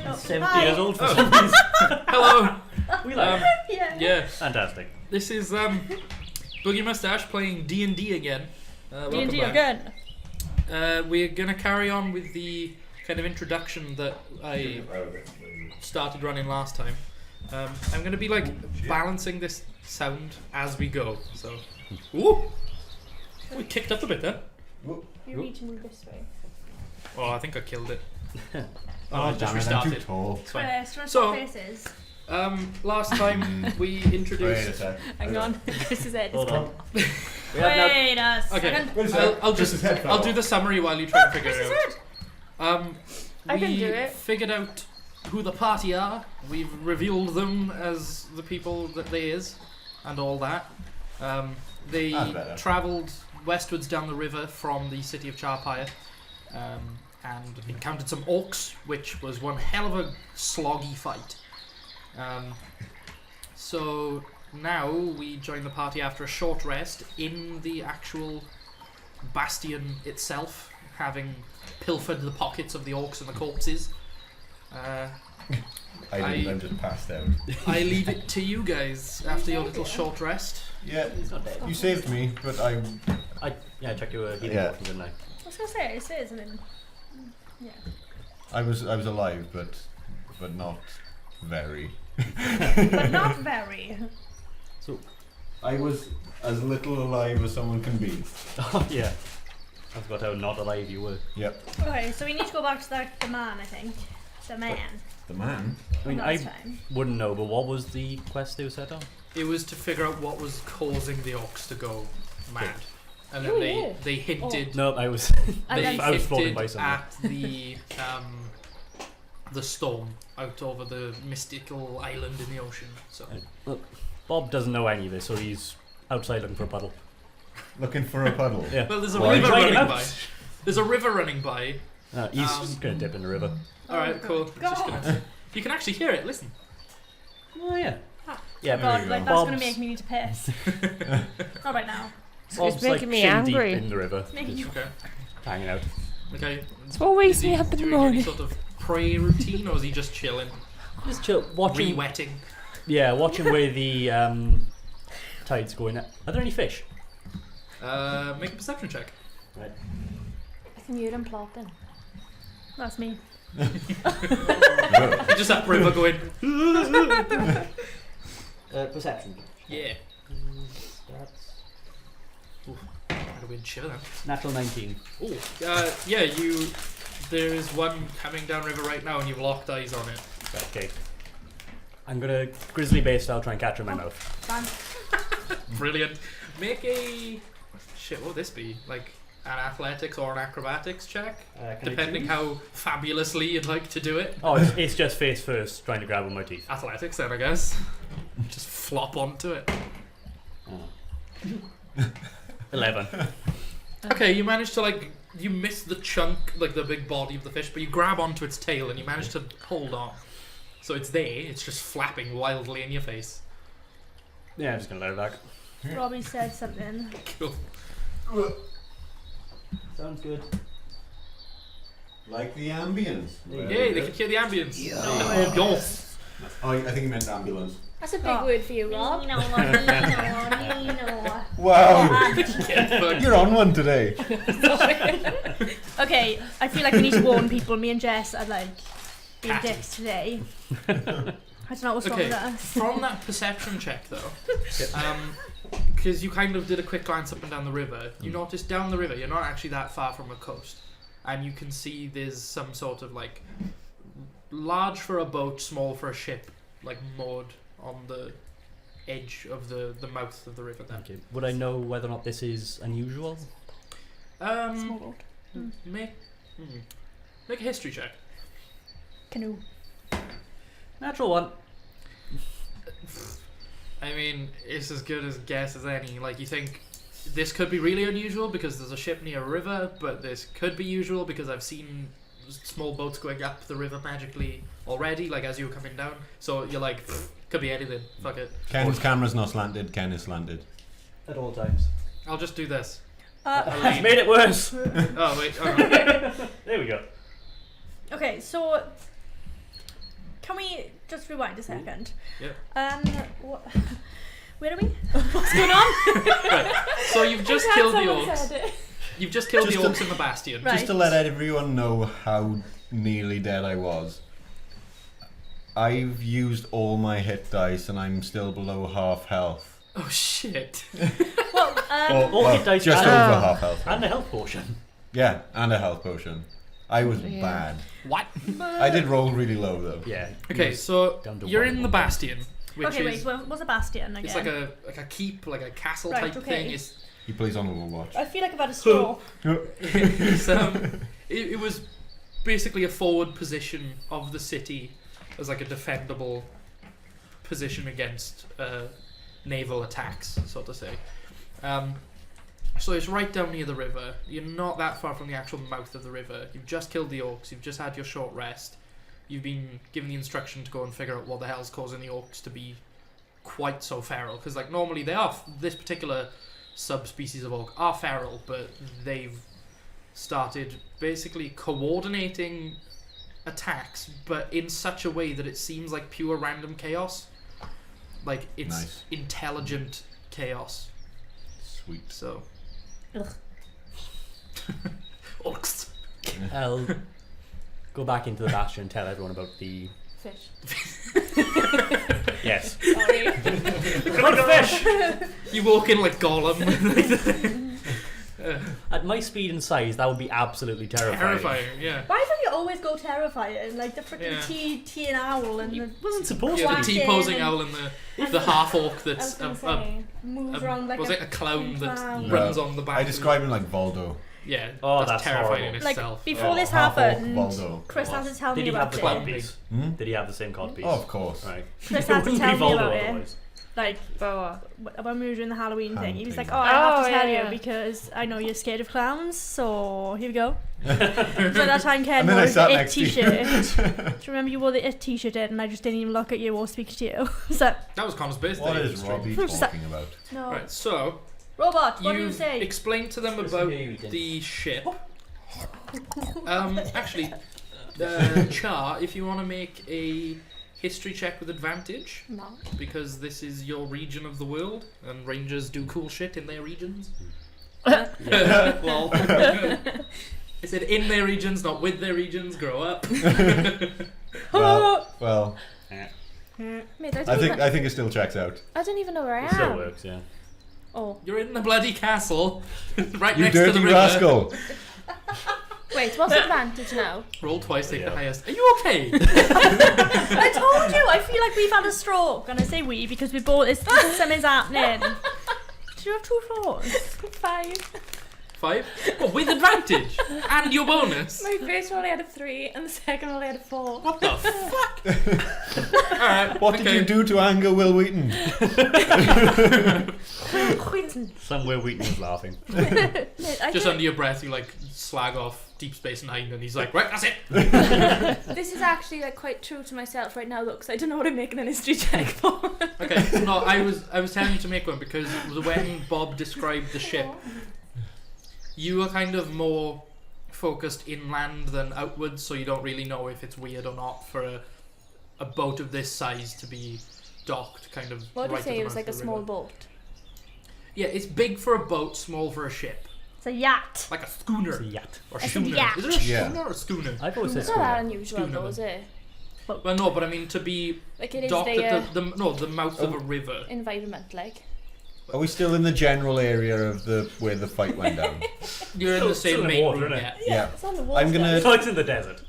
Oh, 70 hi. years old for some reason. Hello. We like Yeah. Yeah, Fantastic. this is Boogie Mustache playing D&D again. Welcome D&D back. again. We're gonna carry on with the kind of introduction that I started running last time. I'm gonna be like balancing this sound as we go. So, ooh, we kicked up a bit there. You're reaching this way. Oh, I think I killed it. Oh, just damn it, I'm restarted. too tall. It's fine. Chris, So- faces. Last time we Wait a introduced. sec. Hang on. Chris's head is Hold on. gone. We have now. Wait a Okay, second. Wait a sec. I'll Just just his head fell I'll do off. the summary while you try and figure Chris's it head. out. I can We do it. figured out who the party are. We've revealed them as the people that they is, and all that. They That's better. travelled westwards down the river from the city of Charpire, and encountered some orcs, which was one hell of a sloggy fight. So now we join the party after a short rest in the actual bastion itself, having pilfered the pockets of the orcs and the corpses. I'm just passed out. I leave it to you guys after your little short rest. Yeah, He's not dead. you saved me, but I. I checked your healing Yeah. potion, didn't I? I was gonna say, it says, and then. Yeah. I was alive, but not very. But not very. So, I was as little alive as someone can be. oh yeah. I forgot how not alive you were. Yep. Okay, so we need to go back to the man, I think. The man. The man. I mean, Last I time. wouldn't know, but what was the quest they were set on? It was to figure out what was causing the orcs to go mad, and then Oh, they yeah. they hinted No, I was. And they then- I was floating hinted by somewhere. at the storm out over the mystical island in the ocean. So Look, Bob doesn't know any of this, so he's outside looking for a puddle. Looking for a puddle. Yeah. well, there's a Why? river Right running out. by. There's a river running by. He's Um, just gonna dip in the river. All right, cool. It's just God. gonna- you can actually hear it. Listen. Oh yeah. Ah. Yeah, There God, you like go. that's gonna Bob's- make me need to piss. Not right now. Bob's making like me shin angry. deep in the river, It's making you. Okay. hanging out. Okay. It's what wakes Is he me up in the doing any morning. sort of prey routine, or is he just chilling, Just chill, watching. re-wetting? Yeah, watching where the tide's going. Are there any fish? Make a perception check. Right. I can hear them plotting. That's me. Just that river going. Perception. Yeah. That's Had a weird shiver then. natural 19. Oh, yeah. You. There is one coming down river right now, and you've locked eyes on it. Okay. I'm gonna grizzly bear style try and catch her in my mouth. Fine. Brilliant. Make a shit. What would this be? Like an athletics or an acrobatics check, Can I depending choose? how fabulously you'd like to do it. Oh, it's just face first, trying to grab with my teeth. Athletics, then I guess. Just flop onto it. 11. Okay, you manage to you miss the chunk, like the big body of the fish, but you grab onto its tail and you manage to hold on. So it's there. It's just flapping wildly in your face. Yeah, I'm just gonna let her back. Robbie said something. Cool. Sounds good. Like the ambience. Yay! They can hear the ambience. Yes. Oh, I think he meant ambulance. That's a big Oh. word for you, Rob. Wow! Get fucked. You're on one today. Okay, I feel like we need to warn people. Me and Jess are like being Catty. dicks today. I don't know what's wrong Okay, with us. from that perception check though, because you kind of did a quick glance up and down the river, you noticed down the river you're not actually that far from a coast, and you can see there's some sort of like large for a boat, small for a ship, like moored on the edge of the mouth of the river. Then, Okay. Would I know whether or not this is unusual? Small boat. make make a history check. Canoe. Natural one. I mean, it's as good as guess as any. Like, you think this could be really unusual because there's a ship near a river, but this could be usual because I've seen small boats going up the river magically already, like as you were coming down. So you're like, could be anything. Fuck it. Ken's camera's not slanted. Ken is slanted. At all times. I'll just do this. That's made it worse. Oh wait. There we go. Okay, so can we just rewind a second? Where are we? What's going on? Right. So you've just killed the orcs. You've just killed the orcs in the bastion. Right. Just to let everyone know how nearly dead I was. I've used all my hit dice and I'm still below half health. Oh shit. Well, All hit dice just and- over half health. And a health potion. Yeah, and a health potion. I was bad. What? I did roll really low though. Yeah. Okay, so Down to you're one. in the bastion, which okay, is wait. What's a bastion again? it's like a keep, like a castle Right, type okay. thing. It's He plays on Overwatch. I feel like I've had a straw. it's, it was basically a forward position of the city as like a defendable position against naval attacks, so to say. So it's right down near the river. You're not that far from the actual mouth of the river. You've just killed the orcs. You've just had your short rest. You've been given the instruction to go and figure out what the hell's causing the orcs to be quite so feral. Because like normally they are, this particular subspecies of orc are feral, but they've started basically coordinating attacks, but in such a way that it seems like pure random chaos. Like it's Nice. intelligent chaos. Sweet. So. Ugh. Orcs. I'll go back into the bastion and tell everyone about the... Fish. Yes. Sorry. Good fish! You walk in like Gollum. At my speed and size, that would be absolutely terrifying. Terrifying, yeah. Why do you always go terrifying? Like the freaking Yeah. T and owl and the Wasn't supposed Yeah, to the be. T-posing owl and the half orc I was that's gonna say. moves around like was it a clown that clown. runs on the back? I describe him like Voldo. Yeah. Oh, that's that's terrifying horrible. in Like itself. before this half orc happened, Voldo. Chris had to tell Did me he have about the it. cod piece? Hmm? Did he have the same cod piece? Oh, of course. Right. Chris It had to wouldn't tell be me Voldo about it. otherwise. Like Boa. when we were doing the Halloween thing, he was like, Hunting. "Oh, I have to Oh, tell yeah. you because I know you're scared of clowns, so here we go." So that time Ken And then I wore sat the It next to you. T-shirt. Do you remember you wore the It T-shirt in, and I just didn't even look at you or speak to you? So That was Connor's birthday. What it is was strange. Robbie talking about? no, Right, so robot. What do you you say? explained to them Supposed about to be eating. the ship. Actually, Char, if you want to make a history check with advantage, No. because this is your region of the world, and rangers do cool shit in their regions. Well, I said in their regions, not with their regions. Grow up. Well, Mate, I think it still checks out. I don't even know where I It still am. works, yeah. Oh. You're in the bloody castle, right You next to the dirty river. rascal! Wait, what's the advantage now? Roll twice, take the Yeah. highest. Are you okay? I told you. I feel like we've had a stroke, and I say we because we both. Something's happening. Do you have 2 floors? 5. 5? Oh, with advantage and your bonus. My first roll I had a 3 and the second roll I had a 4. What the fuck? All right. What did you do to anger Will Wheaton? Somewhere Wheaton was laughing. Just under your breath, you like slag off Deep Space Nine, and he's like, "Right, that's it." This is actually like quite true to myself right now, though, because I don't know what I'm making an history check for. Okay. No, I was telling you to make one because when Bob described the ship, you are kind of more focused inland than outwards, so you don't really know if it's weird or not for a boat of this size to be docked, kind of. What did right you say? at the It was mouth like a of the small river. boat. Yeah, it's big for a boat, small for a ship, It's a yacht. like a schooner It's a yacht. or It's a schooner. yacht. Is it a Yeah. schooner or a schooner? I've always said It's not that schooner. unusual, Schooner. though, is it? Well, no, but I mean to be Like it is docked the at the mouth of a river. environment, like. Are we still in the general area of where the fight went down? You're in the Still same in main water, room, innit? yeah. Yeah. It's on the water. I'm gonna. So it's in the desert.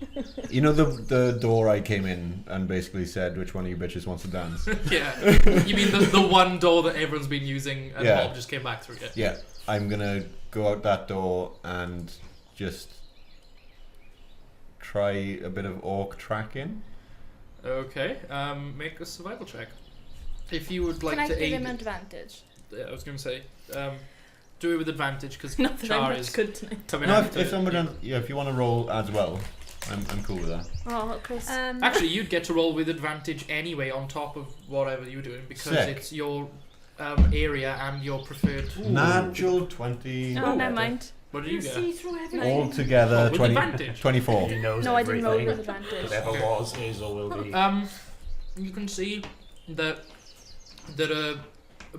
You know the door I came in and basically said which one of you bitches wants to dance? Yeah. You mean the one door that everyone's been using and Yeah. Bob just came back through it? Yeah. I'm gonna go out that door and just try a bit of orc tracking. Okay. Make a survival check. If you would like Can I to give aid. him advantage? Yeah, I was going to say. Do it with advantage because Not that I'm Char much is good tonight. coming No, out. if somebody, if you want to roll as well, I'm cool with that. Oh, Chris. Actually, you'd get to roll with advantage anyway on top of whatever you're doing because Sick. it's your area and your preferred. Natural 20. Oh, never mind. What did you get? See through everything. All together, With 20, advantage? 24. He knows No, I didn't roll everything. with advantage. Whatever was, is, or will be. You can see that there are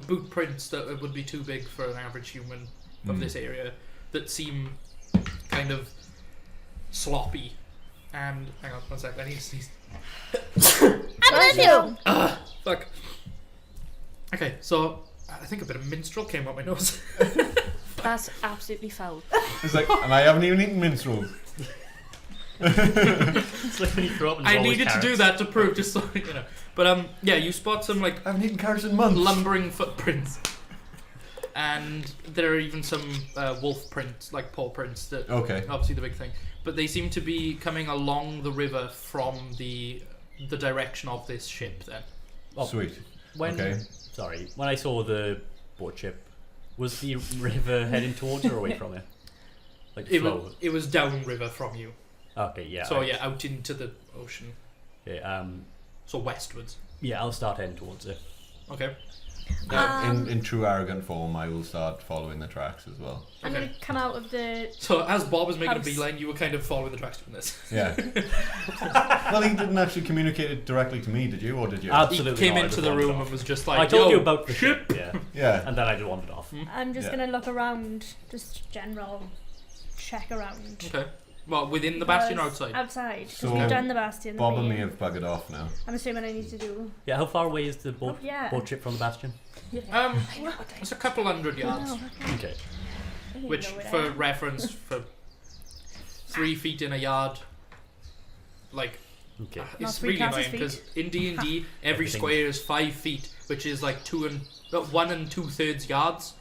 boot prints that would be too big for an average human of this area that seem kind of sloppy. And hang on 1 sec, I need to sneeze. I love you. Fuck. Okay, so I think a bit of minstrel came up my nose. That's absolutely foul. It's like, and I haven't even eaten minstrels. It's like when you throw up and I roll with needed to do carrots. that to prove, just so you know. But yeah, you spot some like I haven't eaten carrots in months. lumbering footprints, and there are even some wolf prints, like paw prints. That Okay. obviously the big thing. But they seem to be coming along the river from the direction of this ship. Then Oh, Sweet. When, Okay. Sorry, when I saw the boat ship, was the river heading towards or away from it? Like flow? it was downriver from you. Okay, yeah. So yeah, out into the ocean. Okay, So westwards. yeah, I'll start heading towards it. Okay. Yeah, in true arrogant form, I will start following the tracks as well. I'm Okay. gonna come out of the. So as Bob was making House. a beeline, you were kind of following the tracks from this. Yeah. Well, he didn't actually communicate it directly to me, did you? Or did you? Absolutely. He came not, I into just the wandered room off. and was just like, I told Yo, you about the ship, yeah, Yeah. and then I just wandered off. I'm just Yeah. gonna look around, just general check around. Okay. Well, within the bastion or Because- outside? Outside. Because So, we've done the bastion. Bob and we- me have buggered off now. I'm assuming I need to do. Yeah, how far away is the boat, Oh, yeah. boat ship from the bastion? It's a couple hundred yards. Oh, okay. Okay. I didn't Which, know where I for am. reference, for 3 feet in a yard, like, Okay. Not it's 3 really classes annoying because in D&D, every Everything. square is 5 feet, which is like 1 2/3 yards.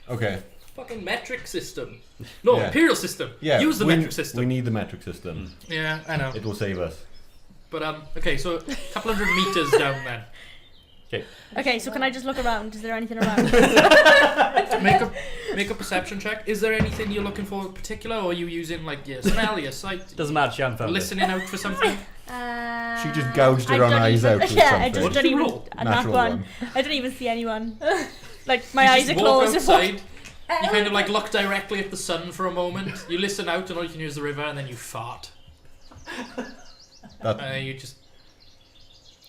Okay. Fucking metric system. No, Yeah. imperial system. Yeah. Use the we, metric system. We need the metric system. Yeah, I know. It will save us. But okay, so a couple hundred meters down then. Okay, so can I just look around? Is there anything around? Make a perception check. Is there anything you're looking for in particular, or are you using like your smell, your sight, Doesn't matter, she hasn't found it. listening out for something? She just gouged her I own don't eyes even- out with Yeah, I something. just What don't did you even. roll? Not Natural one. one. I don't even see anyone. Like my You eyes just are walk closed. outside. You kind of like look directly at the sun for a moment. You listen out, and all you can hear is the river, and then you fart. That, And then you just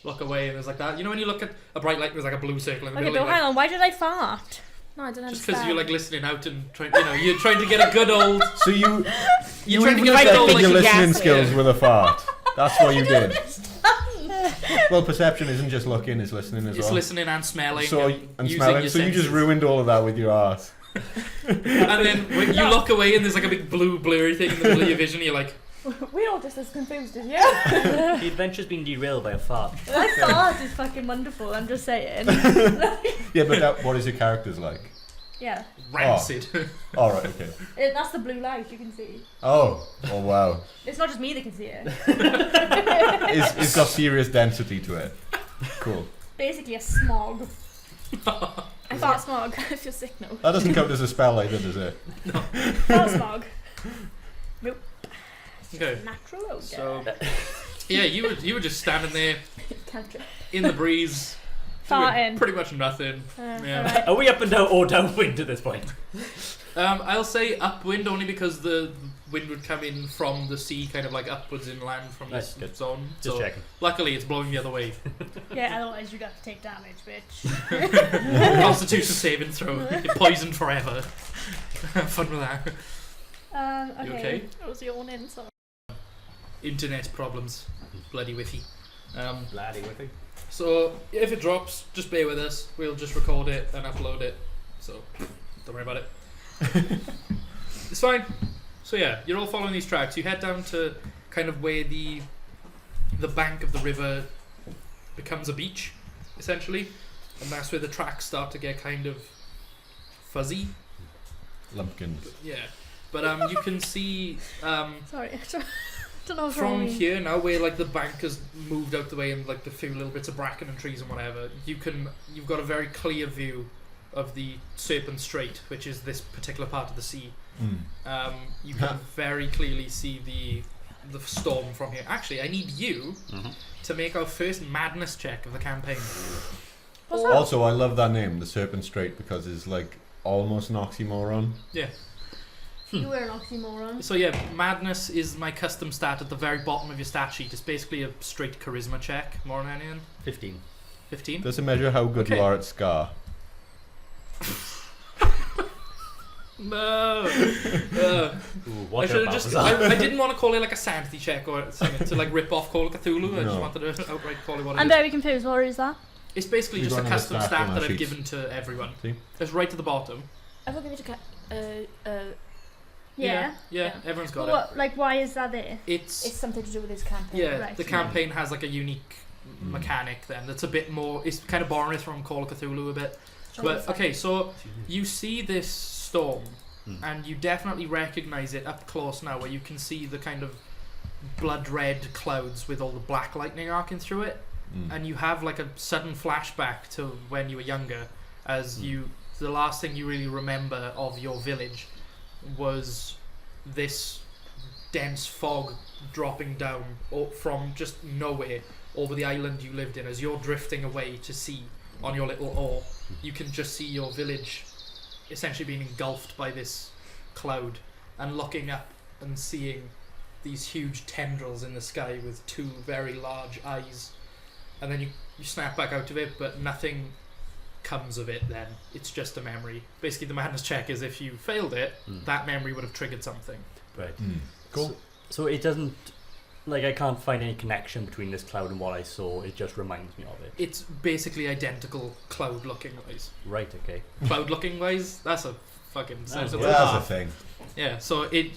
look away, and there's like that. You know when you look at a bright light, there's like a blue circle in the Okay, middle. but you're hang on. Why did I fart? No, I don't just understand. because you're like listening out and trying, you're trying to get a good old. so you You're trying to get a affected good old your like listening gas. skills Yeah. with a fart. That's what you did. Well, perception isn't just looking; it's listening as It's well. listening and smelling. So and using smelling. your So you just senses. ruined all of that with your ass. And then when you look away and there's like a big blue blurry thing in the middle of your vision, you're like, We're all just as confused as you. The adventure's been derailed by a fart. My fart is fucking wonderful. I'm just saying. Yeah, but what is your character's like? Yeah, rancid. All right, okay. that's the blue light you can see. Oh wow. It's not just me that can see it. It's got serious density to it. Cool. Basically a smog. I fart smog. I feel sick now. That doesn't count as a spell either, does it? Fart smog. Nope. Okay. Natural odor. So yeah, you were just standing there Cantrip. in the breeze, doing Farting. pretty much nothing. Yeah. Alright. Are we up and down or downwind at this point? I'll say upwind only because the wind would come in from the sea, kind of like upwards inland from That's this good. zone. Just so checking. luckily, it's blowing the other way. Yeah, otherwise you got to take damage, bitch. Constitution saving throw. You're poisoned forever. Have fun with that. Okay. You okay? I was yawning, so. Internet problems. Bloody Wi-Fi. Bloody whipping. So if it drops, just bear with us. We'll just record it and upload it. So don't worry about it. It's fine. So yeah, you're all following these tracks. You head down to kind of where the bank of the river becomes a beach, essentially, and that's where the tracks start to get kind of fuzzy. Lumpkins. Yeah, but you can see Sorry, I don't know what's wrong from with me. here now, where like the bank has moved out the way and like the few little bits of bracken and trees and whatever, you've got a very clear view of the Serpent Strait, which is this particular part of the sea. You can very clearly see the storm from here. Actually, I need you to make our first madness check of the campaign. What's or- that? Also, I love that name, the Serpent Strait, because it's like almost an oxymoron. You were an oxymoron. So yeah, madness is my custom stat at the very bottom of your stat sheet. It's basically a straight charisma check, more than anything. 15. 15. Does it measure how good Okay. you are at Scar? No. Ooh, I watch should out, have just. Balthazar. I didn't want to call it like a sanity check or something to like rip off Call of Cthulhu. I just No. wanted to outright call it what it I'm is. very confused. What is that? It's basically We just a don't have a custom stat stat on our that I've sheets. given to everyone. See? It's right at the bottom. I will give it Yeah. Yeah, everyone's got But what, like, why is that there? It's it's something to do with his campaign. yeah. Right. The campaign has like a unique Mm. mechanic. Then that's a bit more. It's kind of borrowed from Call of Cthulhu a bit. But okay, so you see this storm, and you definitely recognize it up close now, where you can see the kind of blood red clouds with all the black lightning arcing through it, and you have like a sudden flashback to when you were younger, as the last thing you really remember of your village was this dense fog dropping down from just nowhere over the island you lived in. As you're drifting away to sea on your little oar, you can just see your village essentially being engulfed by this cloud, and looking up and seeing these huge tendrils in the sky with two very large eyes, and then you snap back out of it, but nothing comes of it then. It's just a memory. Basically the madness check is if you failed it, that memory would have triggered something. Right. Cool. So it doesn't, like, I can't find any connection between this cloud and what I saw. It just reminds me of it. It's basically identical cloud looking wise. Right, okay. Cloud looking wise, that's a fucking sense of Yeah, the That's a laugh. thing. Yeah, so it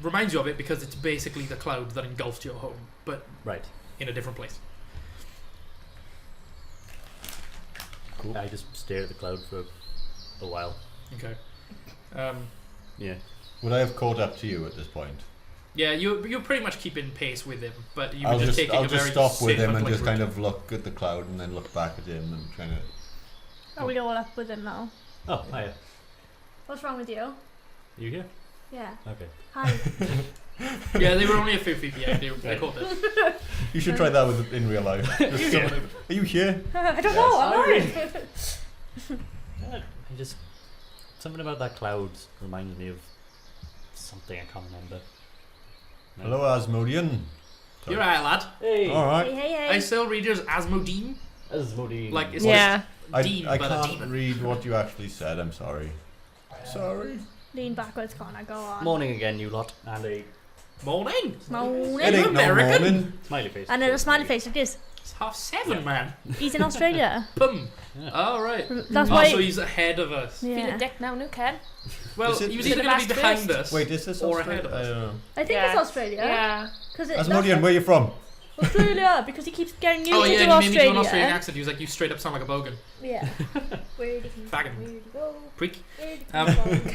reminds you of it because it's basically the cloud that engulfed your home, but Right. in a different place. Cool. I just stared at the cloud for a while. Okay. Yeah. Would I have caught up to you at this point? Yeah, you're pretty much keeping pace with him, but you were I'll just just taking I'll a just very stop with safe him and like, just route. kind of look at the cloud and then look back at him and trying to. Are we all up with him now? Oh, hiya. What's wrong with you? You here? Yeah. Okay. Hi. Yeah, they were only a few feet behind. They caught it. You should try that with in real life. Just someone- Are you here? I don't know. I'm Yes, alright. I just, something about that cloud reminds me of something I can't remember. No. Hello, Asmodean. You're right, lad. Hey. All right. Hey, hey, I hey. still read yours Asmodine. Asmodean. Like, it's Yeah. Dean, I but a can't demon. read what you actually said. I'm sorry. Sorry. Lean backwards, Connor. Go on. Morning again, you lot. And a Morning. Morning. It ain't no American? morning. smiley face. And a smiley face like this. It's 7:30, Yeah. man. He's in Australia. Pum. Yeah. All right. That's Oh, why. so he's ahead of us. Feel a Yeah. dick now, no Ken. Well, Is it- he was is either it going to be last behind first? us. Wait, is this Or Australia? ahead of us. I don't know. I think Yeah. it's Australia. Yeah. Because Asmodean, where you from? Australia, because he keeps getting you Oh to yeah, do and he made me do an Australia. Australian accent. He was like, "You straight up sound like a bogan." Yeah. Where did he Faggot. Where did he go? Freak. Where did he Um, go?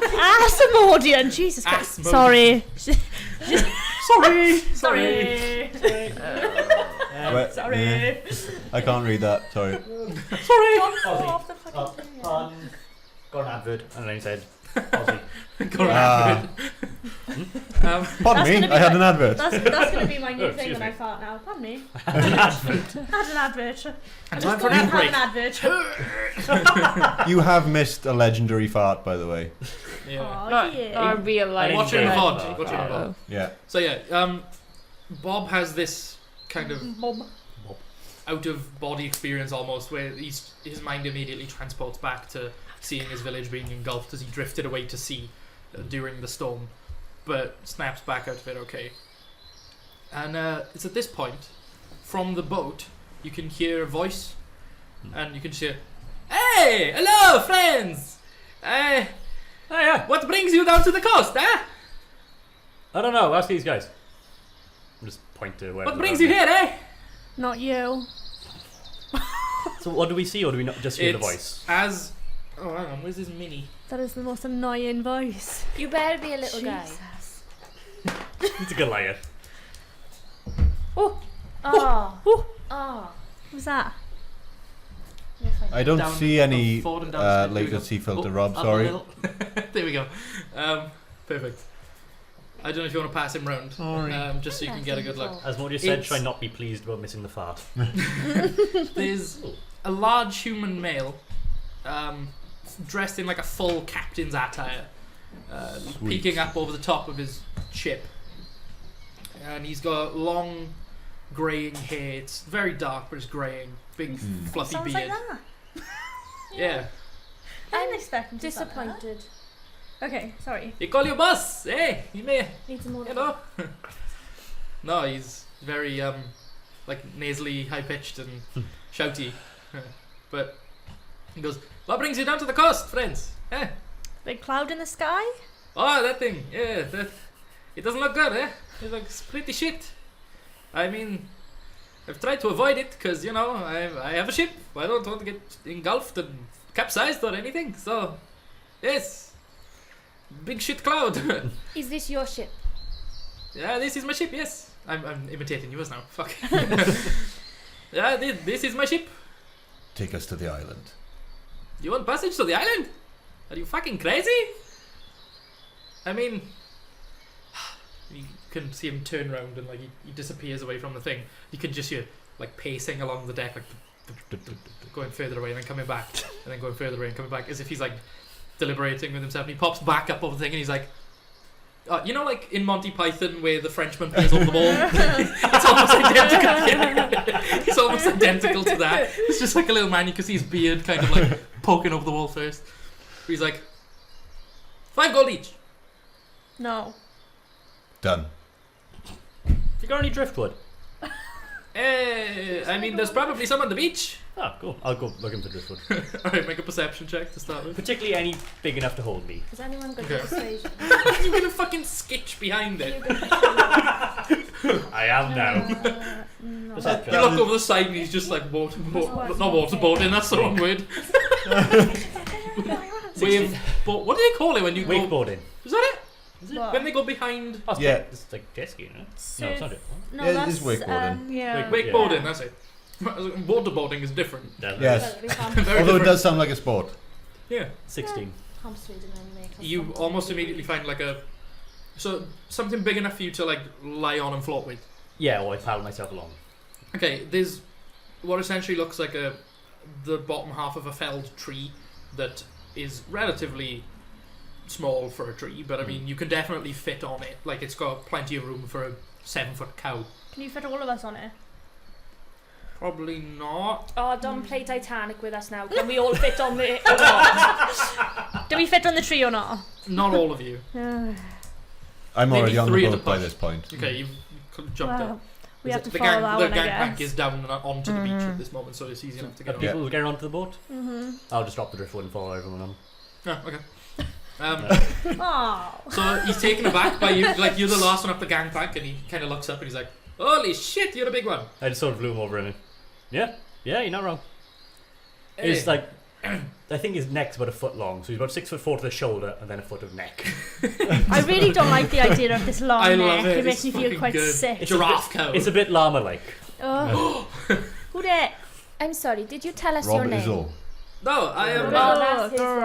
Asmodian. Jesus Christ. Asmodian. Sorry. Sorry. Where- Sorry. yeah. I can't read that. Sorry. Sorry. Don't go off the fucking thing. Got an advert, and then he said, Aussie. Go Ah. around. Pardon That's me. gonna be I had my- an advert. That's going to be my new Oh, thing excuse when me. I fart now. Pardon me. An advert. Had an advert. I'm time just for going an to have break. an advert. You have missed a legendary fart, by the way. Yeah. Oh, yeah. real life. Watch it in Yeah. VOD. Watch it in VOD. Yeah. So yeah, Bob has this kind of Mum. out of body experience almost, where his mind immediately transports back to seeing his village being engulfed as he drifted away to sea during the storm, but snaps back out of it okay. And it's at this point, from the boat, you can hear a voice, and you can just hear, "Hey, hello, friends! Oh, yeah. What brings you down to the coast, eh? I don't know. Ask these guys. I'll just point to where. What brings you here, eh?" Not you. So what do we see, or do we not just hear the It's voice? as... Oh, hang on, where's this mini? That is the most annoying voice. You better be a little guy. Jesus. It's a Goliath. Oh. Oh. Oh. What's that? You're fine. I don't Down see the- any forward and down the stairs. There we go. latency filter, Oh, Rob. up a Sorry. little. There we go. Perfect. I don't know if you want to pass him round, just so you can get a good look. As Mordia said, It's- try not be pleased about missing the fart. There's a large human male, dressed in like a full captain's attire, peeking up over the top of his ship, and he's got long greying hair. It's very dark, but it's greying. Big fluffy Sounds beard. like that. Yeah. I didn't expect him to sound like Disappointed. that. Okay, sorry. You call your boss? Hey, you may, Need some more. you know. No, he's very like nasally, high pitched and shouty. But he goes, "What brings you down to the coast, friends? Eh? Big cloud in the sky? Oh, that thing. Yeah, that. It doesn't look good, eh? It looks pretty shit. I mean, I've tried to avoid it because you know I have a ship. I don't want to get engulfed and capsized or anything. So, yes, big shit cloud. Is this your ship? Yeah, this is my ship. Yes, I'm imitating yours now. Fuck. Yeah, this is my ship. Take us to the island. You want passage to the island? Are you fucking crazy? I mean, you can see him turn around and like he disappears away from the thing. You can just hear like pacing along the deck, like going further away and then coming back, and then going further away and coming back, as if he's like deliberating with himself. And he pops back up over the thing and he's like, you know, like in Monty Python where the Frenchman plays on the ball. It's almost identical. Yeah. It's almost identical to that. It's just like a little man. You can see his beard kind of like poking over the wall first. He's like, 5 gold each. No. Done. You got any driftwood? I mean, there's probably some on the beach. Oh, cool. I'll go looking for driftwood. Alright, make a perception check to start with. Particularly any big enough to hold me. Has anyone got Okay. persuasion? You're gonna fucking sketch behind it. I am now. No. Perception. You look over the side and he's just like not waterboarding, that's the wrong word. Wave, but what do they call it when you go? Wakeboarding. Is that it? What? When they go behind Oh, it's Yeah. like- It's like jet skiing, no? No, it's not it. No, Yeah, it that's is wakeboarding. Yeah. wakeboarding, that's it. Waterboarding is different. Yes. Well, we can't Very Although it different. does sound like a sport. Yeah. 16. persuade them and make us You something. almost immediately find like something big enough for you to like lie on and float with. Yeah, or I paddle myself along. Okay, there's what essentially looks like the bottom half of a felled tree that is relatively small for a tree, but I mean you can definitely fit on it. Like it's got plenty of room for a 7-foot cow. Can you fit all of us on it? Probably not. Oh, don't play Titanic with us now. Can we all fit on the or not? Do we fit on the tree or not? Not all of you. I'm Maybe already on 3 the at the boat by push. this point. Okay, you've jumped Well, up. we have to the follow that the one, I gangplank guess. is down and onto the beach at this moment, so it's easy enough to Are get on. people getting onto the boat? Mm-hmm. I'll just drop the driftwood and follow everyone on. Oh, okay. Oh. So he's taken aback by you, like you're the last one up the gangplank, and he kind of looks up and he's like, "Holy shit, you're a big one!" I just sort of flew him over and yeah, you're not wrong. Hey. It's like, I think his neck's about a foot long, so he's about 6'4" to the shoulder and then a foot of neck. I really don't like the idea of this long I neck. love it. It makes It's me feel fucking quite good. sick. Giraffe cow. It's a bit llama-like. Oh. Who that? I'm sorry, did you tell us Rob your name? Izzle. No, I am. Oh, that's his Rob.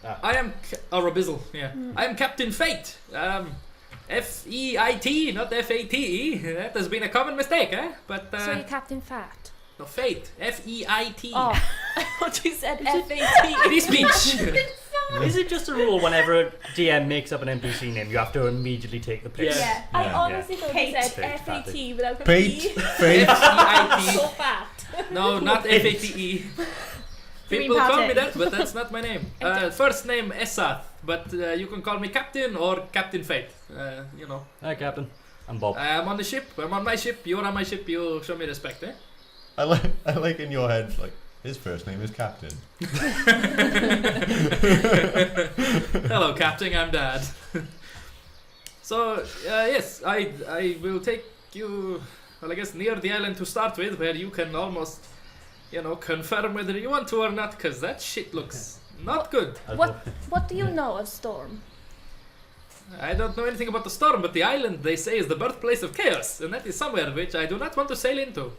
Rob. I am. Robizzle. Yeah. I am Captain Fate. F-E-I-T, not F-A-T-E. That has been a common mistake, eh? But So you're Captain Fat. no, Fate. F-E-I-T. Oh, I thought you said F-A-T. It is speech. Is it just a rule whenever a DM makes up an NPC name, you have to immediately take the piss? Yeah. I Yeah. honestly thought you said Fate. F-A-T without the Pete. P. Fate. F-E-I-T. So fat. No, not F-A-T-E. You mean People call me Patrick? that, but that's not my name. First name Esath, but you can call me Captain or Captain Fate. You know. Hi, Captain. I'm Bob. I'm on the ship. I'm on my ship. You're on my ship. You show me respect, eh? I like in your head, like, his first name is Captain. Hello, Captain. I'm Dad. So yes, I will take you. Well, I guess near the island to start with, where you can almost, confirm whether you want to or not, because that shit looks not good. What do you know of Storm? I don't know anything about the storm, but the island, they say, is the birthplace of chaos, and that is somewhere which I do not want to sail into.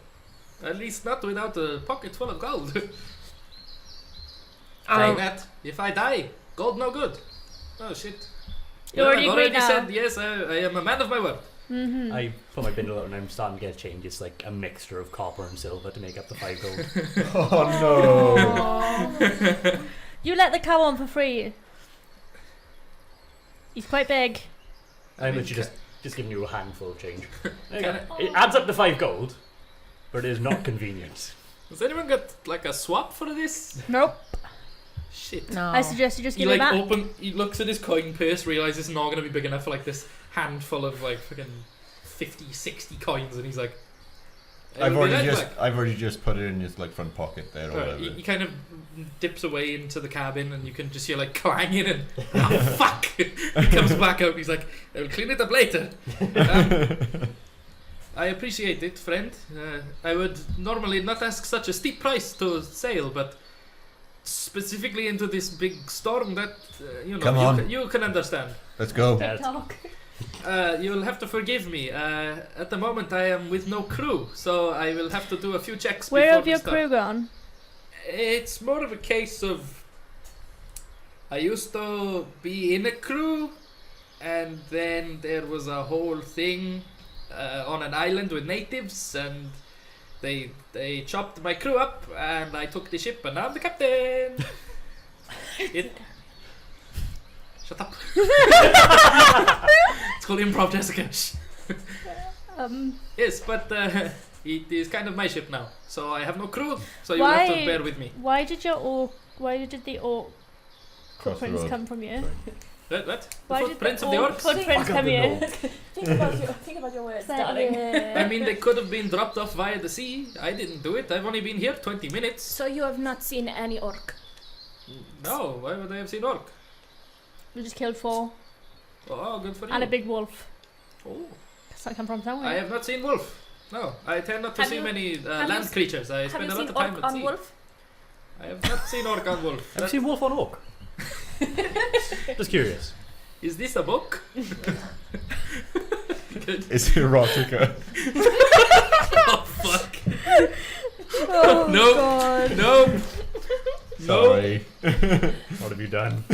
At least not without a pocket full of gold. Saying that, if I die, gold no good. Oh shit. You already I've agreed now. said yes. I am a man of my word. Mm-hmm. I put my bindle out and I'm starting to get change. It's like a mixture of copper and silver to make up the 5 gold. Oh no! You let the cow on for free. He's quite big. I'm literally just giving you a handful of change. There you Can go. It adds up to 5 gold, but it is not convenient. Has anyone got like a swap for this? Nope. Shit. No. I suggest you just He give it like back. he looks at his coin purse, realizes it's not gonna be big enough for like this handful of like fucking 50, 60 coins, and he's like, I've "It'll be already right just back." put it in his like front pocket there or Right, whatever. he kind of dips away into the cabin, and you can just hear like clanging and oh fuck! He comes back out. And he's like, "I'll clean it up later." I appreciate it, friend. I would normally not ask such a steep price to sail, but specifically into this big storm, that Come on. you can understand. Let's go. That's- You'll have to forgive me. At the moment, I am with no crew, so I will have to do a few checks. Where before have we your start. crew gone? It's more of a case of I used to be in a crew, and then there was a whole thing on an island with natives, and they chopped my crew up, and I took the ship, and now I'm the captain. Shut up. It's called improv, Jessica. Shh. Yes, but it is kind of my ship now, so I have no crew, so you have to Why- bear with me. Why did the orc Cross the footprints road. come from you? What? The Why did footprints the of the orc orcs? footprints come here? Think about your words, darling. I mean, they could have been dropped off via the sea. I didn't do it. I've only been here 20 minutes. So you have not seen any orc? No, why would I have seen orc? We just killed 4 Oh, good for you. and a big wolf. Oh, That's not come from somewhere. I have not seen wolf. No, I tend not to Have see you- many have land you- creatures. I Have spend you a lot seen of time orc at on sea. wolf? I have not seen orc on wolf. Have you seen Wolf on Oak? Just curious. Is this a book? Good. It's erotica. Oh, fuck. Oh Nope. God. No. No. Sorry. What have you done?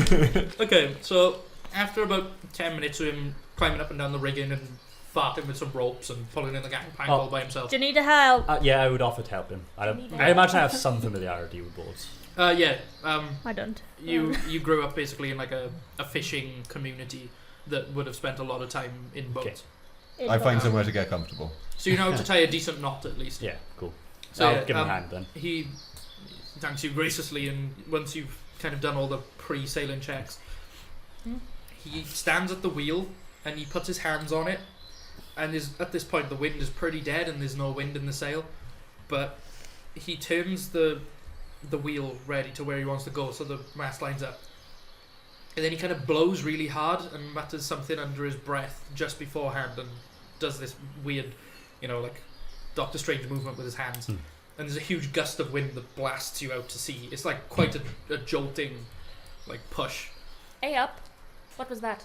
Okay, so after about 10 minutes of him climbing up and down the rigging and farting with some ropes and pulling in the gangplank all by himself. Do you need help? Yeah, I would offer to help him. I imagine I have some familiarity with boats. Yeah. I don't. You grew up basically in like a fishing community that would have spent a lot of time in boats. Okay. I find somewhere to get comfortable. So you know how to tie a decent knot at least. Yeah, cool. So I'll yeah, give him a hand then. He thanks you graciously, and once you've kind of done all the pre-sailing checks, he stands at the wheel and he puts his hands on it. And at this point, the wind is pretty dead and there's no wind in the sail. But he turns the wheel ready to where he wants to go, so the mast lines up. And then he kind of blows really hard and mutters something under his breath just beforehand and does this weird, like Doctor Strange movement with his hands. And there's a huge gust of wind that blasts you out to sea. It's like quite a jolting, like push. Hey up. What was that?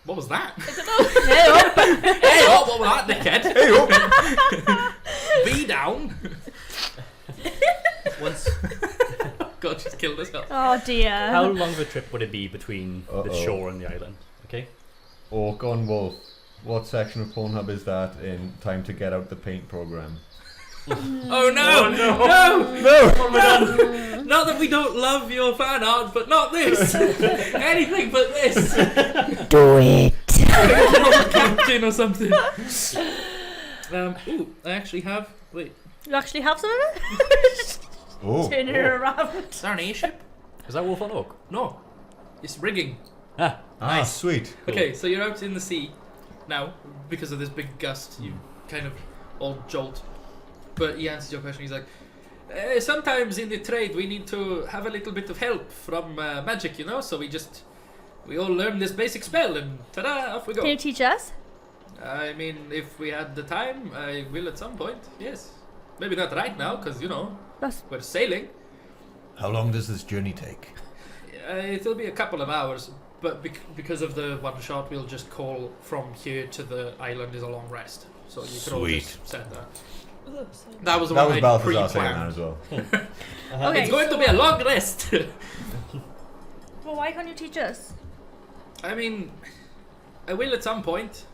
What was that? I don't know. Hey, oh, what was that, dickhead? Hey, oh. Be down. Once, God, she's killed herself. Oh dear. how long of a trip would it be between the Uh-oh. shore and the island? Okay. Orc on Wolf. What section of Pornhub is that in Time to Get Out the Paint program? Oh no! Oh, no. No! No! What have I done? Not that we don't love your fan art, but not this! Anything but this! Do it. Captain or something. Ooh, I actually have. Wait, You actually have some of it? Oh. Turn it around. is there an airship? Is that Wolf on Oak? No. It's rigging. Ah, Ah, Nice. sweet. Okay, so you're out in the sea now because of this big gust. You kind of all jolt. But he answers your question. He's like, sometimes in the trade we need to have a little bit of help from magic, So we all learn this basic spell and ta-da, off we go. Can you teach us? I mean, if we had the time, I will at some point. Yes, maybe not right now because That's we're sailing. How long does this journey take? It'll be a couple of hours. But because of the one shot, we'll just call from here to the island is a long rest. So you can all Sweet. just set that. That was the That one was I Balthazar saying that pre-planned. as well. okay. It's going to be a long rest. Well, why can't you teach us? I mean, I will at some point.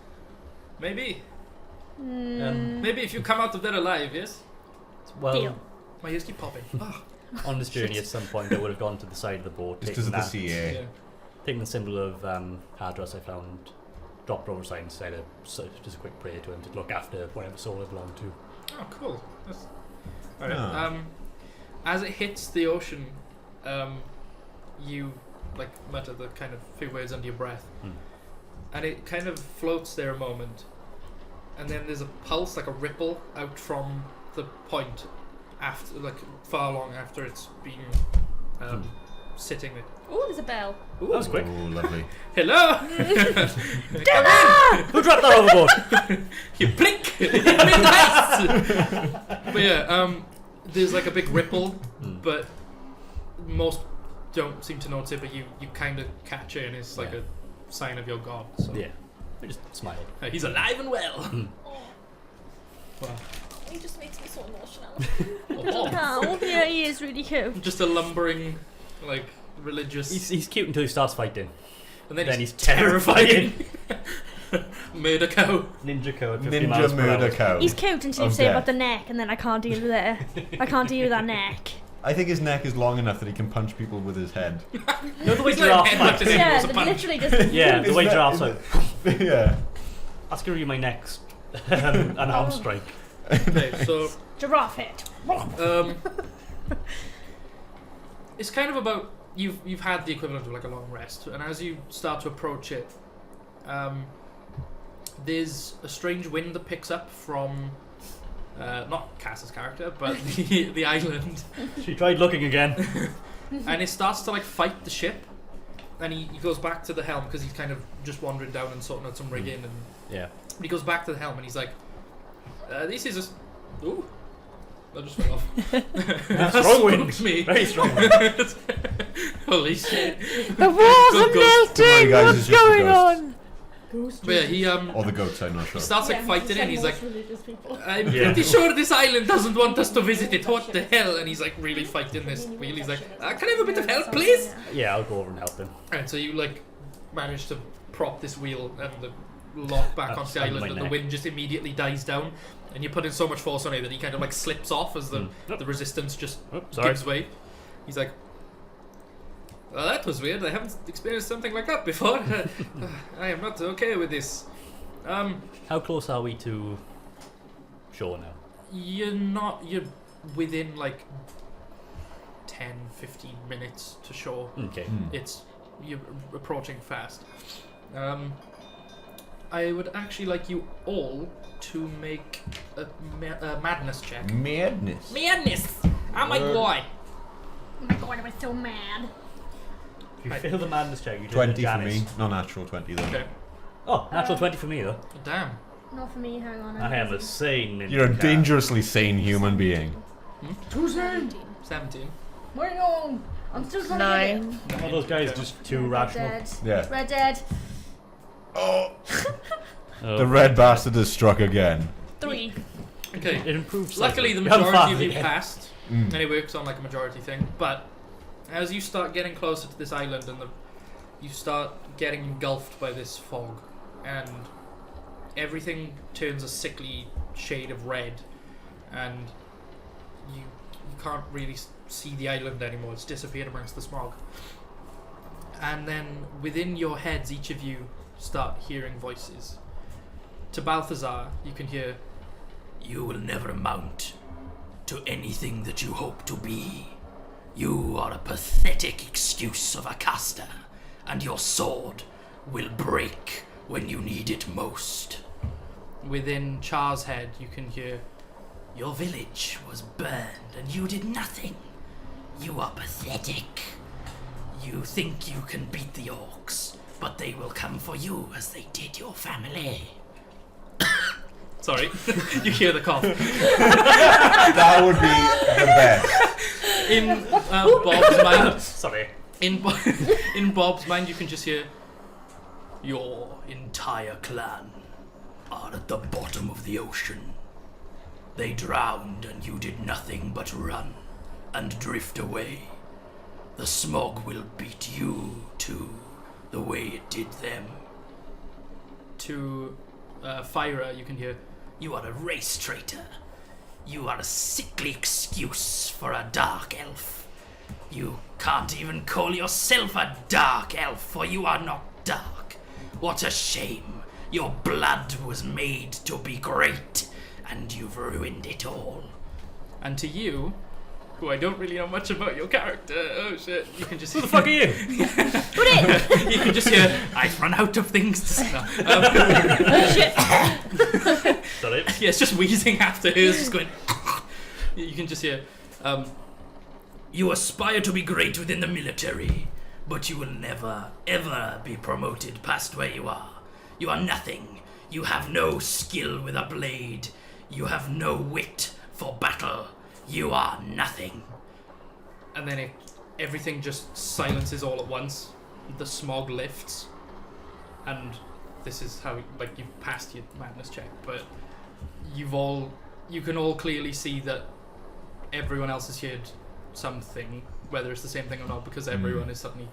Maybe. Maybe if you come out of there alive, yes? Well, Deal. My ears keep popping. Oh, on this journey at some point I would have gone to the side of the boat, It's because taken of the that, CA. yeah. taken the symbol of Hardross I found, dropped over sign, said just a quick prayer to him to look after whatever soul it belonged to. Oh, cool. That's... Alright. Ah. As it hits the ocean, you like mutter the kind of few words under your breath, and it kind of floats there a moment, and then there's a pulse, like a ripple, out from the point after, like far long after it's been sitting there. Oh, there's a bell. Ooh. That was quick. Oh, lovely. Hello. Who dropped that overboard? You blink. It hit me nice. But yeah, there's like a big ripple, but most don't seem to notice it. But you kind of catch it, and it's like Yeah. a sign of your god. So. Yeah, I just smiled. He's alive and well. Wow. He just makes me so emotional. Oh, Oh, yeah, he is really cute. just a lumbering, like religious, He's cute until he starts fighting. and then, then he's he's terrifying. Murder cow. Ninja code, 50 miles Ninja per murder hour. cow. He's cute until you Of say death. about the neck, and then I can't deal with it. I can't deal with that neck. I think his neck is long enough that he can punch people with his head. You know the way He's like giraffes headbutted fight? him. Yeah, was a punch. literally just. Yeah, the Is way that- giraffes is fight. Yeah. That's gonna be my next an arm strike. Okay, so Giraffe head. it's kind of about you've had the equivalent of like a long rest, and as you start to approach it, there's a strange wind that picks up from not Cass's character, but the island, She tried looking again. and it starts to like fight the ship, and he goes back to the helm because he's kind of just wandering down and sorting out some rigging, and Yeah. he goes back to the helm and he's like, "This is a ooh." That just went off. That Strong wind. spooked me. Very strong. Holy shit. The walls Good are ghost. Don't worry, melting! guys, What's it's just the going ghost. on? But yeah, he Or the goats, I'm not he sure. starts like fighting it, and he's like, People. I'm Yeah. pretty sure this island doesn't want us to visit it. What the hell? And he's like really fighting this wheel. He's like, can I have a bit of help, please? Yeah, I'll go over and help him. And so you like manage to prop this wheel and the lock back onto the on island, my and the neck. wind just immediately dies down. And you put in so much force on it that he kind of like slips off as the resistance just Sorry. gives way. He's like, well, that was weird. I haven't experienced something like that before. I am not okay with this. How close are we to shore now? You're within like 10, 15 minutes to shore. Okay. You're approaching fast. I would actually like you all to make a madness check. Madness. Madness! Oh my god! Oh my god, I was so mad. If you fail the madness check, you take 20 the for Janice. me. No natural 20 though. Okay. Oh, natural 20 for me though. Damn. Not for me, hang on. I am a sane ninja You're a cat. dangerously sane human being. 17. Where on? I'm still trying to get it. All those guys just too rational. Dead. Yeah. Red dead. Oh, Oh. the red bastard has struck again. 3. Okay. It improves. Luckily, the slightly. You haven't majority of farted you yet. passed, and it works on like a majority thing. But as you start getting closer to this island, and you start getting engulfed by this fog, and everything turns a sickly shade of red, and you can't really see the island anymore. It's disappeared amongst the smog. And then within your heads, each of you start hearing voices. To Balthazar, you can hear, "You will never amount to anything that you hope to be. You are a pathetic excuse of a caster, and your sword will break when you need it most." Within Char's head, you can hear, "Your village was burned, and you did nothing. You are pathetic. You think you can beat the orcs, but they will come for you as they did your family." Sorry, you hear the cough. That would be the best. In Bob's mind, Sorry. in Bob's mind, you can just hear, "Your entire clan are at the bottom of the ocean. They drowned, and you did nothing but run and drift away. The smog will beat you too. the way it did them. To Fyra, you can hear, "You are a race traitor. You are a sickly excuse for a dark elf. You can't even call yourself a dark elf, for you are not dark. What a shame. Your blood was made to be great, and you've ruined it all." And to you, who I don't really know much about your character, oh shit, you can just... Who the fuck are you? You can just hear, "I've run out of things to say." No. Sorry. Yeah, it's just wheezing after hers, just going... You can just hear, "You aspire to be great within the military, but you will never, ever be promoted past where you are. You are nothing. You have no skill with a blade. You have no wit for battle. You are nothing." And then everything just silences all at once. The smog lifts. And this is how, like, you've passed your madness check, but you can all clearly see that everyone else has heard something, whether it's the same thing or not, because everyone is suddenly,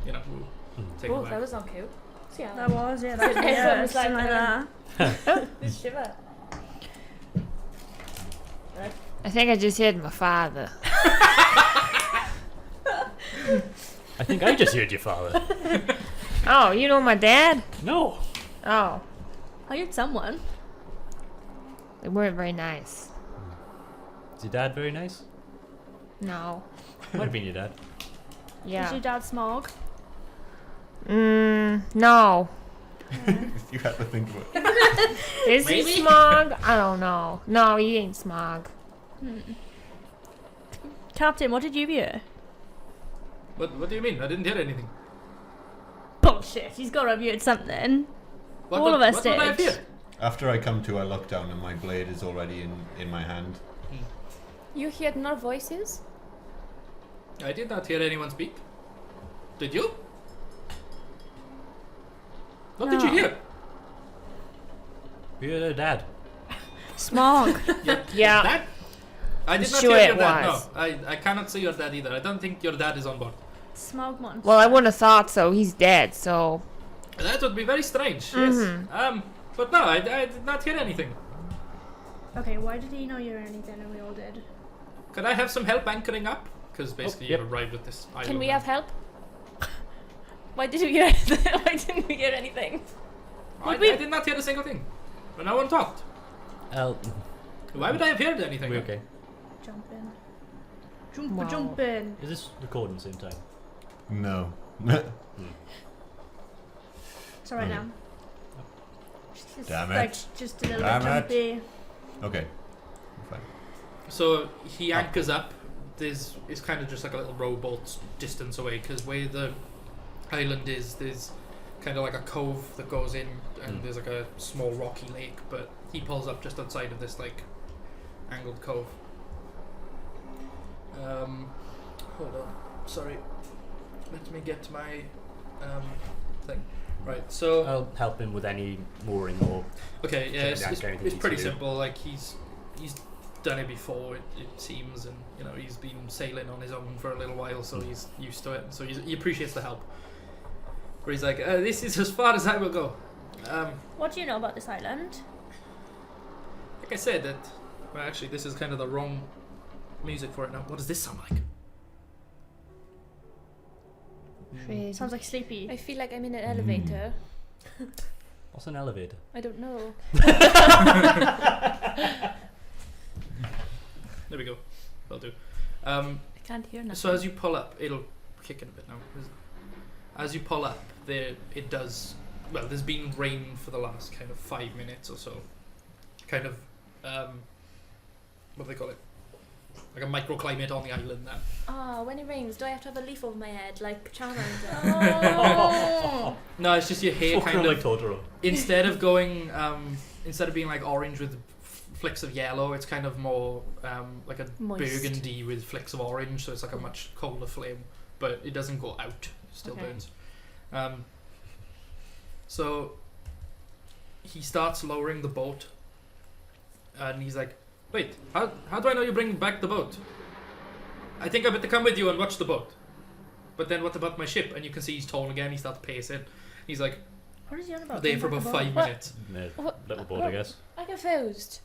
taken Oh, back. that was not cute. See how That was, yeah. That was, Everyone yeah, was like, something like that. this shiver. I think I just hit my father. I think I just heard your father. Oh, you know my dad? No. Oh, I heard someone. they weren't very nice. Is your dad very nice? No. Might have been your dad. Is Yeah. your dad smog? No. You have to think about it. Is he Maybe. smog? I don't know. No, he ain't smog. Captain, what did you hear? What do you mean? I didn't hear anything. Bullshit. He's got to have heard something. What All would- of us what would I have did. heard? After I come to, I look down and my blade is already in my hand. You heard no voices? I did not hear anyone speak. Did you? What did you No. hear? We heard her dad. Smog. Yeah. Dad? I did not Sure hear your it dad. was. No, I cannot see your dad either. I don't think your dad is on board. Smog monster. Well, I wouldn't have thought so. He's dead, so. That would be very strange. Mhm. Yes. But no, I did not hear anything. Okay, why did he not hear anything and we all did? Could I have some help anchoring up? Because basically yep. you've arrived at this island. Can we now. have help? Why did we hear anything? Why didn't we hear anything? I did not hear a single thing. But no one talked. Why would I have heard anything? We okay? Jump in. Jump, Wow. jump in. Is this recording at the same time? No. It's alright Okay. now. Just, Damn like, it. just a little Damn bit jumpy. Okay. Fine. So he anchors up. It's kind of just like a little rowboat's distance away, because where the island is, there's kind of like a cove that goes in, and there's like a small rocky lake. But he pulls up just outside of this like angled cove. Hold on, sorry. Let me get my thing. Right. So I'll help him with any mooring or. okay, yeah, Something like anything it's pretty to do. simple. Like he's done it before, it seems, and he's been sailing on his own for a little while, so he's used to it. So he appreciates the help. Where he's like, this is as far as I will go. What do you know about this island? Like I said, well, actually, this is kind of the wrong music for it now. What does this sound like? Crazy. Sounds like sleepy. I feel like I'm in an elevator. What's an elevator? I don't know. There we go. That'll do. I can't hear nothing. So as you pull up, it'll kick in a bit now. As you pull up, it does. Well, there's been rain for the last kind of 5 minutes or so. Kind of, what do they call it? Like a microclimate on the island now. Oh, when it rains, do I have to have a leaf over my head like Charmander? Oh. No, it's just your hair kind like of. Totoro. Instead of going, instead of being like orange with flicks of yellow, it's kind of more like a Moist. burgundy with flicks of orange. So it's like a much colder flame, but it doesn't go out. It still Okay. burns. So he starts lowering the boat, and he's like, "Wait, how do I know you bring back the boat? I think I better come with you and watch the boat." but then what about my ship? And you can see he's tall again. He starts pacing. He's like What is he on about? there for about 5 minutes, Yeah, What? little boat, I guess. I'm confused.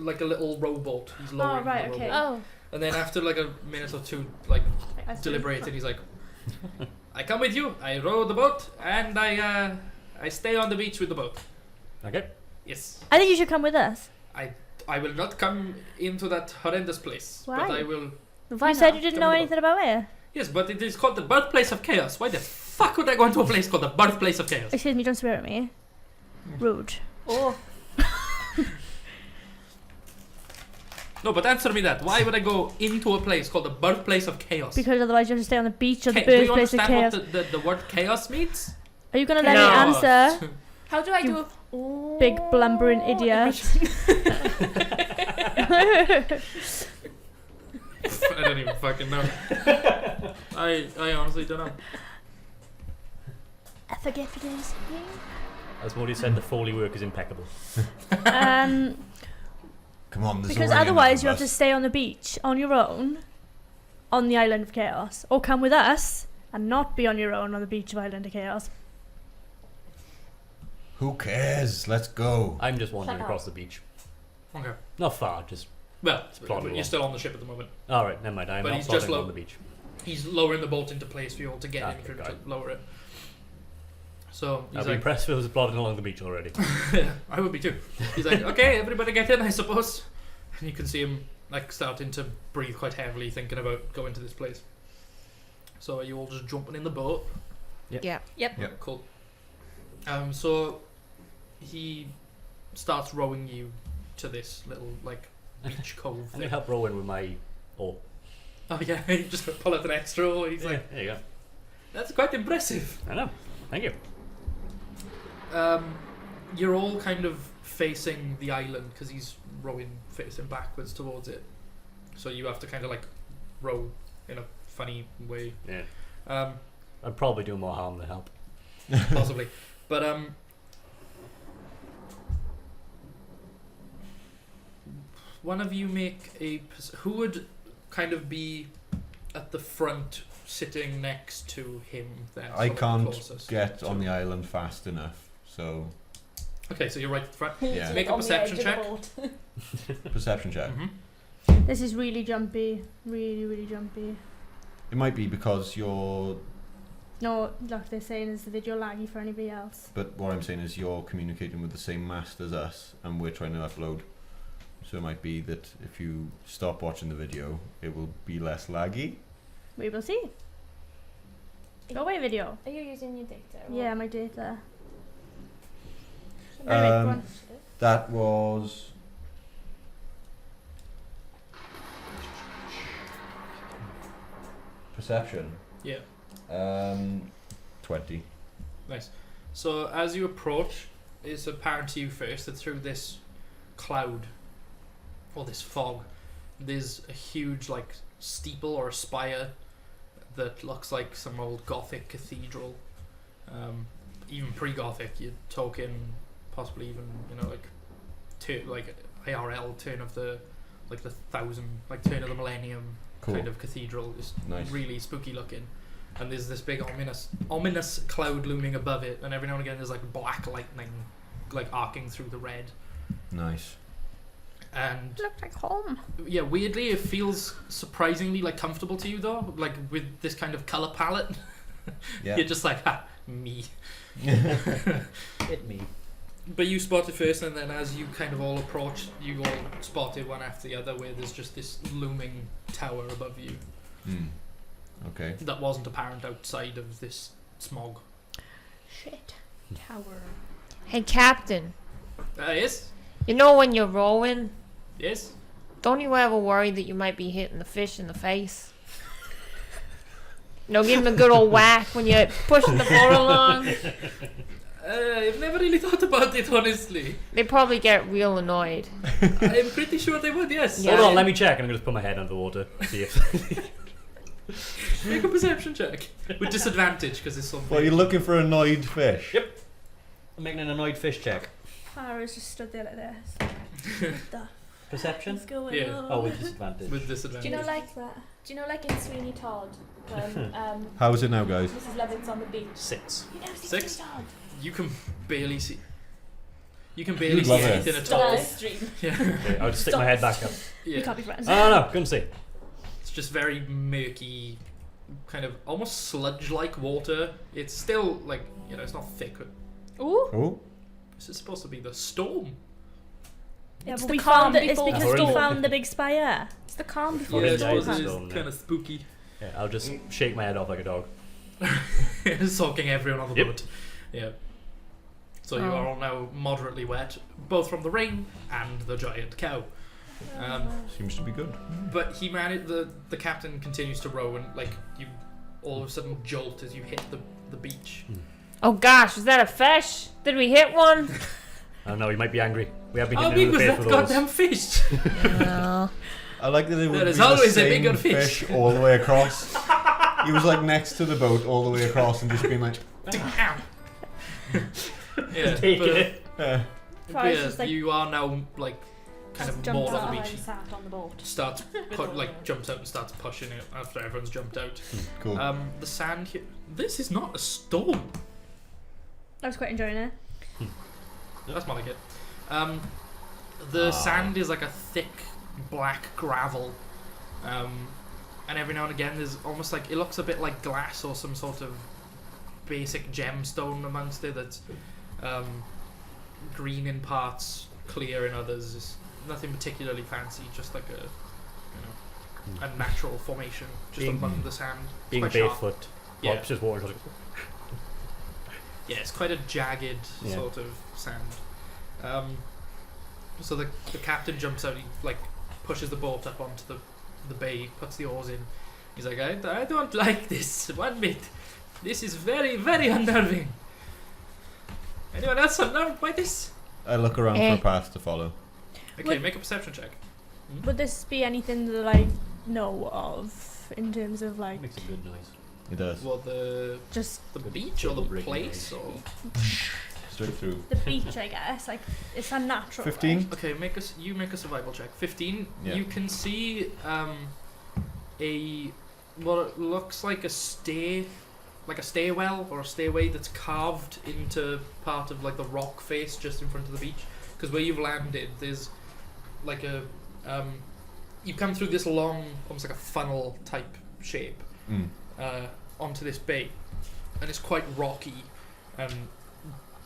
like a little rowboat. He's lowering right, the okay. rowboat. Oh. And then after like a minute or two, like I see. deliberating, he's like, "I come with you. I row the boat, and I stay on the beach with the boat. Okay. Yes, I think you should come with us. I will not come into that horrendous place, Why? but I will." Why You said not? you didn't Come know with anything about it. Yes, but it is called the birthplace of chaos. Why the fuck would I go into a place called the birthplace of chaos? Excuse me, don't swear at me. Rude. Oh. No, but answer me that. Why would I go into a place called the birthplace of chaos? Because otherwise you have to stay on the beach or the Do you birthplace of understand chaos. what the word chaos means? Are you going to let No. me answer? How do I You do? Oh. big blumbering idiot. I don't even fucking know. I honestly don't know. I forget what it is. As Morty said, the Foley work is impeccable. Um, Come on, there's because already otherwise you enough have to of us. stay on the beach on your own on the island of chaos, or come with us and not be on your own on the beach of island of chaos. Who cares? Let's go. I'm just wandering Shut up. across the beach. Okay. Not far, just... Well, plodding you're along. still on the ship at the moment. Alright, never mind. I'm But not he's just plodding low. on the beach. He's lowering the boat into place for you all to get in Okay, for him got to it. lower lower it. So I'd he's be like, impressed if it was plodding along the beach already. I would be too. He's like, okay, everybody get in, I suppose. And you can see him like starting to breathe quite heavily, thinking about going to this place. So are you all just jumping in the boat? Yeah. Yep. Cool. So he starts rowing you to this little like beach cove I'm thing. gonna help Rowan with my oar. Oh yeah, you just pull out an extra oar. He's like, there you go. that's quite impressive. I know. Thank you. You're all kind of facing the island because he's rowing facing backwards towards it. So you have to kind of like row in a funny way, Yeah. um, I'd probably do more harm than help. possibly. But one of you make a who would kind of be at the front, sitting next to him. Then I sort of can't closest get to on the him. island fast enough, so Okay, so you're right at the front. yeah. Make a perception check. Perception check. Mm-hmm. This is really jumpy. Really, really jumpy. It might be because you're, No, like they're saying is the video laggy for anybody else. but what I'm saying is you're communicating with the same mast as us, and we're trying to upload. So it might be that if you stop watching the video, it will be less laggy. We will see. Go away, video. Are you using your data? or Yeah, what? my data. Anyway, go on. That was perception. Yeah. 20. Nice. So as you approach, it's apparent to you first that through this cloud or this fog, there's a huge like steeple or spire that looks like some old Gothic cathedral. Even pre-Gothic, you're talking possibly even like IRL turn of the turn of the millennium Cool. kind of cathedral. It's Nice. really spooky looking. And there's this big ominous cloud looming above it, and every now and again there's like black lightning like arcing through the red. Nice. And Looks like home. yeah, weirdly it feels surprisingly like comfortable to you though, like with this kind of colour palette. Yeah. You're just like, ha, me. Hit me. But you spot it first, and then as you kind of all approach, you all spot it one after the other, where there's just this looming tower above you Okay. that wasn't apparent outside of this smog. Shit. Tower. Hey, Captain. Yes? You know when you're rowing, Yes? don't you ever worry that you might be hitting the fish in the face? You know, give him a good old whack when you're pushing the boat along. I've never really thought about it, honestly. They probably get real annoyed. I'm pretty sure they would, yes. Yeah. Hold on, let me check. I'm going to just put my head under the water. See if... Make a perception check. With disadvantage, because it's something. Well, you're looking for annoyed fish. Yep. I'm making an annoyed fish check. Farah's just stood there like this. What the Perception? What's going Yeah. on? Oh, with disadvantage. With disadvantage. Do you know like that? in Sweeney Todd when How is it now, guys? Mrs. Levitt's on the beach? 6. You never see 6? Sweeney Todd. You can barely see. You can barely You'd see love it. anything at Stop all. this stream. Yeah. Okay, I'll just stick my head back up. We Yeah. can't be friends. Oh no, couldn't see. It's just very murky, kind of almost sludge-like water. It's still like, you know, it's not thick. Ooh. Oh, This is supposed to be the storm. Yeah, It's but the we calm found it. It's before because the we storm. found the big spire. It's the calm Before before the Yeah, I the storm. suppose it is Storm, kind of spooky. Yeah, I'll just shake my head off like a dog. Soaking everyone on the Yep. boat. Yeah. So you Oh. are all now moderately wet, both from the rain and the giant cow. seems to be good. But he managed. The captain continues to row, and like you, all of a sudden jolt as you hit the beach. Oh gosh, was that a fish? Did we hit one? I don't know, he might be angry. We have been How hitting big him in was the that face goddamn fish? No. I like that it would There be is the always a same bigger fish. all the way across. He was like next to the boat all the way across and just being like, Ow. Yeah, Taking but, it. but Probably yeah, just, like, you are now like kind of Jumped more out on the and beach. sat on the boat. Starts jumps out and starts pushing it after everyone's jumped out. cool. The sand here. This is not a storm. I was quite enjoying it. That's more like it. The sand is like a thick black gravel, and every now and again there's almost like it looks a bit like glass or some sort of basic gemstone amongst it that's green in parts, clear in others. It's nothing particularly fancy, just like a natural formation just Being- among the sand. It's Being quite sharp. barefoot. Yeah. Pops his water. Yeah, it's quite a jagged Yeah. sort of sand. So the captain jumps out, he like pushes the boat up onto the bay, puts the oars in. He's like, I don't like this one bit. This is very, very unnerving. Anyone else unnerved by this? I look around for a path to follow. Okay, Would- make a perception check. Would this be anything that I know of in terms of like Makes a good noise. It does. Well, the just beach or the Rigging place or Straight through. the beach? I guess like it's unnatural. 15? right? okay, make a survival check. 15. Yeah. You can see a what looks like a stairwell or a stairway that's carved into part of like the rock face just in front of the beach. Because where you've landed, there's like a you come through this long, almost like a funnel type shape Mm. onto this bay, and it's quite rocky.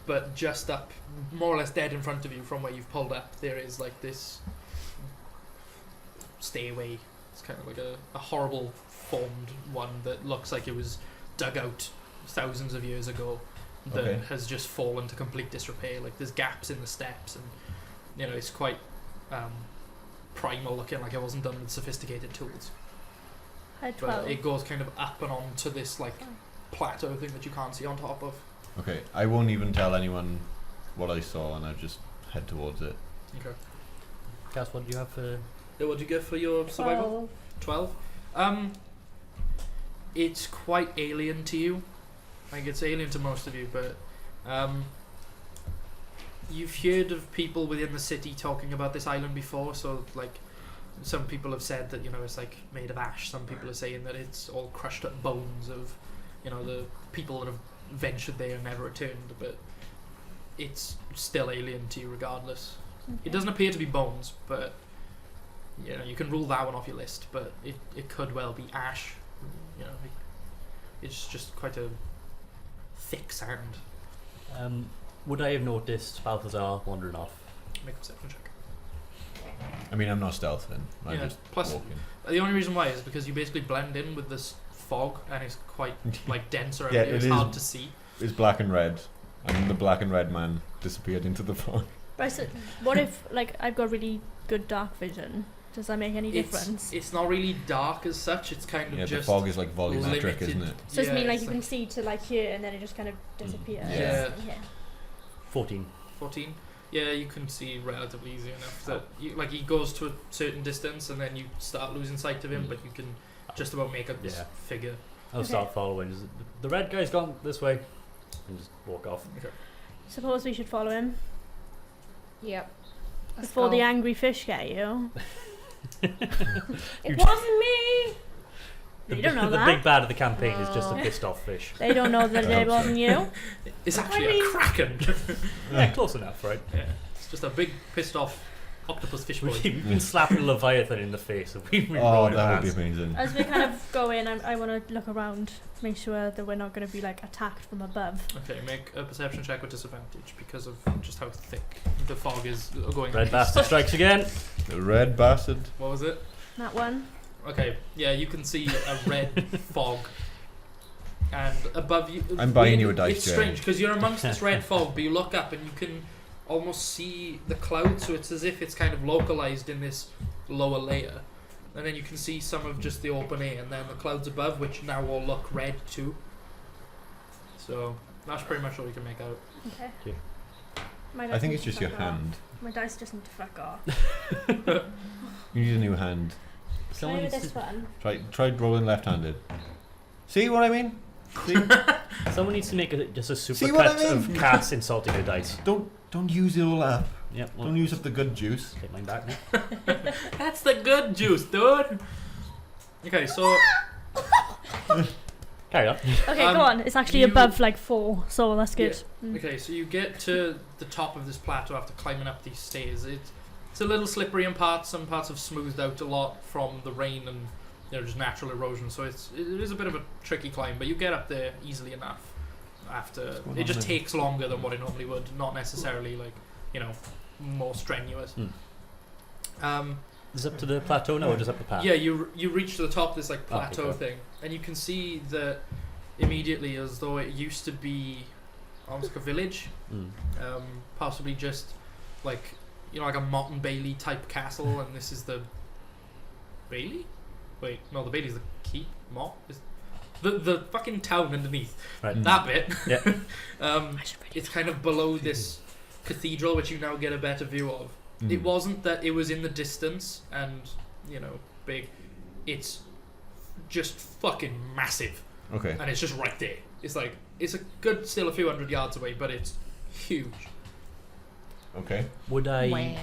But just up, more or less dead in front of you from where you've pulled up, there is like this stairway. It's kind of like a horrible formed one that looks like it was dug out thousands of years ago that Okay. has just fallen to complete disrepair. Like there's gaps in the steps, and you know it's quite primal looking, like it wasn't done with sophisticated tools. I had But 12. it goes kind of up and on to this like plateau thing that you can't see on top of. Okay, I won't even tell anyone what I saw and I'll just head towards it. Okay. Cass, what do you have for... What do you get for your survival? 12. It's quite alien to you. Like it's alien to most of you, but you've heard of people within the city talking about this island before. So like, some people have said that it's like made of ash. Some people are saying that it's all crushed up bones of the people that have ventured there and never returned. But it's still alien to you regardless. It doesn't appear to be bones, but you can rule that one off your list. But it could well be ash. It's just quite a thick sand. Would I have noticed Balthazar wandering off? Make a perception check. I mean, I'm not stealthing. I'm Yeah, just plus- walking. The only reason why is because you basically blend in with this fog, and it's quite like dense around Yeah, you. it It's is. hard to see. It's black and red, and the black and red man disappeared into the fog. But so what if like I've got really good dark vision? Does that make any difference? It's not really dark as such. It's kind of Yeah, the just fog is like volumetric, limited. isn't it? So does it mean like it's you can see to like here and then it just kind of disappears? Yeah. 14. 14. Yeah, you can see relatively easy enough that he goes to a certain distance and then you start losing sight of him, but you can just about make up this Yeah. figure. I'll start following. The red guy's gone this way. And just walk off. Suppose we should follow him. Yep. Let's Before go. the angry fish get you. It wasn't me. You don't know the that. big bad of the campaign is just a pissed off fish. They don't know that I it hope so. wasn't you. It's actually I mean- a kraken. Yeah, close enough, right? Yeah, it's just a big pissed off octopus fish boy. We've been slapping Leviathan in the face and we've been Oh, rolling that would past. be amazing. As we kind of go in, I want to look around, make sure that we're not going to be like attacked from above. Okay, make a perception check with disadvantage because of just how thick the fog is going. Red bastard strikes again. The red bastard. What was it? That one. Okay, yeah, you can see a red fog, and above you. I'm buying you a dice, It's Jay. strange because you're amongst this red fog, but you look up and you can almost see the clouds. So it's as if it's kind of localized in this lower layer, and then you can see some of just the open air, and then the clouds above, which now all look red too. So that's pretty much all you can make out. Okay. Okay. My I dice think need it's to just your fuck off. hand. My dice just need to fuck off. You need a new hand. Someone Try with needs, this one. Try rolling left-handed. See what I mean? See? someone needs to make just a See what I supercut of mean? Cass insulting her dice. Don't use it all up. Yep, well, Don't use up the good juice. take mine back now. That's the good juice, dude. Okay, so Carry on. Okay, Um, go on. It's actually you- above like 4, so that's good. okay, so you get to the top of this plateau after climbing up these stairs. It's a little slippery in parts. Some parts have smoothed out a lot from the rain and just natural erosion. So it is a bit of a tricky climb, but you get up there easily enough. After going it on just there? takes longer than what it normally would. Not necessarily like more strenuous. Is it up to the plateau now or just up the path? Yeah, you reach to the top of this like Okay, plateau cool. thing, and you can see that immediately as though it used to be almost like a village, Mm. possibly just like like a Mott and Bailey type castle, and this is the Bailey. Wait, no, the Bailey's the keep. Mott is the fucking town underneath. Right. That bit. Yeah. It's kind of below this cathedral, which you now get a better view of. Mm. It wasn't that it was in the distance and big. It's just fucking massive, Okay. and it's just right there. It's like it's a good still a few hundred yards away, but it's huge. Okay. Would I Wow.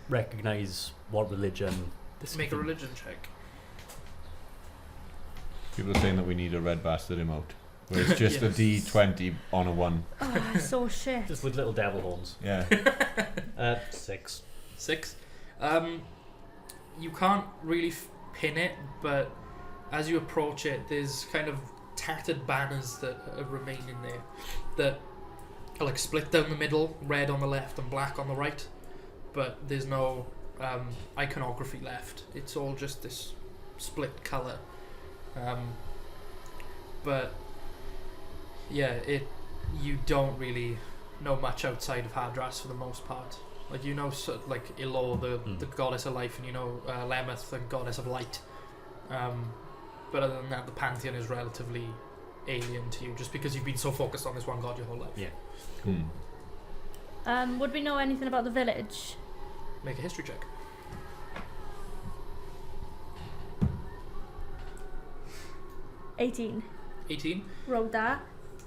recognise what religion this Make a thing- religion check. People are saying that we need a red bastard emote. Where it's just Yes. a D20 on a 1. Oh, it's so shit. Just with little devil horns. Yeah. 6. 6. You can't really pin it, but as you approach it, there's kind of tattered banners that remain in there that are like split down the middle, red on the left and black on the right. But there's no iconography left. It's all just this split colour. But yeah, you don't really know much outside of Hadras for the most part. Like like Ilor, the goddess of life, and Lemeth, the goddess of light. But other than that, the pantheon is relatively alien to you, just because you've been so focused on this one god your whole life. Yeah. Hmm. Would we know anything about the village? Make a history check. 18. 18. Rolled that.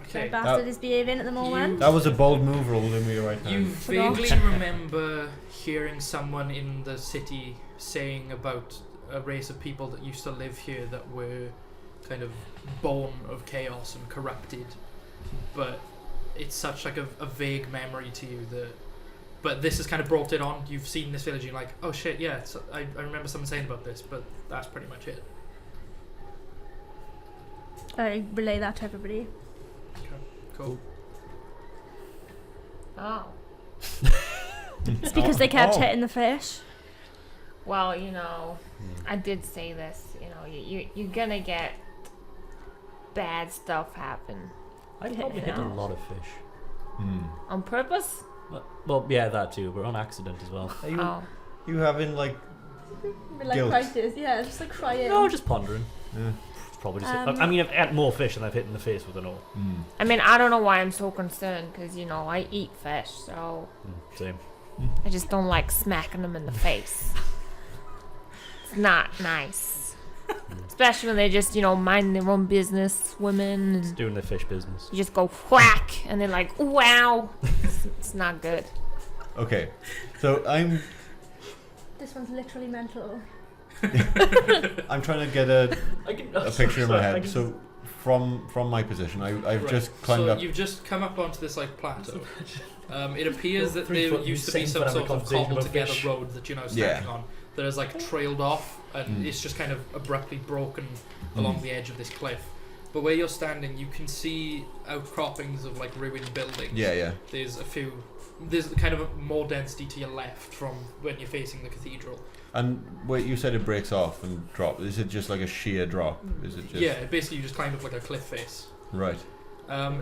Okay. Red bastard is behaving at the moment. That was a bold move rolled in me right now. You Forgot. vaguely remember hearing someone in the city saying about a race of people that used to live here that were kind of born of chaos and corrupted, but it's such like a vague memory to you that. But this has kind of brought it on. You've seen this village, and you're like, oh shit, yeah. I remember someone saying about this, but that's pretty much it. I relay that to everybody. Cool. Oh. It's because they kept hitting the fish. Well, I did say this. You're gonna get bad stuff happen I probably hit a Yeah. lot of fish. on purpose. Well, yeah, that too, but on accident as well. Are you, Oh. you having like Like Guilt. crisis, yeah, just like crying. No, just pondering. yeah. Probably just. Um, I mean, I've had more fish than I've hit in the face with an oar. I mean, I don't know why I'm so concerned because I eat fish, so Same. I just don't like smacking them in the face. It's not nice, especially when they just mind their own business, swimming, It's and doing the fish business. you just go whack, and they're like, "Wow," it's not good. Okay, so I'm This one's literally mental. I'm trying to get a a picture in my head. So from my position, I've Right. just climbed so up. you've just come up onto this like plateau. It appears that 3 there foot used to be insane some for having sort a of conversation cobbled about together fish. road that you're now Yeah. standing on that has like trailed off and Mm. it's just kind of abruptly broken along the edge of this cliff. But where you're standing, you can see outcroppings of like ruined buildings. Yeah. There's there's kind of more density to your left from when you're facing the cathedral. And wait, you said it breaks off and drops. Is it just like a sheer drop? Is it just Yeah, basically you just climbed up like a cliff face. right?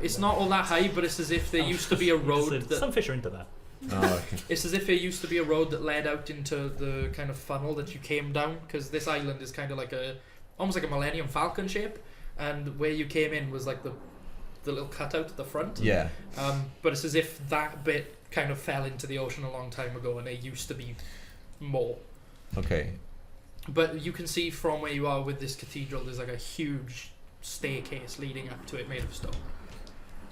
It's not all that high, but it's as if there used to be a road that Some fish are into that. Oh, okay. It's as if there used to be a road that led out into the kind of funnel that you came down, because this island is kind of like almost like a Millennium Falcon shape, and where you came in was like the little cutout at the front. Yeah. But it's as if that bit kind of fell into the ocean a long time ago, and there used to be more. Okay. But you can see from where you are with this cathedral, there's like a huge staircase leading up to it, made of stone.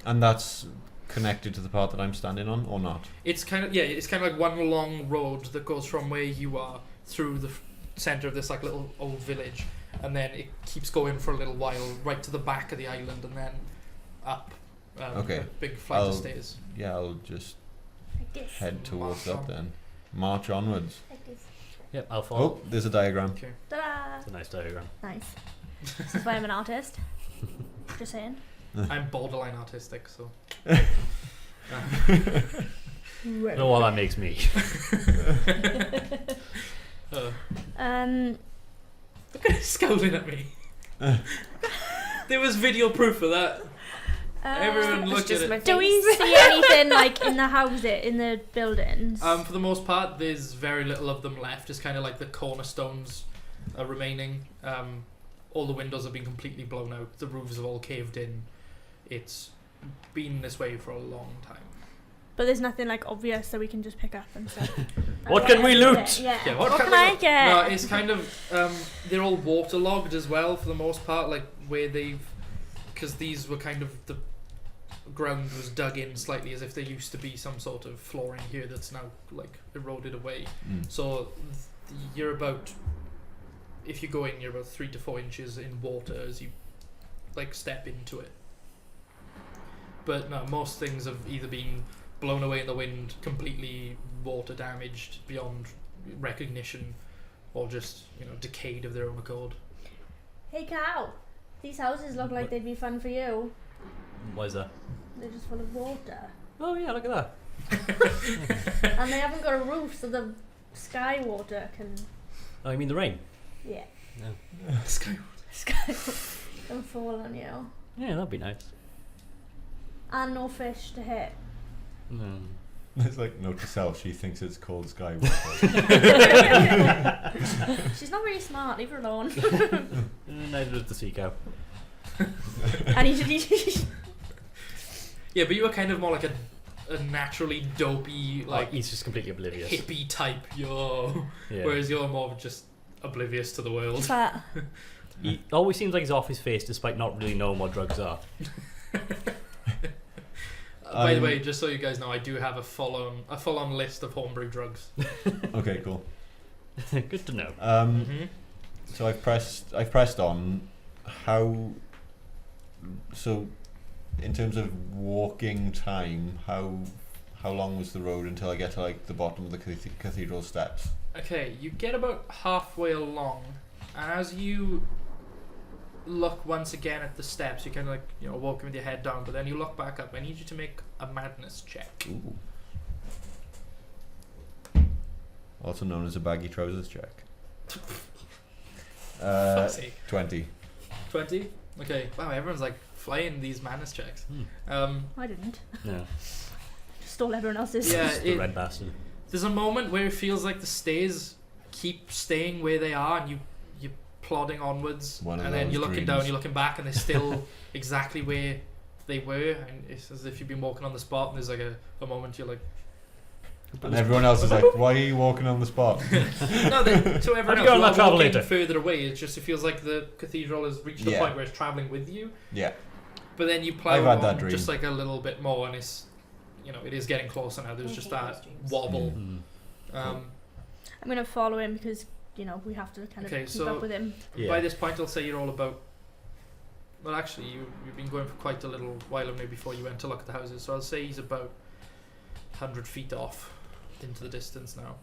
And that's connected to the part that I'm standing on, or not? It's kind of like one long road that goes from where you are through the center of this like little old village, and then it keeps going for a little while right to the back of the island, and then up. Okay. A big flight of stairs. Yeah, I'll just Like this. head towards March that on. then. March onwards. Like this. Yep, I'll follow. Oh, there's a diagram. Okay. Ta-da! It's a nice diagram. Nice. This is why I'm an artist. Just saying. I'm borderline artistic, so. You know what that makes me. Look at it scowling at me. There was video proof of that. Everyone It's looked just at my it. Do we see anything like in the houses, in the buildings? For the most part, there's very little of them left. It's kind of like the cornerstones are remaining. All the windows have been completely blown out. The roofs have all caved in. It's been this way for a long time. But there's nothing like obvious that we can just pick up and stuff. What can we loot? Yeah. Yeah, What what can I we- get? No, it's kind of they're all waterlogged as well for the most part. Like where because these were kind of the ground was dug in slightly as if there used to be some sort of flooring here that's now like eroded away. So you're about, if you go in, you're about 3 to 4 inches in water as you like step into it. But no, most things have either been blown away in the wind, completely water damaged beyond recognition, or just decayed of their own accord. Hey cow, these houses look like they'd be fun for you. Why is that? They're just full of water. Oh yeah, look at that. And they haven't got a roof, so the sky water can, Oh, you mean the rain? yeah, Sky. sky can fall on you. Yeah, that'd be nice. And no fish to hit. No. It's like, note to self, she thinks it's called Sky. She's not very smart, leave her alone. Neither is the sea cow. And he's Yeah, but you were kind of more like a naturally dopey, Like like he's just completely oblivious. hippie type, yo. Yeah. Whereas you're more just oblivious to the world. fat. He always seems like he's off his face despite not really knowing what drugs are. By the way, just so you guys know, I do have a full-on list of homebrew drugs. Okay, cool. Good to know. So I've pressed on. How? So, in terms of walking time, how long was the road until I get to like the bottom of the cathedral steps? Okay, you get about halfway along, and as you look once again at the steps, you kind of like walking with your head down, but then you look back up. I need you to make a madness check. Ooh. Also known as a baggy trousers check. Fuck's sake. 20. 20? Okay. Wow, everyone's like flying these madness checks. I didn't. Yeah. Stole everyone else's. Yeah, The red bastard. there's a moment where it feels like the stairs keep staying where they are, and you're plodding onwards, One of and then those you're looking dreams. down, you're looking back, and they're still exactly where they were, and it's as if you've been walking on the spot, and there's like a moment you're like, And everyone else is like, why are you walking on the spot? no, so everyone Have you got on that else, travel walking later? further away, it feels like the cathedral has reached the Yeah. point where it's travelling with you, Yeah. but then you plough I've had that on dream. just like a little bit more, and it's, it is getting closer now, there's just that wobble. Mm. I'm gonna follow him because we have to kind of Okay, keep so- up with him. Yeah. By this point, I'll say you're all about. Well, actually, you've been going for quite a little while only before you went to look at the houses. So I'll say he's about 100 feet off into the distance now.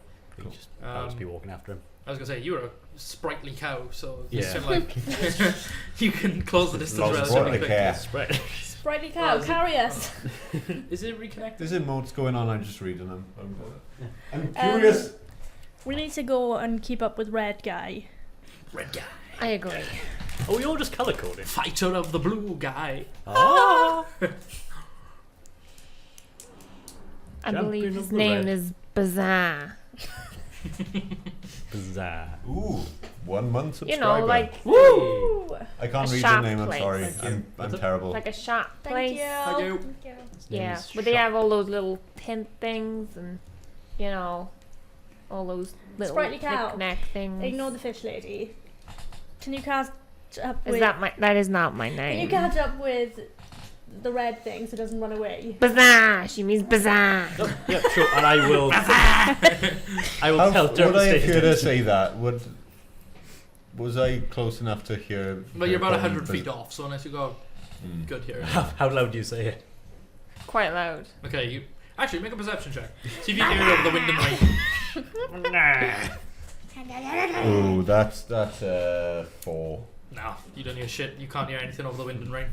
I'll just be walking after him. I was gonna say you're a sprightly cow, so you Yeah. seem like you can close the distance Lots of relatively sprightly quickly. cow. Spread. Sprightly Oh, cow, is it- carry us. Is it reconnected? There's emotes going on. I'm just reading them. I'm curious. We need to go and keep up with Red Guy. Red guy, I agree. Oh, we all just colour coded. fighter of the blue guy. Oh. I Champion believe of his the name red. is Bizarre. Bizarre. Ooh, 1 month subscriber. You know, like Woo! I can't a read your shop name. I'm place. sorry. Thank I'm What's it? terrible. like a shop Thank place. you. Thank you. Thank you. His name Yeah, is where they Shop. have all those little tent things and all those little Sprightly cow. knick-knack things. Ignore the fish lady. Can you catch up Is with? that is not my Can you name. catch up with the red thing so it doesn't run away? Bizarre. She means bizarre. Oh, yeah, sure. And I will. I will How, tell would I have Dermot heard her say that? Was I close enough to hear? Well, her you're about call me 100 feet off, so unless you go Mm. good here. How loud do you say it? Quite loud. Okay, you actually make a perception check. See if you can hear it over the wind and rain. Oh, that's 4. No, you don't hear shit. You can't hear anything over the wind and rain.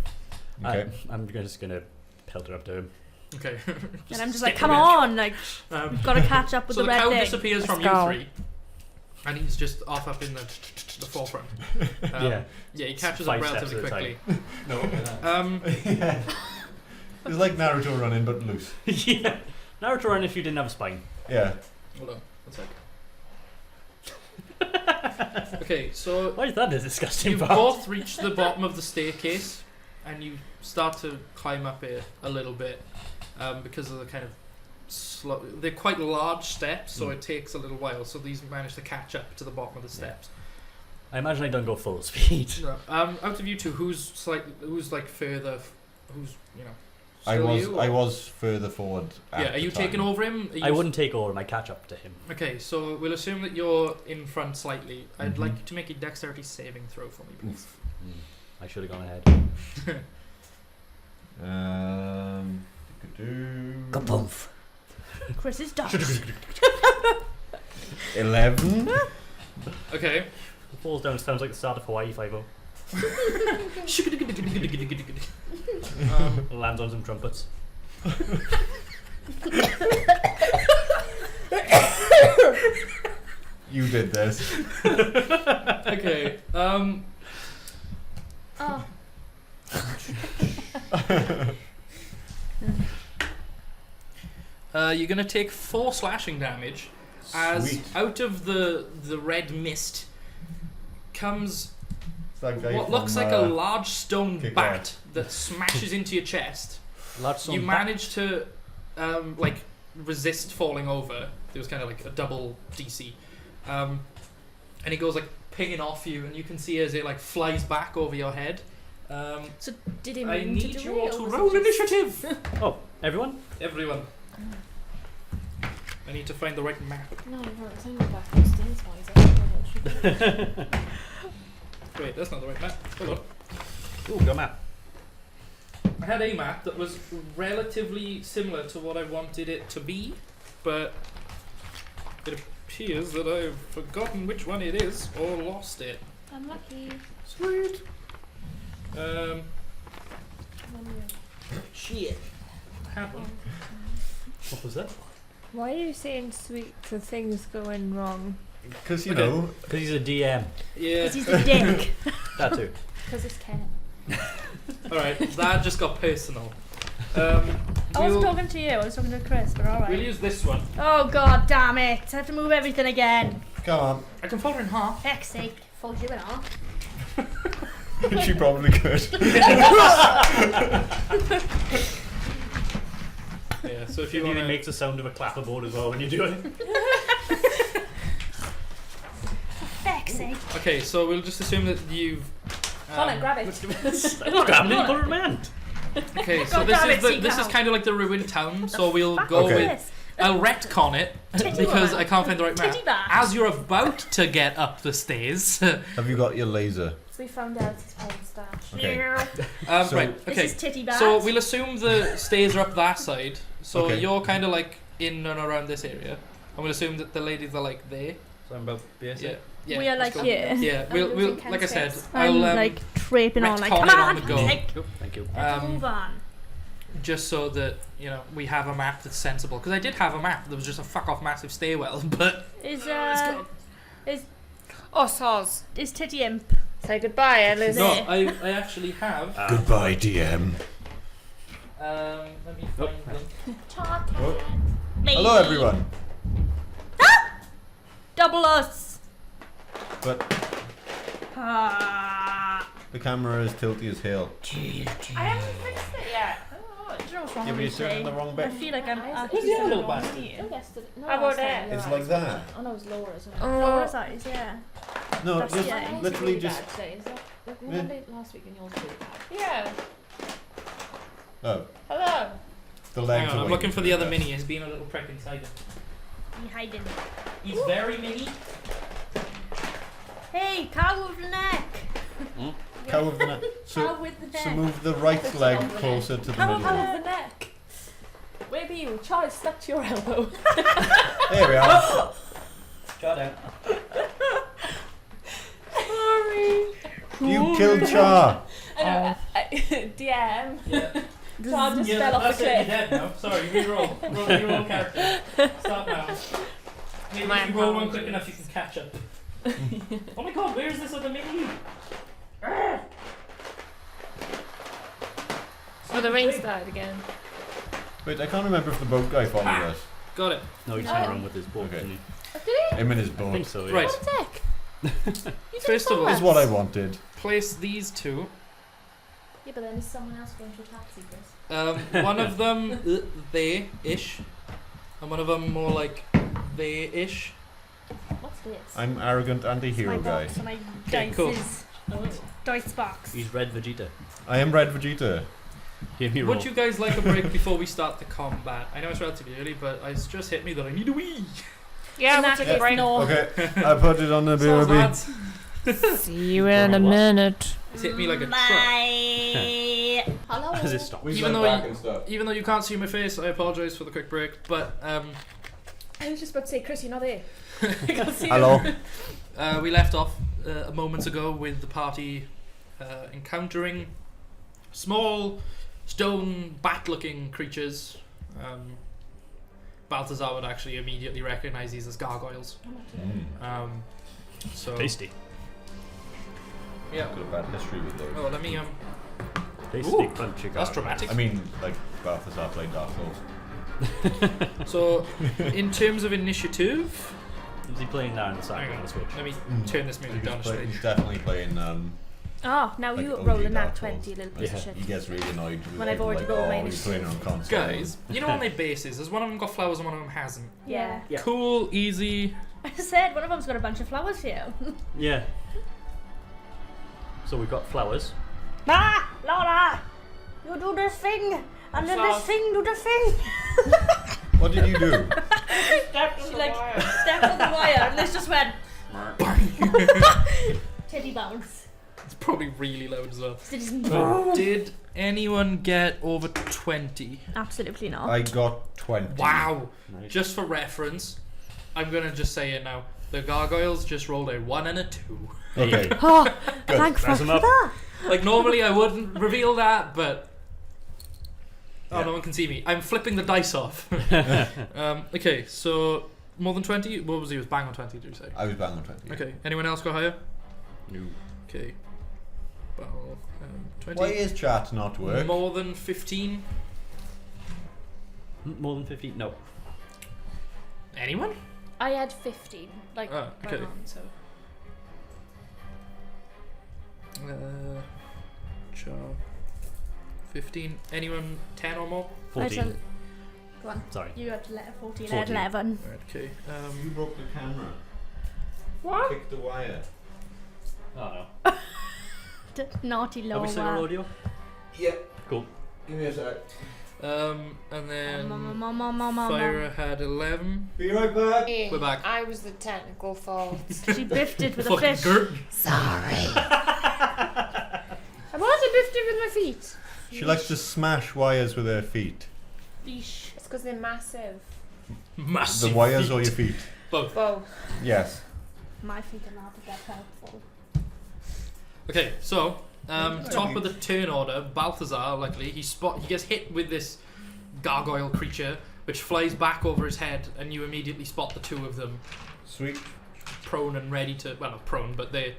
Okay. I'm just gonna pelt her up to him. Okay. And I'm just stick like, come with it. on, like Um, we've got to catch up with so the the red cow thing. disappears from Let's go. you three, and he's just off up in the forefront. Yeah. Yeah, he catches up 5 steps relatively at a quickly. No. Um, It's like Naruto running, but loose. Yeah. Naruto run if you didn't have a spine. Yeah. hold on, 1 sec. Okay, so Why is that a disgusting you part? both reach the bottom of the staircase, and you start to climb up it a little bit because of the kind of slow. They're quite large steps, so it takes a little while. So these manage to catch up to the bottom of the steps. I imagine I don't go full speed. No, out of you two, who's further? Who's I still was you, I or- was further forward. Yeah, are you taking over him? Are you I wouldn't take over him. I catch up to him. Okay, so we'll assume that you're in front slightly. I'd Mhm. like you to make a dexterity saving throw for me, please. I should have gone ahead. Kaboom. Chris is done. 11. Okay. The falls down sounds like the start of Hawaii 5-0. Lands on some trumpets. You did this. Okay. Oh, You're gonna take 4 slashing damage as Sweet. out of the red mist comes It's that guy what looks from, like a large stone Kick bat Ass. that smashes into your chest. Large stone You bat. manage to resist falling over. There was kind of like a double DC, and it goes like pinging off you, and you can see as it like flies back over your head. so did he I mean need to you do all it, to or was roll it just- initiative. Oh, everyone? Everyone. I need to find the right map. No, it's only back upstairs, why Wait, that's not the right map. Hold on. Ooh, got a map. I had a map that was relatively similar to what I wanted it to be, but it appears that I've forgotten which one it is or lost it. I'm lucky. Sweet. Shit. I had one. What was that? Why are you saying sweet to things going wrong? Because, you Okay. know, Because he's a DM. Yeah. 'Cause he's a dick. That too. Because it's Ken. Alright, that just got personal. I wasn't We'll, talking to you. I was talking to Chris. But all we'll right. use this one. Oh god, damn it! I have to move everything again. come on. I can fold her in half. Heck's sake, fold you in half. She probably could. Yeah, so if It you want even to... makes the sound of a clapperboard as well when you do it. Heck's sake. Okay, so we'll just assume that you've... Come on, grab it. I don't grab it, put it in my hand. Okay, so God this damn is it, the, Seagull. this is kind of like the ruined town. So we'll Fuck go is Okay. with this? I'll retcon it Titty because woman. I can't find the right map. Titty bat. As you're about to get up the stairs, Have you got your laser? We found out his porn stash. Okay. So- right, This okay. is titty bat. So we'll assume the stairs are up that side. So Okay. you're kind of like in and around this area, and we'll assume that the ladies are like there. So I'm about BS. Yeah, yeah. we are let's like go. here. Yeah, I'm we'll losing like I said, Ken's I'm I'll like traiping on like, retcon come it on, on the go. like, Cool, thank you. let's move on. just so that we have a map that's sensible. Because I did have a map that was just a fuck off massive stairwell, but Is Oh, soz. is titty imp? Say goodbye, Alice. no, I actually have. Goodbye, DM. Let me find them. Oh. Me. Hello, everyone. Double us. But Ah. the camera is tilty as hell. I haven't fixed it yet. Do you know what's wrong Yeah, but with you're me turning the today? wrong I bit. feel like I'm Who's actually the other so little wrong bastard? here. No, How about that? It's like that. Oh no, it's Laura's. Laura's eyes, yeah. No, That's just yeah. literally just. Monday last week and yours really bad. Yeah. Oh, Hello. the Hang legs. on, are I'm looking waiting for the other us. mini. He's being a little prick inside him. You hiding. He's very mini. Hey, cow with the neck. Cow with the neck. Cow So, with the neck. so move the right leg closer to the Cow middle. Of the neck. Maybe you. Charlie stuck to your elbow. There we are. Shut down. Sorry. You killed Char. I know. DM. Yeah. Char just fell off the that's it. You're cliff. dead now. Sorry, reroll. Roll character. Start now. Maybe My if you roll one quick apologies. enough, you can catch up. Oh my god, where's this other mini? Oh, the rain started again. Wait, I can't remember if the boat guy followed us. Got it. No, he's hanging around with his boat, Okay. isn't he? Him and his I boat. think so, yeah. Right. First of all, Is what I wanted. place these two. Yeah, but then there's someone else going to a taxi, Chris. One of them they-ish, and one of them more like they-ish. What's this? I'm arrogant my anti-hero guy. box and my Okay, cool. dices. Dice box. He's Red Vegeta. I am Red Vegeta. Give me a roll. Would you guys like a break before we start the combat? I know it's relatively early, but it's just hit me that I need a wee. Yeah, In we'll that take case, a break. no. Okay, I put it on the Sounds BRB. lads. See you in a minute. It's hit me like a truck. Bye. Hello. Does it stop? Even though Even though you can't see my face, I apologise for the quick break. But I was just about to say, Chris, you're not there. I can't see Hello. we left off a moment ago with the party encountering small stone bat-looking creatures. Balthazar would actually immediately recognise these as gargoyles. So Tasty. yeah. Got a bad history with those. Oh, let me Tasty Ooh, crunchy that's garlic. dramatic. I mean, like Balthazar played Dark Souls. So, in terms of initiative, Is he playing now in the hang side on on, the Switch? let me turn this music down a He's stage. definitely playing. Oh, now Like you OG roll a nat Dark 20, Souls. little piece of Yeah. shit. He gets really annoyed with When it, I've already like, rolled my he's playing on console. Guys, you know on their bases, has one of them got flowers and one of them hasn't? Yeah. Yeah. Cool, easy. I said one of them's got a bunch of flowers for you. Yeah. So we've got flowers. Ah, Laura, you do this thing, and then this thing do the thing. What did you do? She like stepped on the wire, and this just went titty bounce. It's probably really loud as well. So just Did anyone get over 20? absolutely not. I got 20. Wow. Nice. Just for reference, I'm going to just say it now. The gargoyles just rolled a 1 and a 2. Okay. Oh, Good. thank fuck Rise for 'em up. that. Like, normally I wouldn't reveal that, but... Oh, Yeah. no one can see me. I'm flipping the dice off. Okay, so more than 20? What was he? Was bang on 20, did you say? I was bang on 20. Okay, anyone else go higher? No. Okay. Well, 20. Why is chat not work? More than 15? More than 50? No. Anyone? I had 15. Like, Oh, right okay. on, so. Char. 15. Anyone 10 or more? 14. Go on. Sorry. You have to let 14. 14. 11. Right, okay. You broke the camera. What? Kicked the wire. Oh no. Naughty Are we still on Laura. audio? Yeah. Cool. Give me a sec. And then Mama. Fire had 11. Be right back. Hey, We're back. I was the technical fault. She biffed it with a Fucking fish. Gert. Sorry. I was biffed it with my feet. She likes to smash wires with her feet. Fish. It's because they're massive. Massive. The wires feet. or your feet? Both. Both. Yes. My feet are not that helpful. Okay, so top of the turn order, Balthazar. Luckily, he gets hit with this gargoyle creature, which flies back over his head, and you immediately spot the two of them Sweet. prone and ready to. Well, not prone, but they're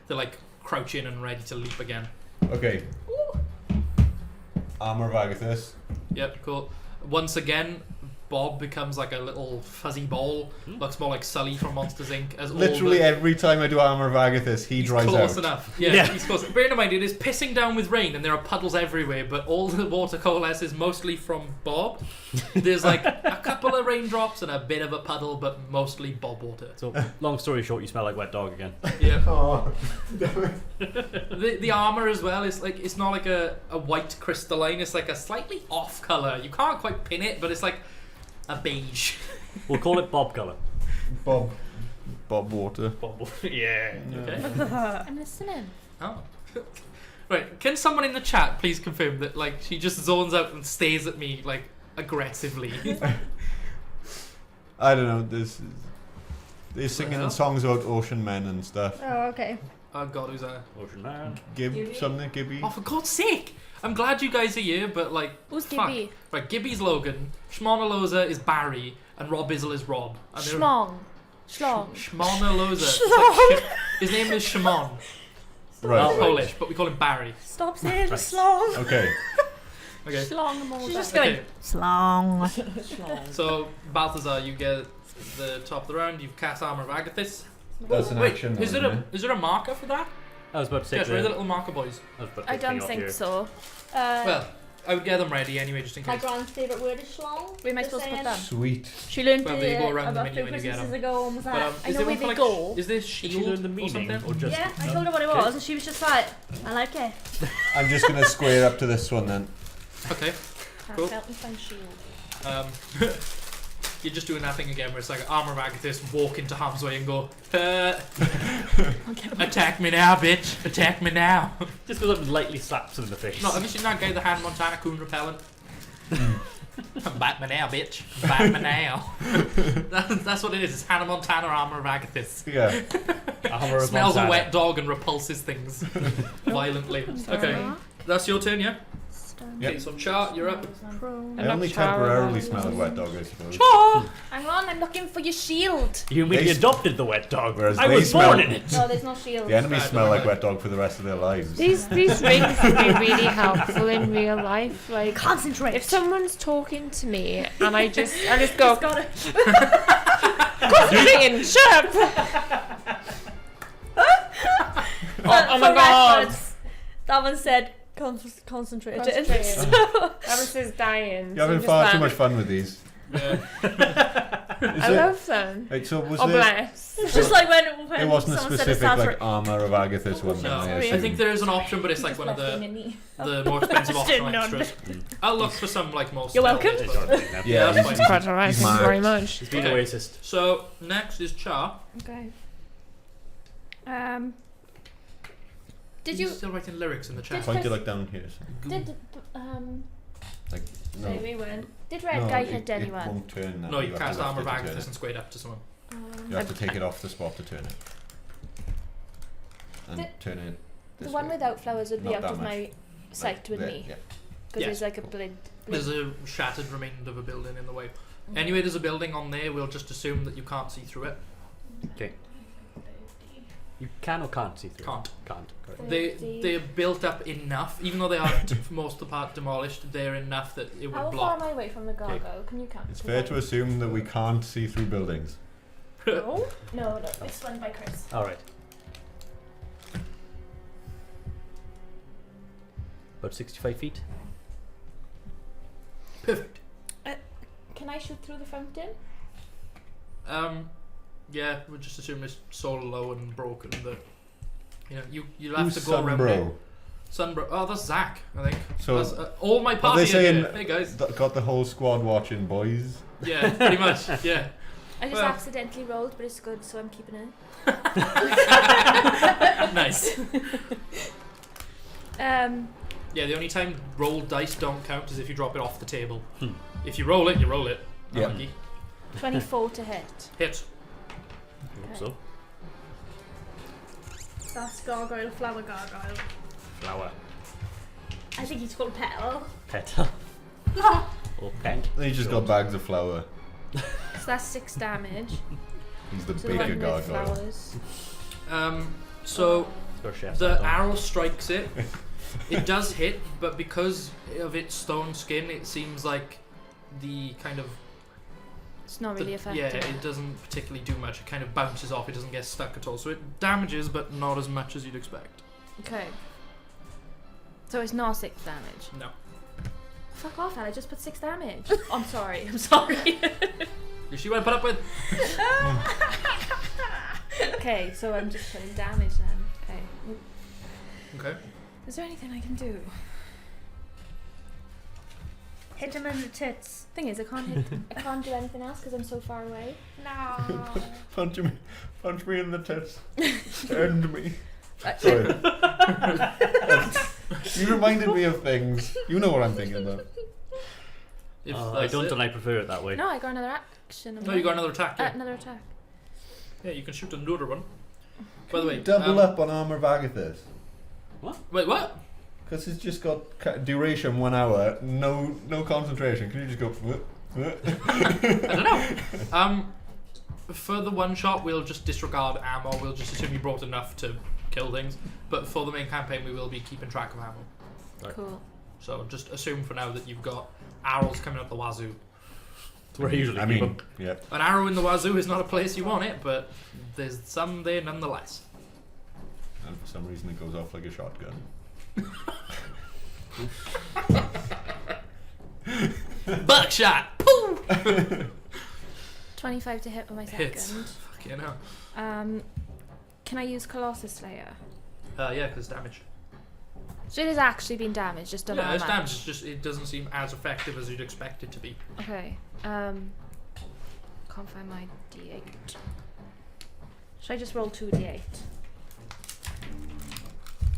like crouching and ready to leap again. Okay. Armor of Agathis. Yep, cool. Once again, Bob becomes like a little fuzzy ball. Looks more like Sully from Monsters Inc. As Literally every time I do Armor of Agathis, he he's dries close out. enough. Yeah, Yeah. he's close. Bear in mind, it is pissing down with rain, and there are puddles everywhere. But all the water coalesces mostly from Bob. There's like a couple of raindrops and a bit of a puddle, but mostly Bob water. So, long story short, you smell like wet dog again. Yeah. Oh. The armor as well is like it's not like a white crystalline. It's like a slightly off color. You can't quite pin it, but it's like a beige. We'll call it Bob colour. Bob water. Bob. Yeah. Okay. I'm listening. Oh. Right. Can someone in the chat please confirm that like she just zones out and stares at me like aggressively? I don't know. They're singing hell? songs about ocean men and stuff. Oh, okay. Oh god, who's that? Ocean man. Gib something, Gibby. Oh, for God's sake! I'm glad you guys are here, but like, Who's fuck. Gibby? Right, Gibby's Logan, Schmonaloza is Barry, and Rob Izzle is Rob. And they're- Schlong. Schlong. Schmonaloza. His name is Shimon. Right. Polish, but we call him Barry. Stop saying Right. slong. Okay. Okay. Schlong. She's just going Okay. slong. So Balthazar, you get the top of the round. You've cast Armor of Agathis. That's an Wait, action. is isn't it? there a marker for that? I was about to say. Yes, where are the little marker boys? I don't think so. Well, I would get them ready anyway, just in My case. grand's favourite word is schlong. Where am I supposed to put them? Sweet. She learned Well, it they go around the about menu 2 when you get Christmases 'em. ago and was But, like, I is know there where one for, they like, go. Is this Did shield you learn the or meaning something? or just? yeah, I no? told her what it Okay. was and she was just like, I like it. I'm just gonna square up to this one then. Okay. Can't Cool. help me find shield. You're just doing that thing again where it's like Armor of Agathis, walk into harm's way and go, attack me now, bitch. Attack me now. Just goes up and lightly slaps him in the face. No, have you seen that guy, the Hannah Montana coon repellent? Bite me now, bitch. Bite me now. That's what it is. It's Hannah Montana Armor of Agathis. Yeah. Armor of Smells a Montana. wet dog and repulses things violently. Okay, that's your turn, yeah? Okay, so Char, you're up. I only temporarily smell a wet dog, I suppose. Char! Hang on, I'm looking for your shield. You immediately They- adopted the wet dog. Whereas I they was smell- born in it. No, there's no shield. The enemies Right, smell right, like right. wet dog for the rest of their lives. These rings can be really helpful in real life. Like, Concentrate. if someone's talking to me and I just go, Got it. concentrating, shut up. Oh my For god. reference, that one said concentrate. Concentrating. So, That was his dying. You're having far too much fun with these. Yeah. I love them. Right, so was Oh there? it's bless. just like when It wasn't a someone said it specific stands like for armor of Agathis one. No, then, I I assume. think there is an option, but it's like one of the more expensive optional None. extras. I'll look for some like most. You're welcome. It's alright, now. Yeah, that's he's- fine. Quite alright, He's thank you marked. very much. It's been Okay. Oasis. So next is Char. Okay. Did you still writing lyrics in the chat? Point it like down here. So. Did Like no. Say we win. did Red no, Guy it, hit it anyone? won't turn now. No, you have cast to Armor of lift it to turn Agathis it. and squared up to someone. You have to take it off the spot to turn it. And The- turn it. The This one way. without flowers would be Not out that of much. my sight with There, me Yeah. because Yes. there's like a blid. There's a shattered remainder of a building in the way. Anyway, there's a building on there. We'll just assume that you can't see through it. Okay. You can or can't see through. Can't. Can't. Correct. They're built up enough, even though they are for most of the part demolished. They're enough that it How would far block. am I away from the gargoyle? Can you count? It's fair to assume that we can't see through buildings. No, no, it's run by Chris. All right. About 65 feet. Perfect. Can I shoot through the fountain? Yeah, we'll just assume it's so low and broken that you'll have Who's to go son, around bro? it. Oh, that's Zach, I think. So That's, all my are party they saying here. Hey guys. got the whole squad watching, boys? Yeah, pretty much. Yeah. I just Well. accidentally rolled, but it's good, so I'm keeping it. Nice. Um, Yeah, the only time rolled dice don't count is if you drop it off the table. If you roll it, you roll it. Yeah. Unlucky. 24 to hit. Hit. I hope so. That's gargoyle, flower gargoyle. Flower. I think he's called Petal. Petal. Or pet. He just got bags of flour. So that's 6 damage. He's the So baker one with gargoyle. flowers. So Or chef's the hat on. arrow strikes it. It does hit, but because of its stone skin, it seems like the kind of It's not really effective. yeah, it doesn't particularly do much. It kind of bounces off. It doesn't get stuck at all. So it damages, but not as much as you'd expect. Okay. So it's not 6 damage. No. Fuck off, Al. I just put 6 damage. I'm sorry. I'm sorry. You see what I put up with? Okay, so I'm just putting damage then. Okay. Okay. Is there anything I can do? Hit him in the tits. Thing is, I can't do anything else because I'm so far away. No. Punch me in the tits. End me. Sorry. You reminded me of things. You know what I'm thinking about. If I that's don't, it. and I prefer it that way. No, I got another action. No, you got another attack. Yeah, Another attack. yeah you can shoot another one. By the way, Double up on Armor of Agathis. Wait, what? Because it's just got duration 1 hour, no concentration. Can you just go? I don't know. For the one shot, we'll just disregard ammo. We'll just assume you brought enough to kill things. But for the main campaign, we will be keeping track of ammo. Right. Cool. So just assume for now that you've got arrows coming up the wazoo. That's where I usually I keep mean, them. yeah. An arrow in the wazoo is not a place you want it, but there's some there nonetheless. And for some reason, it goes off like a shotgun. Buckshot! Pooh! 25 to hit with my second. Hits. Fucking hell. Can I use Colossus Slayer? Yeah, because damage. So it has actually been damaged, just don't know Yeah, how it's much. damage. It's just it doesn't seem as effective as you'd expect it to be. Okay. Can't find my D8. Should I just roll 2d8?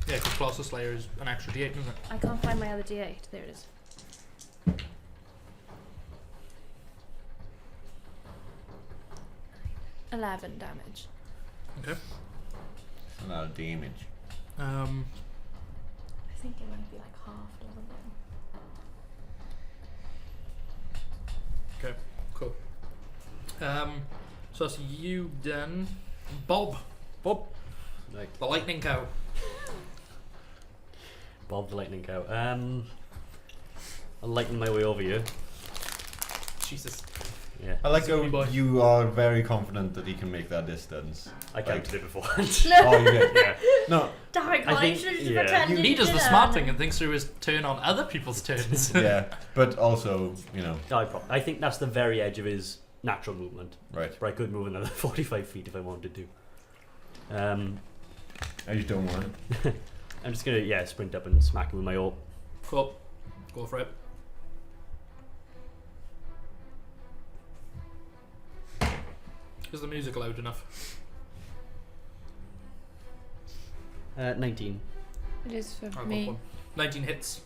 Yeah, because Colossus Slayer is an extra D8, isn't it? I can't find my other D8. There it is. $11 damage. Okay. A lot of damage. I think it might be like half or something. Okay. Cool. So that's you done. Bob, Like the lightning cow. Bob the Lightning Cow. I'll lighten my way over here. Jesus. Yeah. I like Zombie how boy. you are very confident that he can make that distance. I counted it beforehand. Oh, you did? Yeah. No, Damn it, Colin, I think- you should have yeah. pretended He you does the didn't. smart thing and thinks through his turn on other people's turns. yeah, but also, you know, I think that's the very edge of his natural movement. right. But I could move another 45 feet if I wanted to. I just don't want it. I'm just gonna sprint up and smack him with my ult. Cool. Go for it. Is the music loud enough? 19. It is for I'll go me. for one. 19 hits.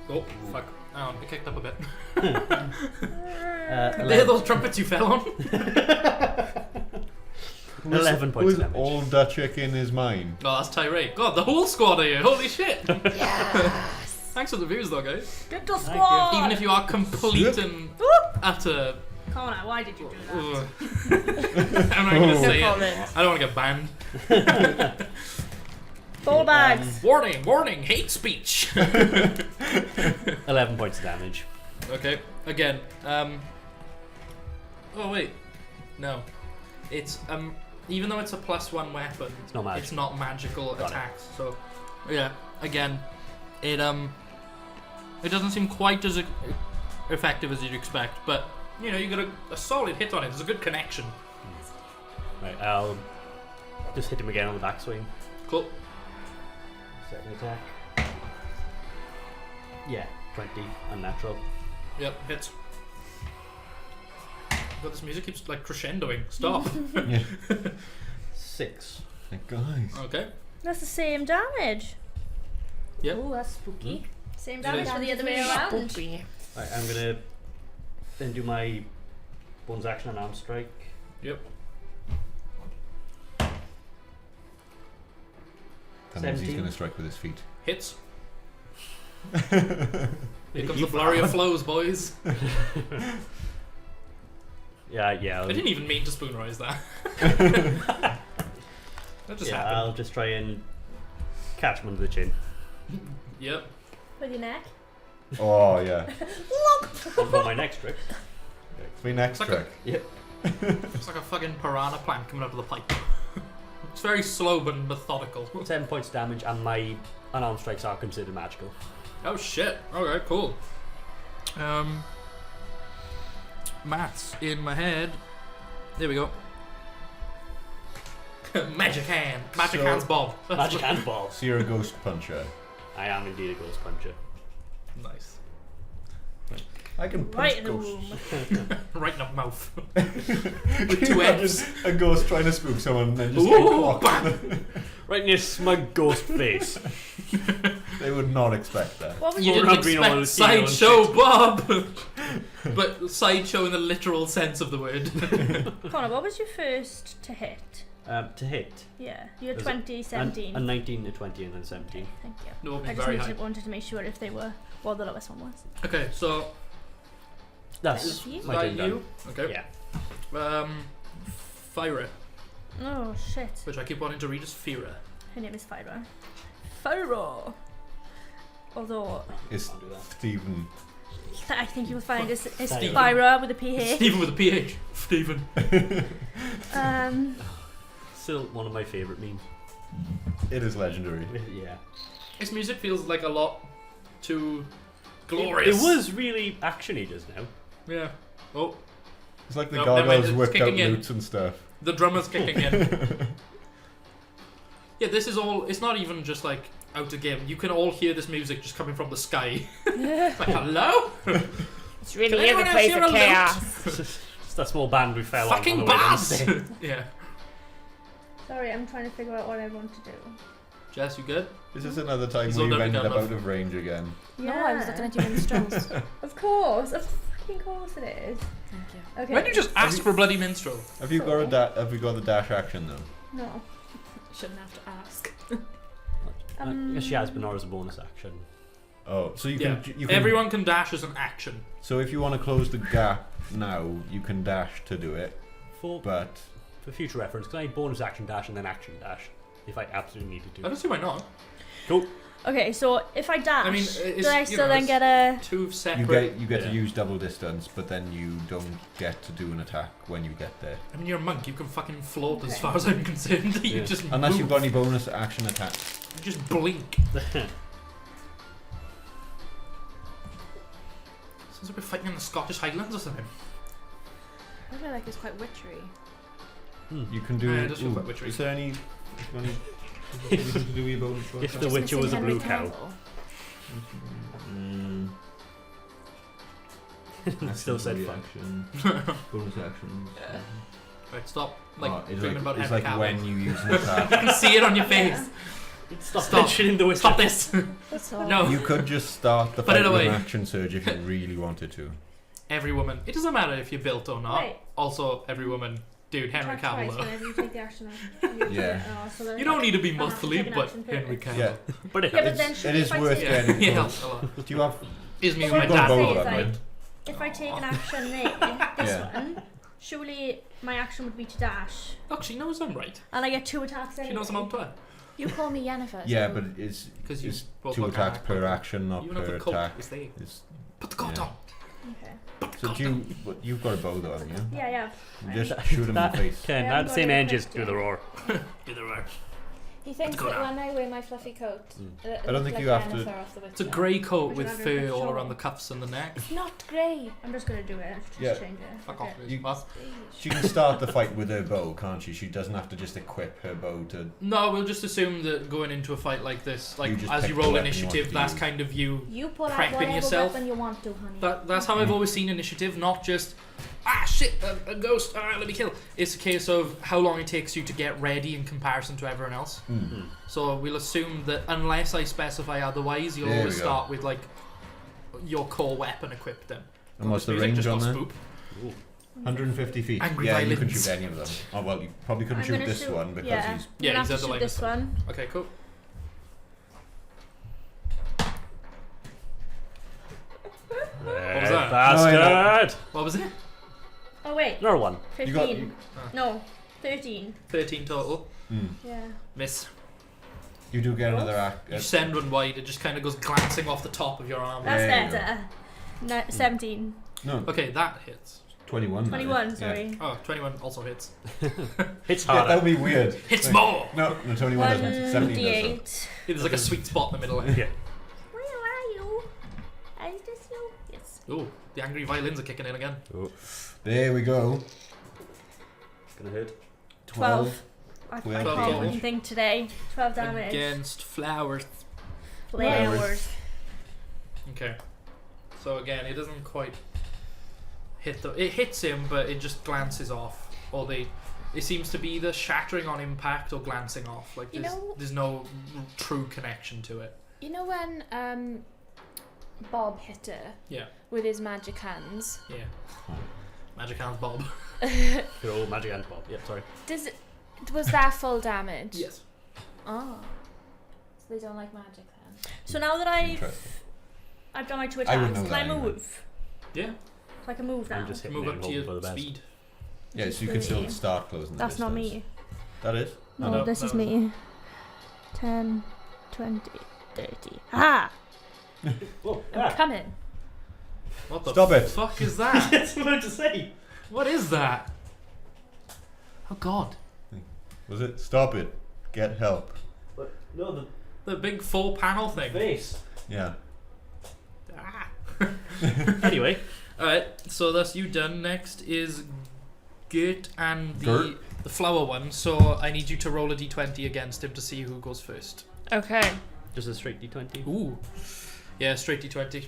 Oh, fuck. Hang on, it kicked up a bit. There, those trumpets you fell on. 11 points Who's of damage. all that chick in his mind? Oh, that's Tyree. God, the whole squad are here. Holy shit. Yes. Thanks for the views, though, guys. Get the Thank squad! Even if you are complete and utter. Connor, why did you do that? Ugh. I'm not gonna say No it. comment. I don't want to get banned. Ball bags. Warning, warning, hate speech. 11 points of damage. Okay, again. Oh wait, no. It's even though it's a +1 weapon, It's not magic. it's not magical Got it. attacks. So yeah, again, it doesn't seem quite as effective as you'd expect, but you know you got a solid hit on it. There's a good connection. Right, I'll Just hit him again on the backswing. Cool. Second attack. Yeah, 20, unnatural. Yep, hits. God, this music keeps like crescendoing. Stop. Yeah. 6. Guys. Okay. That's the same damage. Yep. Oh, that's spooky. Same It damage is. for the other way around. Spooky. Right, I'm gonna then do my bonus action and arm strike. Yep. That means he's 17. going to strike with his feet. Hits. Here comes the flurry of flows, boys. Yeah. I didn't even mean to spoonrise that. That just Yeah, happened. I'll just try and catch him under the chin. Yep. With your neck. Oh, yeah. And for my next trick. It's my next It's like trick. Yep. It's like a fucking piranha plant coming out of the pipe. It's very slow but methodical. 7 points damage, and my unarmed strikes are considered magical. Oh shit. Alright, cool. Maths in my head. There we go. Magic hand. Magic So- hands Bob. Magic hand balls. So you're a ghost puncher. I am indeed a ghost puncher. Nice. I can punch Right in the ghosts. womb. Right in the mouth. With two Fs. A ghost trying to spook someone and then just get Ooh, clocked. bam. Right in your smug ghost face. They would not expect that. What was You More didn't than green on expect the sideshow Bob! But sideshow in the literal sense of the word. Connor, what was your first to hit? To hit. Yeah, you had Was 20, 17. A 19, a 20, and then 17. Thank you. No, I just very high. wanted to make sure if they were what the lowest one was. Okay, so That's Thank you. my turn you. done. Okay. Yeah. Fyra, Oh shit. which I keep wanting to read as Fira. Her name is Fyra. Fyra! Although, Is I'll do that. Stephen. I think you'll find it's Stephen. Fyra with a PH. Stephen with a PH. Stephen. Still one of my favourite memes. It is legendary. Yeah. This music feels like a lot too glorious. It was really actiony just now. Yeah. Oh, It's like the No, never mind, gargoyles it's whipped out kicking in. loots and stuff. the drummer's kicking in. Yeah, this is all. It's not even just like out of game. You can all hear this music just coming from the sky. Like, hello? It's really Can is a anyone else place hear of a chaos. Just that small band we fell on Fucking the way down the bass! stairs. Yeah. Sorry, I'm trying to figure out what I want to do. Jess, you good? Is this another time He's where all you've done ended up enough. out of range again? No, I was looking at your minstrels. Of course, of fucking course it is. Thank you. Okay. When you just ask for bloody minstrel? Have you got a have you got the dash action though? No. Shouldn't have to ask. She has been or as a bonus action. Oh, so you Yeah. can you can Everyone can dash as an action. So if you want to close the gap now, you can dash to do it. For But future reference, can I bonus action dash and then action dash? If I absolutely needed I to. don't see why not. Cool. Okay, so if I dash, I mean, do it's, I you still know, then it's get a... Two separate. you get Yeah. to use double distance, but then you don't get to do an attack when you get there. I mean, you're a monk. You can fucking float as Okay. far as I'm concerned. You Yeah. just Unless move. you've got any bonus action attacks. You just blink. Sounds like we're fighting in the Scottish Highlands or something. I feel like it's quite witchery. You can do. Yeah, it does feel ooh, quite witchery. Is there any? Anything to do with your bonus If attack? the Witcher was a Henry blue cow. Cavill. Still said fuck. action. Bonus actions. Right, stop. Like, it's dreaming about it's Henry like Cavill. when you use an I attack. can see it on your face. Stop, Stop. mentioning the Witcher. Stop this. That's all. No. You could just start the Put fight it with away. an action surge if you really wanted to. Every woman. It doesn't matter if you're built or not. Right. Also, every woman. Dude, Henry Attack twice Cavill. though. whenever you take the action off. Yeah. You don't need to be Oh, monthly, take an but action Henry first. Cavill. Yeah. But it Yeah, but helps. then should It is if I worth take, getting. Yeah, it helps a lot. Do you have? Is me If with I my You've got dad. both take, of them, like, right? if I take an action there, this Yeah. one, surely my action would be to dash, Look, she knows I'm right. and I get 2 attacks anyway. She knows I'm on time. You call me Yennefer. Yeah, so but it's Because you it's both 2 look attacks alike. per action, not Even though per the coat attack. is there. It's, Put the coat Yeah. on. Okay. Put the so coat do on. you? But you've got a bow though, haven't you? Yeah, yeah. You just shoot him in the face. Ken, Yeah, that I'm same going end to just do Christian. the roar. Either way. He thinks that when I wear my fluffy coat, I don't think you have to- It's a grey coat Would with you rather fur have a all shawl? around the cuffs and the neck. It's not grey. I'm just gonna do it. Just Yeah. change it. Fuck Okay. off, Liz. You- What? She can start the fight with her bow, can't she? She doesn't have to just equip her bow to. No, we'll just assume that going into a fight like this, like You just as pick you the roll weapon you initiative, want to that's use. kind of you. You pull out Prepping whatever yourself. weapon you want to, honey. That's how I've always seen initiative, not just shit, a ghost, let me kill. It's a case of how long it takes you to get ready in comparison to everyone else. Mm. So we'll assume that unless I specify otherwise, you'll There always we go. start with like your core weapon equipped. Then. And what's the Music range just on got there? spoop. 150 feet. Angry yeah, you can violins. shoot any of them. Oh well, you probably couldn't I'm shoot gonna this shoot- one because yeah. he's. Yeah, I'm he's gonna at the shoot line. this one. Okay, cool. There, that? bastard! What was it? Oh wait, Another one. 15. You got- you- No, 13. 13 total. Mm. Yeah. Miss. You do get another act. You send one wide, it just kind of goes glancing off the top of your arm. That's There you go. better. 17. No, Okay, that hits. 21. that 21, is. sorry. Oh, 21 also hits. Hits Yeah, that harder. would be weird. Hits Like- more! No, 21 doesn't. 17 does. 1d8. There's like a sweet spot in the middle. There. Yeah. Where are you? Is this you? Yes. Ooh, the angry violins are kicking in again. Oh, There we go. gonna hit. 12. I 12 can't damage. even think today. 12 damage. Against flowers. Flowers. Okay. So again, it doesn't quite hit the. It hits him, but it just glances off. Or they. It seems to be either shattering on impact or glancing off. Like You there's, know- there's no true connection to it. You know when Bob hit her Yeah. with his magic hands? Yeah. Magic hands, Bob. Your old magic hand bob. Yeah, sorry. Was that full damage? Yes. Oh. So they don't like magic then. So now that Interesting. I've done my 2 I wouldn't attacks, know can that I anyway. move? Yeah. So I can move now. I'm just hitting Move it up and to hoping for your the best. speed. Yeah, so you can still start closing the That's not distance. me. That is? No, No, this that is was- me. 10, 20, 30. Ah! Oh, I'm coming. What the Stop it. fuck is that? That's what I meant to say. What is that? Oh god. Was it? Stop it. Get help. But no, The big 4-panel the thing. face. Yeah. Ah. Anyway, Alright, so that's you done. Next is Gert and Gert? the flower one. So I need you to roll a d20 against him to see who goes first. Okay. just a straight d20. Ooh. Yeah, straight d20.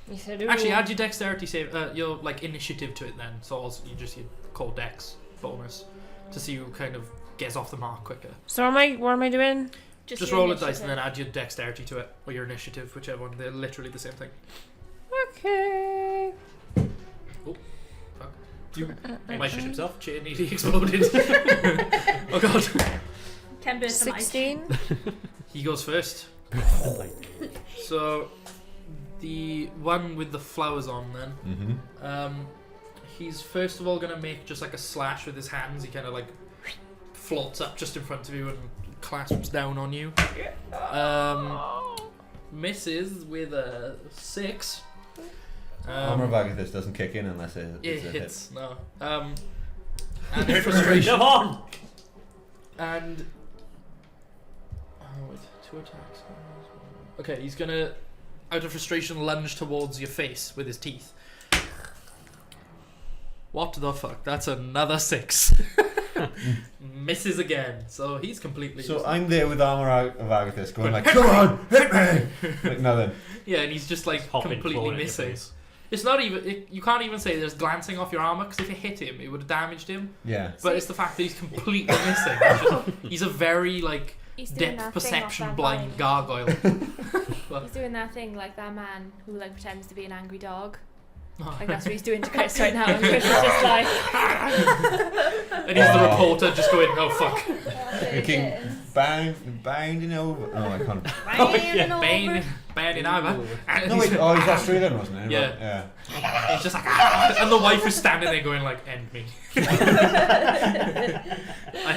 You said Actually, ooh. add your dexterity save, your like initiative to it then. So also you just your core dex bonus to see who kind of gets off the mark quicker. So what am I doing? Just roll a dice and then add your dexterity to it or your initiative, whichever one. They're literally the same thing. Okay. My Push himself. chain nearly exploded. Oh god. 10 bursts of light. 16. He goes first. So the one with the flowers on then. Mm-hmm. He's first of all gonna make just like a slash with his hands. He kind of like floats up just in front of you and clasps down on you. Misses with a 6. Armor of Agathis doesn't kick in unless It it's a hit. hits. No. And in frustration. Come on! And wait, 2 attacks. Okay, he's gonna, out of frustration, lunge towards your face with his teeth. What the fuck? That's another 6. Misses again. So he's completely. So I'm there with Armor of Agathis going like, come on, hit me! Like nothing. Yeah, and he's just like Hopping, completely falling in your missing. face. It's not even. You can't even say there's glancing off your armor because if it hit him, it would have damaged him. Yeah. But it's the fact that he's completely missing. It's just, he's a very like He's doing depth that thing off perception that blind vine. gargoyle. He's doing that thing like that man who like pretends to be an angry dog. Like that's what he's doing to Chris right now. And Chris is just like And he's the reporter just going, oh fuck. Looking bounding over. Oh, I can't. Banging over. And No, he's, wait. Oh, he's Australian, wasn't he? Yeah. Yeah. he's just like, ah, and the wife is standing there going like, end me. I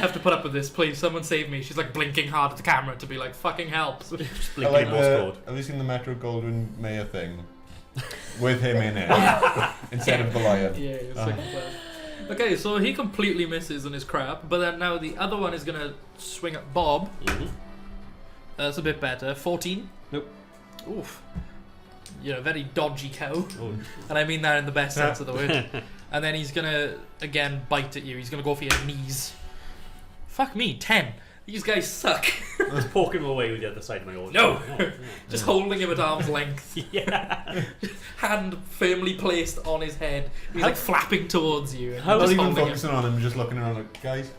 have to put up with this, please, someone save me. She's like blinking hard at the camera to be like, fucking help. Just I blinking like Morse code. have you seen the Metro Goldwyn Mayer thing? With him in it. Instead of the lion. Yeah, it's Uh-huh. like, Okay, so he completely misses on his crap, but then now the other one is gonna swing at Bob. That's a bit better. 14. Nope. Oof. You're a very dodgy cow, Oh. and I mean that in the best sense of the word. And then he's gonna again bite at you. He's gonna go for your knees. Fuck me, 10. These guys suck. Just poking him away with the other side of my order. No. Just holding him at arm's length. Yeah. Hand firmly placed on his head. He's like flapping towards you. And How you're Not just even holding him. focusing on him, just looking around like, guys.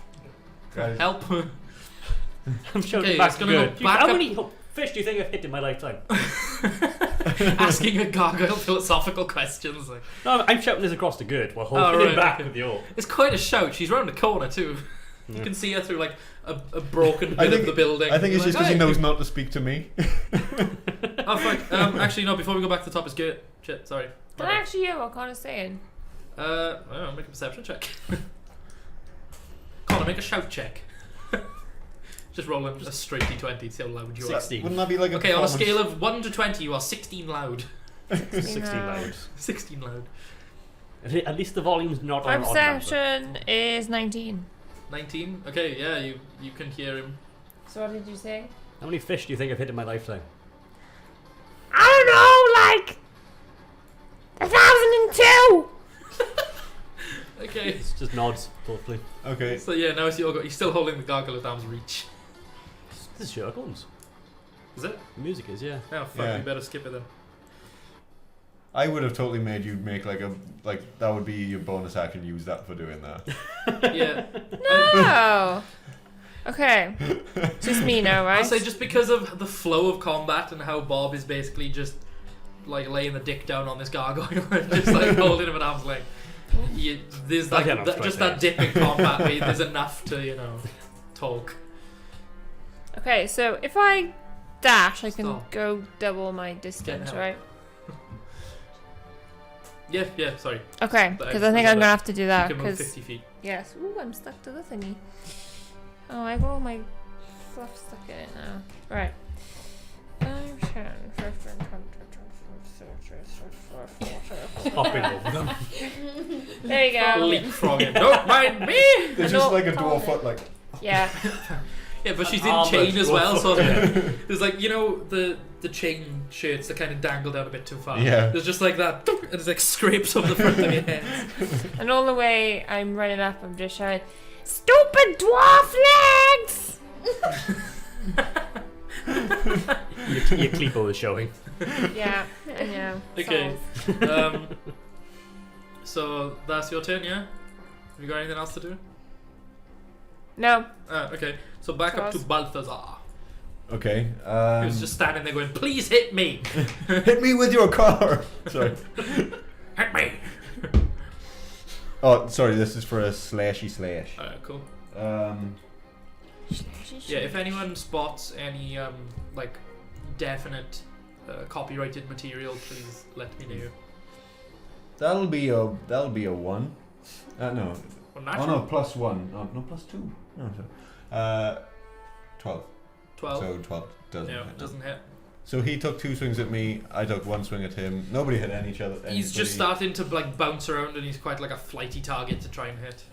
Help. I'm shouting Okay, back it's gonna good. go back How up- many fish do you think I've hit in my lifetime? Asking a gargoyle philosophical questions. Like, No, I'm shouting this across the good while holding right, him back okay. with the oar. it's quite a shout. She's round the corner too. You Yeah. can see her through like a broken bit of the building. I think it's You're just like, because he "Hey." knows not to speak to me. Oh fuck. Actually no. Before we go back to the top, is good. Shit. Sorry. Did I actually hear what Connor's saying? I don't know, make a perception check. Connor, make a shout check. Just roll a straight d20 to see how loud you are. 16. Wouldn't that be like a Okay, on a performance? scale of 1 to 20, you are 16 loud. 16 loud. 16 loud. At least the volume's not My on odd number. perception is 19. 19? Okay, yeah, you can hear him. So what did you say? How many fish do you think I've hit in my lifetime? I don't know, like 1,002. Okay. It's just nods, thoughtfully. Okay. So yeah, now he's still holding the gargoyle at arm's reach. This is Sherlock Holmes. Is it? The music is, yeah. Oh fuck, Yeah. we better skip it then. I would have totally made you make like that would be your bonus action. Use that for doing that. Yeah. No. Okay. Just me now, right? I'll say just because of the flow of combat and how Bob is basically just like laying the dick down on this gargoyle and just like holding him at arm's length. There's like Okay, no, just that dip in combat where there's enough to, talk. Okay, so if I dash, I can Stop. go double my distance, help. right? Yeah, sorry. Okay, But because I think I'm gonna have to do You that. can move Because 50 feet. yes, ooh, I'm stuck to the thingy. Oh, I got all my fluff stuck in it now. Right. 5, 10, 15, 20, Hopping over them. There you go. Leapfrogging. Don't mind me! There's I just know- like a dwarf foot, like Yeah. Yeah, but she's in Armored chain as well, dwarf. so there's like, the chain shirts that kind of dangle down a bit too far. Yeah. There's just like that, and it's like scrapes up the front of your head. And all the way I'm running up, I'm just shouting, "Stupid dwarf legs!" Your Clepo is showing. Yeah, I know. Okay. solved. So that's your turn, yeah? Have you got anything else to do? No. Okay. So back up to Pause. Balthazar. okay. He was just standing there going, "Please hit me! hit me with your car. Sorry. Hit me!" Oh, sorry. This is for a slashy slash. Alright, cool. Yeah, If anyone spots any like definite copyrighted material, please let me know. That'll be a 1. No. Well, Oh natural. no, +1. Oh, no, +2. No, sorry. 12. 12. So 12 doesn't No, hit. doesn't hit. So he took 2 swings at me. I took 1 swing at him. Nobody hit each other. He's just anybody. starting to like bounce around, and he's quite like a flighty target to try and hit.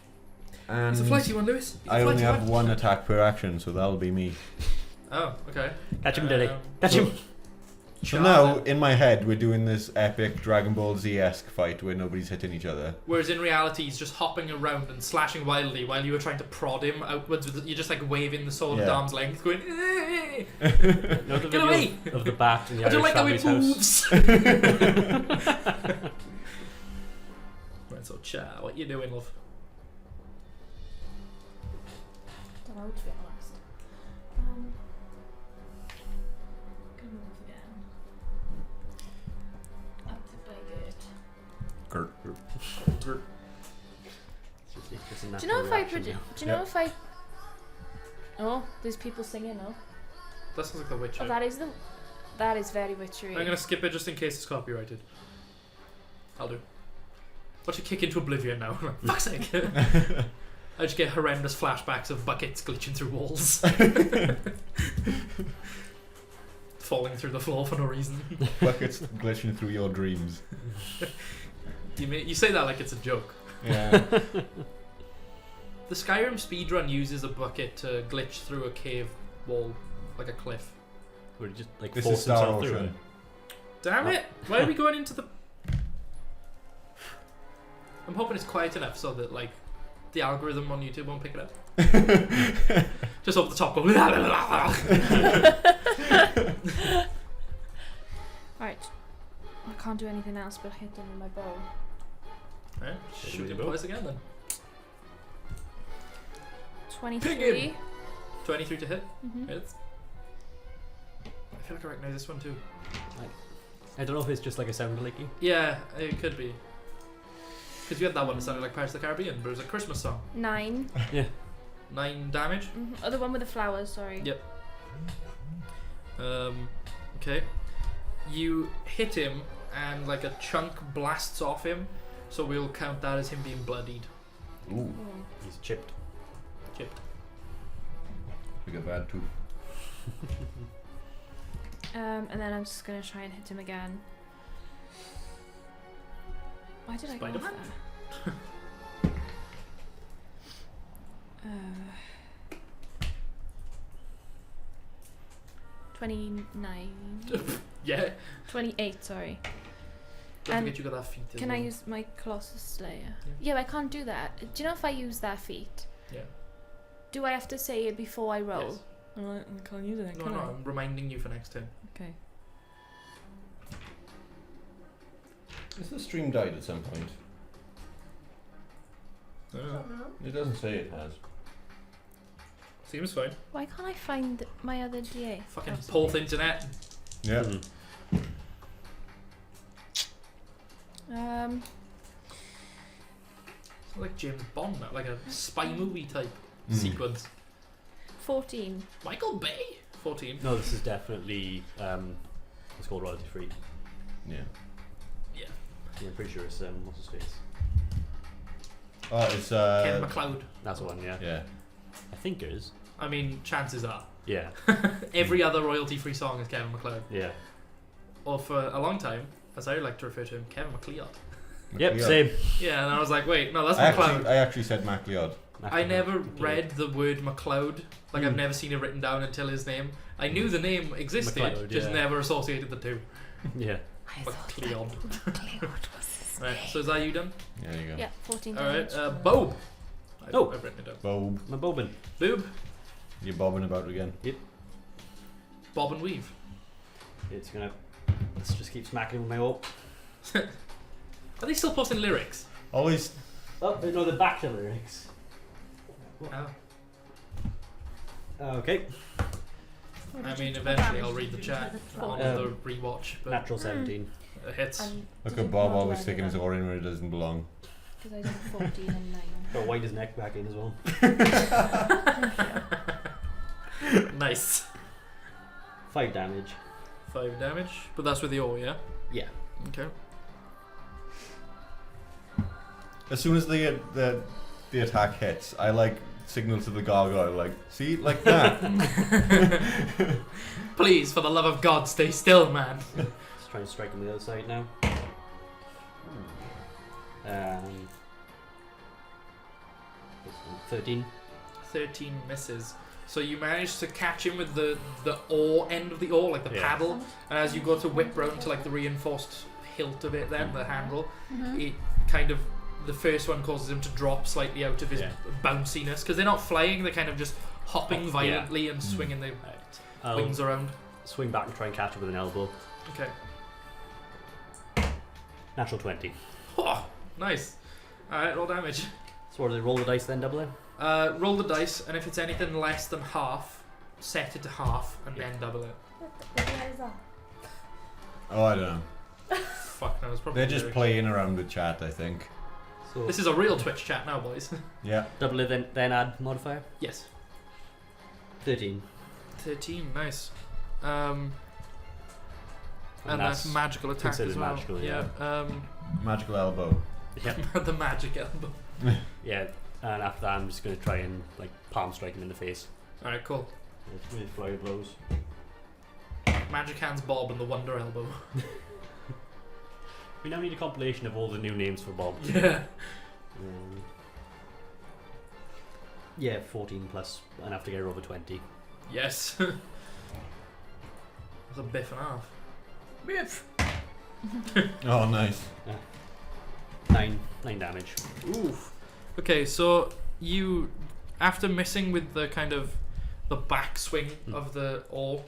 And He's a flighty one, Lewis. He's a I only flighty have 1 attack per action, so that'll be me. Oh, okay. Catch him, Dilly. Um, Catch him. So now, in my head, we're doing this epic Dragon Ball Z-esque fight where nobody's hitting each other. Whereas in reality, he's just hopping around and slashing wildly while you were trying to prod him outwards. You're just like waving the sword at Yeah. arm's length, going, "Eh, Know the Get video away! of the bat in the I don't Irish like how he family's house. moves." Right, so Cha, what you doing, love? Don't know, to be honest. Gonna move again. Up to play good. Do you know if I do you know if I? Oh, there's people singing. Oh, That sounds like The Witcher. oh, that is very witchery. I'm gonna skip it just in case it's copyrighted. I'll do. Watch it kick into oblivion now. Fuck's sake! I just get horrendous flashbacks of buckets glitching through walls. Falling through the floor for no reason. Buckets glitching through your dreams. You say that like it's a joke. Yeah. The Skyrim speedrun uses a bucket to glitch through a cave wall, like a cliff. Would it just like This force is Star himself through Ocean. it? Damn it! Why are we going into the... I'm hoping it's quiet enough so that, like, the algorithm on YouTube won't pick it up. Just off the top, go... Right. I can't do anything else but hit them with my bow. Alright, Hit him shoot with him your bow. twice again then. 23. 23 to hit. Mm-hmm. Hits. I feel like I recognize this one too. I don't know if it's just like a sound licky. Yeah, it could be. Because you had that one that sounded like Pirates of the Caribbean, but it was a Christmas song. 9. 9 damage. Mm-hmm. Oh, the one with the flowers, sorry. Yep. Okay. You hit him, and like a chunk blasts off him, so we'll count that as him being bloodied. Ooh, He's chipped. Chipped. we got bad too. And then I'm just gonna try and hit him again. Why did I go off Spider-Man? there? 29. Yeah. 28, sorry. Don't And forget you got that feat as Can I well. use my Colossus Slayer? Yeah. Yeah, I can't do that. Do you know if I use that feat? Yeah. Do I have to say it before I roll? Yes. I can't use it, No, I'm reminding you for next time. Okay. Has the stream died at some point? It doesn't say it has. Seems fine. Why can't I find my other DA? Fucking Oh, Paul's internet. Yeah. Um, It's like James Bond now, like a spy movie type Mm. sequence. 14. Michael Bay? 14. No, this is definitely it's called royalty free. Yeah. Yeah. Yeah, I'm pretty sure it's what's his face. Oh, it's Ken MacLeod. That's the one, yeah. yeah. I think it is. I mean, chances are. Yeah. Every other royalty free song is Kevin MacLeod. Yeah. Or for a long time, as I like to refer to him, Kevin MacLeod. Yep, MacLeod. same. Yeah, and I was like, wait, no, that's I MacLeod. actually said MacLeod. I never read the word MacLeod. Like, I've Hmm. never seen it written down until his name. I knew the name existed, MacLeod, just yeah. never associated the two. Yeah. MacLeod. MacLeod was his Right, name. so is that you done? Yeah, there you go. Yeah, 14 Alright, damage. Bob. Oh. I've written it down. Bob, My bobbin. Boob, you're bobbing about again. bob and weave. It's gonna. Let's just keep smacking with my ult. Are they still posting lyrics? Always. Oh, no, the back to lyrics. Oh. Okay. I mean, eventually I'll read the chat on the rewatch, but Natural 17. it hits. Look at Bob always sticking his oar in where it doesn't belong. Because I did 14 and 9. Got white his neck back in as well. Nice. 5 damage. 5 damage, but that's with the ore, yeah? Yeah. Okay. As soon as the attack hits, I like signal to the gargoyle, like, see, like that. Please, for the love of God, stay still, man. Just trying to strike on the other side now. 13. 13 misses. So you manage to catch him with the oar end of the oar, like the Yeah. paddle, and as you go to whip round to like the reinforced hilt of it, then the handle, it kind of, the first one causes him to drop slightly out of his Yeah. bounciness because they're not flying; they're kind of just hopping Yeah. violently and swinging their I'll wings around. swing back and try and catch it with an elbow. Okay. Natural 20. Oh, nice. All right, roll damage. So what do they roll the dice then, double it? Roll the dice, and if it's anything less than half, set it to half and then double it. Oh, I don't know. Fuck, no, it's probably. They're just lyrics. playing around with chat, I think. So This is a real Twitch chat now, boys. Yeah. double it, then add modifier. Yes. 13. 13, nice. And that's magical attack as considered well. magical, yeah. Magical elbow. Yeah. The magic elbow. Yeah. And after that, I'm just going to try and like palm strike him in the face. Alright, cool. It's really flurry of blows. Magic hands Bob and the wonder elbow. We now need a compilation of all the new names for Bob. Yeah. Yeah, 14 plus enough to get her over 20. Yes. That's a biff and a half. Biff. Oh, nice. 9 damage. Oof. Okay, so you, after missing with the kind of the backswing of the oar,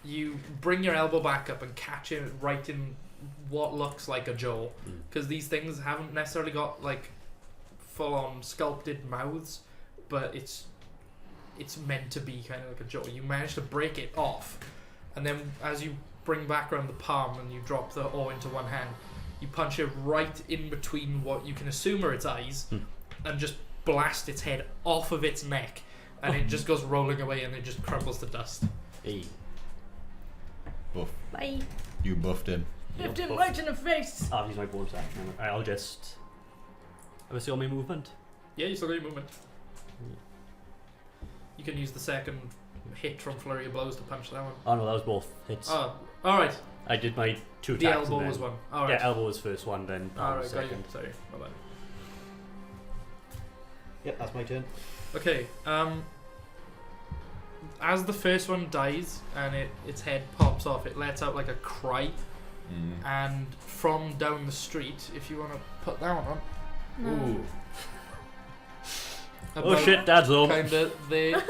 you bring your elbow back up and catch it right in what looks like a jaw, because these things haven't necessarily got like full-on sculpted mouths, but it's meant to be kind of like a jaw. You manage to break it off, and then as you bring back around the palm and you drop the oar into one hand, you punch it right in between what you can assume are its eyes, and just blast its head off of its neck, and it just goes rolling away and it just crumbles to dust. Hey. Buff. Bye. You buffed him. Biffed him right in the face. I'll use my bonus action. I'll just... Have I still my movement? Yeah, you still got your movement. You can use the second hit from Flurry of Blows to punch that one. Oh no, that was both hits. Oh, alright. I did my 2 The attacks. elbow and was then, one. Alright. Yeah, elbow was first one, then palm was Alright, got you. second. Sorry, my bad. Yep, that's my turn. Okay, as the first one dies and its head pops off, it lets out like a cry, and from down the street, if you want to put that one on. No. Ooh. Oh about shit, Dad's home. Kinda there.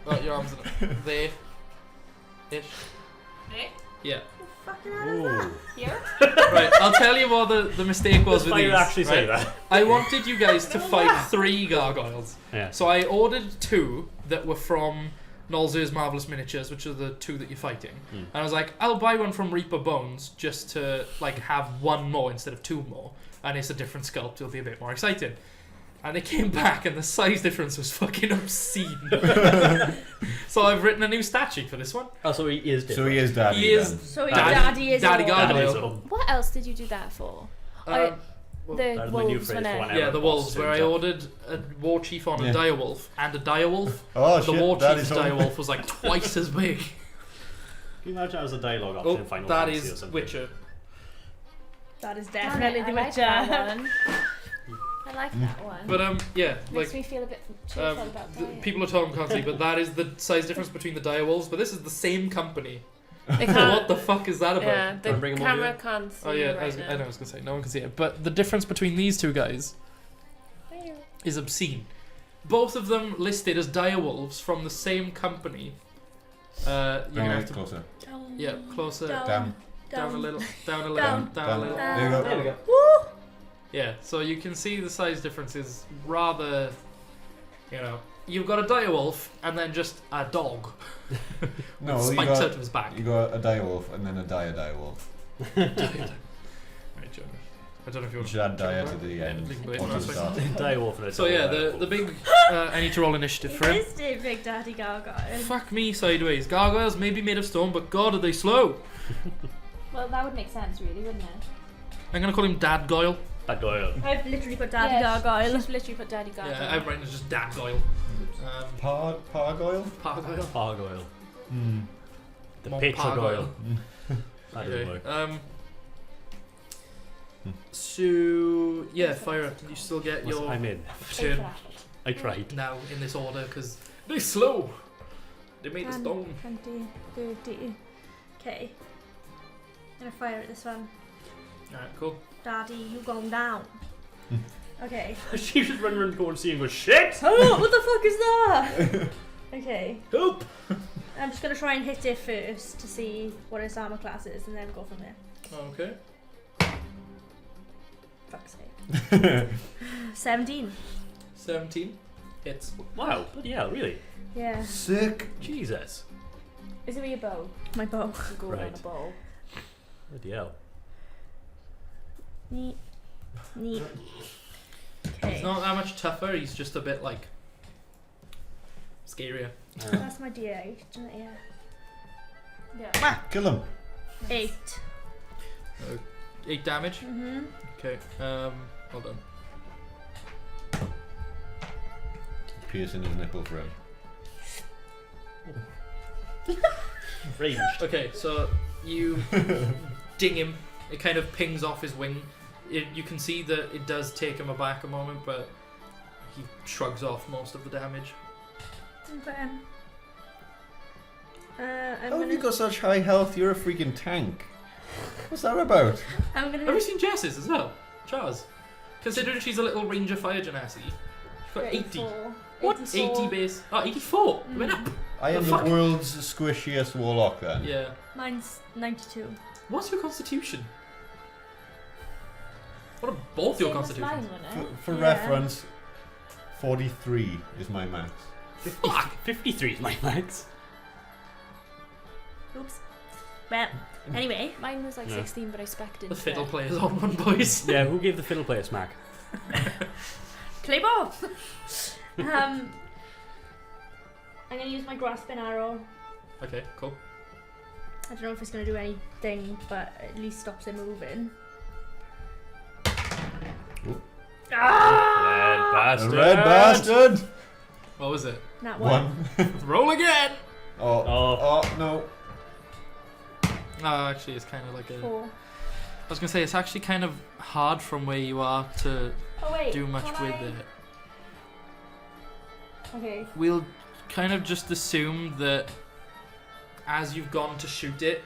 Oh, your arms in it. There. Ish. There? Yeah. Fucking hell is Ooh. that? Here? Right, I'll tell you what the mistake was Does with fire these. actually say right? that? I wanted you guys to fight 3 gargoyles. Yeah. So I ordered 2 that were from Nolzur's Marvelous Miniatures, which are the 2 that you're fighting. And I was like, I'll buy one from Reaper Bones just to like have 1 more instead of 2 more. And it's a different sculpt, it'll be a bit more exciting. And they came back and the size difference was fucking obscene. So I've written a new stat sheet for this one. Oh, so he is different. So he is daddy. He is then. So Daddy- is Daddy all. Gargoyle. Daddy's home. What else did you do that for? Well, The That was my new wolves, phrase wasn't for it? whenever yeah, the a boss wolves, where turns I up. ordered a war chief on Yeah. a direwolf and a direwolf. Oh The shit, war daddy's chief's home. direwolf was like twice as big. Can you imagine that was a dialogue option Oh, in Final that Fantasy or is something? Witcher. That is Damn definitely it, the I like Witcher. that one. I like that one. But yeah, Makes like me feel a bit cheerful about diet. people at home can't see, but that is the size difference between the direwolves. But this is the same company. They So can't. what the fuck is that about? Yeah, the Wanna bring 'em over camera here? can't see Oh yeah, you right I now. know I was gonna say no one can see it, but the difference between these 2 guys is obscene. Both of them listed as direwolves from the same company. You're Bring gonna it have to Down, yeah closer down, down a little down a little Down. down a little. There you go. There we go. Woo! Yeah, so you can see the size difference is rather, you know, you've got a direwolf and then just a dog No, with you spikes got, out of his back. you got a direwolf and then a direwolf. Right, John. I don't know if you You want should add dire to the Yeah, end. leave it or blank, to that's the fine. start. Direwolf and a So yeah, direwolf. the big. I need to roll initiative for It him. is the Big Daddy Gargoyle. Fuck me sideways. Gargoyles may be made of stone, but God are they slow. Well, that would make sense, really, wouldn't it? I'm gonna call him Dad Goyle. That Goyle. I've literally put Daddy Yeah, Gargoyle. Just literally put Daddy Gargoyle. Yeah, I'm writing as just Dad Goyle. Pargoyle? Pargoyle. Pargoyle. The Mon Petra Pargoyle. Goyle. That doesn't Okay. work. So yeah, fire up. You still get your I'm in. turn I tried. now in this order because they're slow. They made of 10, stone. 20, 30. Okay. I'm gonna fire at this one. Alright, cool. Daddy, you going down. Okay. She just run around going seeing go shit! Oh, what the fuck is that? Okay. Help! I'm just gonna try and hit it first to see what its armor class is and then go from there. Okay. Fuck's sake. 17. 17 hits. Wow, bloody hell, really? Yeah. Sick. Jesus. Is it with your bow? My bow. You go Right. on a bow. Bloody hell. Neat. Neat. He's Okay. not that much tougher. He's just a bit like scarier. That's my D8, isn't it? Yeah. Yeah. Kill him. 8. 8 damage. Mm-hmm. Okay. Hold on. Piercing his nipple for him. Ranged. Okay, so you ding him. It kind of pings off his wing, You can see that it does take him aback a moment, but he shrugs off most of the damage. Okay. How have you got such high health? You're a freaking tank. What's that about? I'm gonna. Have you seen Jess's as well? Chars. Considering she's a little ranger fire genasi. She's got 80. 84. What? 84. 80 base. Oh, 84. It went up. I am the fuck? world's squishiest warlock then. Yeah. Mine's 92. What's your constitution? What are both your constitutions? For Yeah. reference, 43 is my max. 53 is my max. Oops. Well, anyway. Mine was like Yeah. 16, but I spec'd The into fiddle it. player's on one, boys. Yeah, who gave the fiddle player a smack? Claymore! I'm gonna use my grasping arrow. Okay, cool. I don't know if it's gonna do anything, but at least stops it moving. Ooh. Ah! Red bastard. A red bastard! What was it? Not one. Roll again! Oh no. Oh, actually, it's kind of like a... 4. I was going to say, it's actually kind of hard from where you are to Oh wait. do much can with I- it. Okay. We'll kind of just assume that as you've gone to shoot it,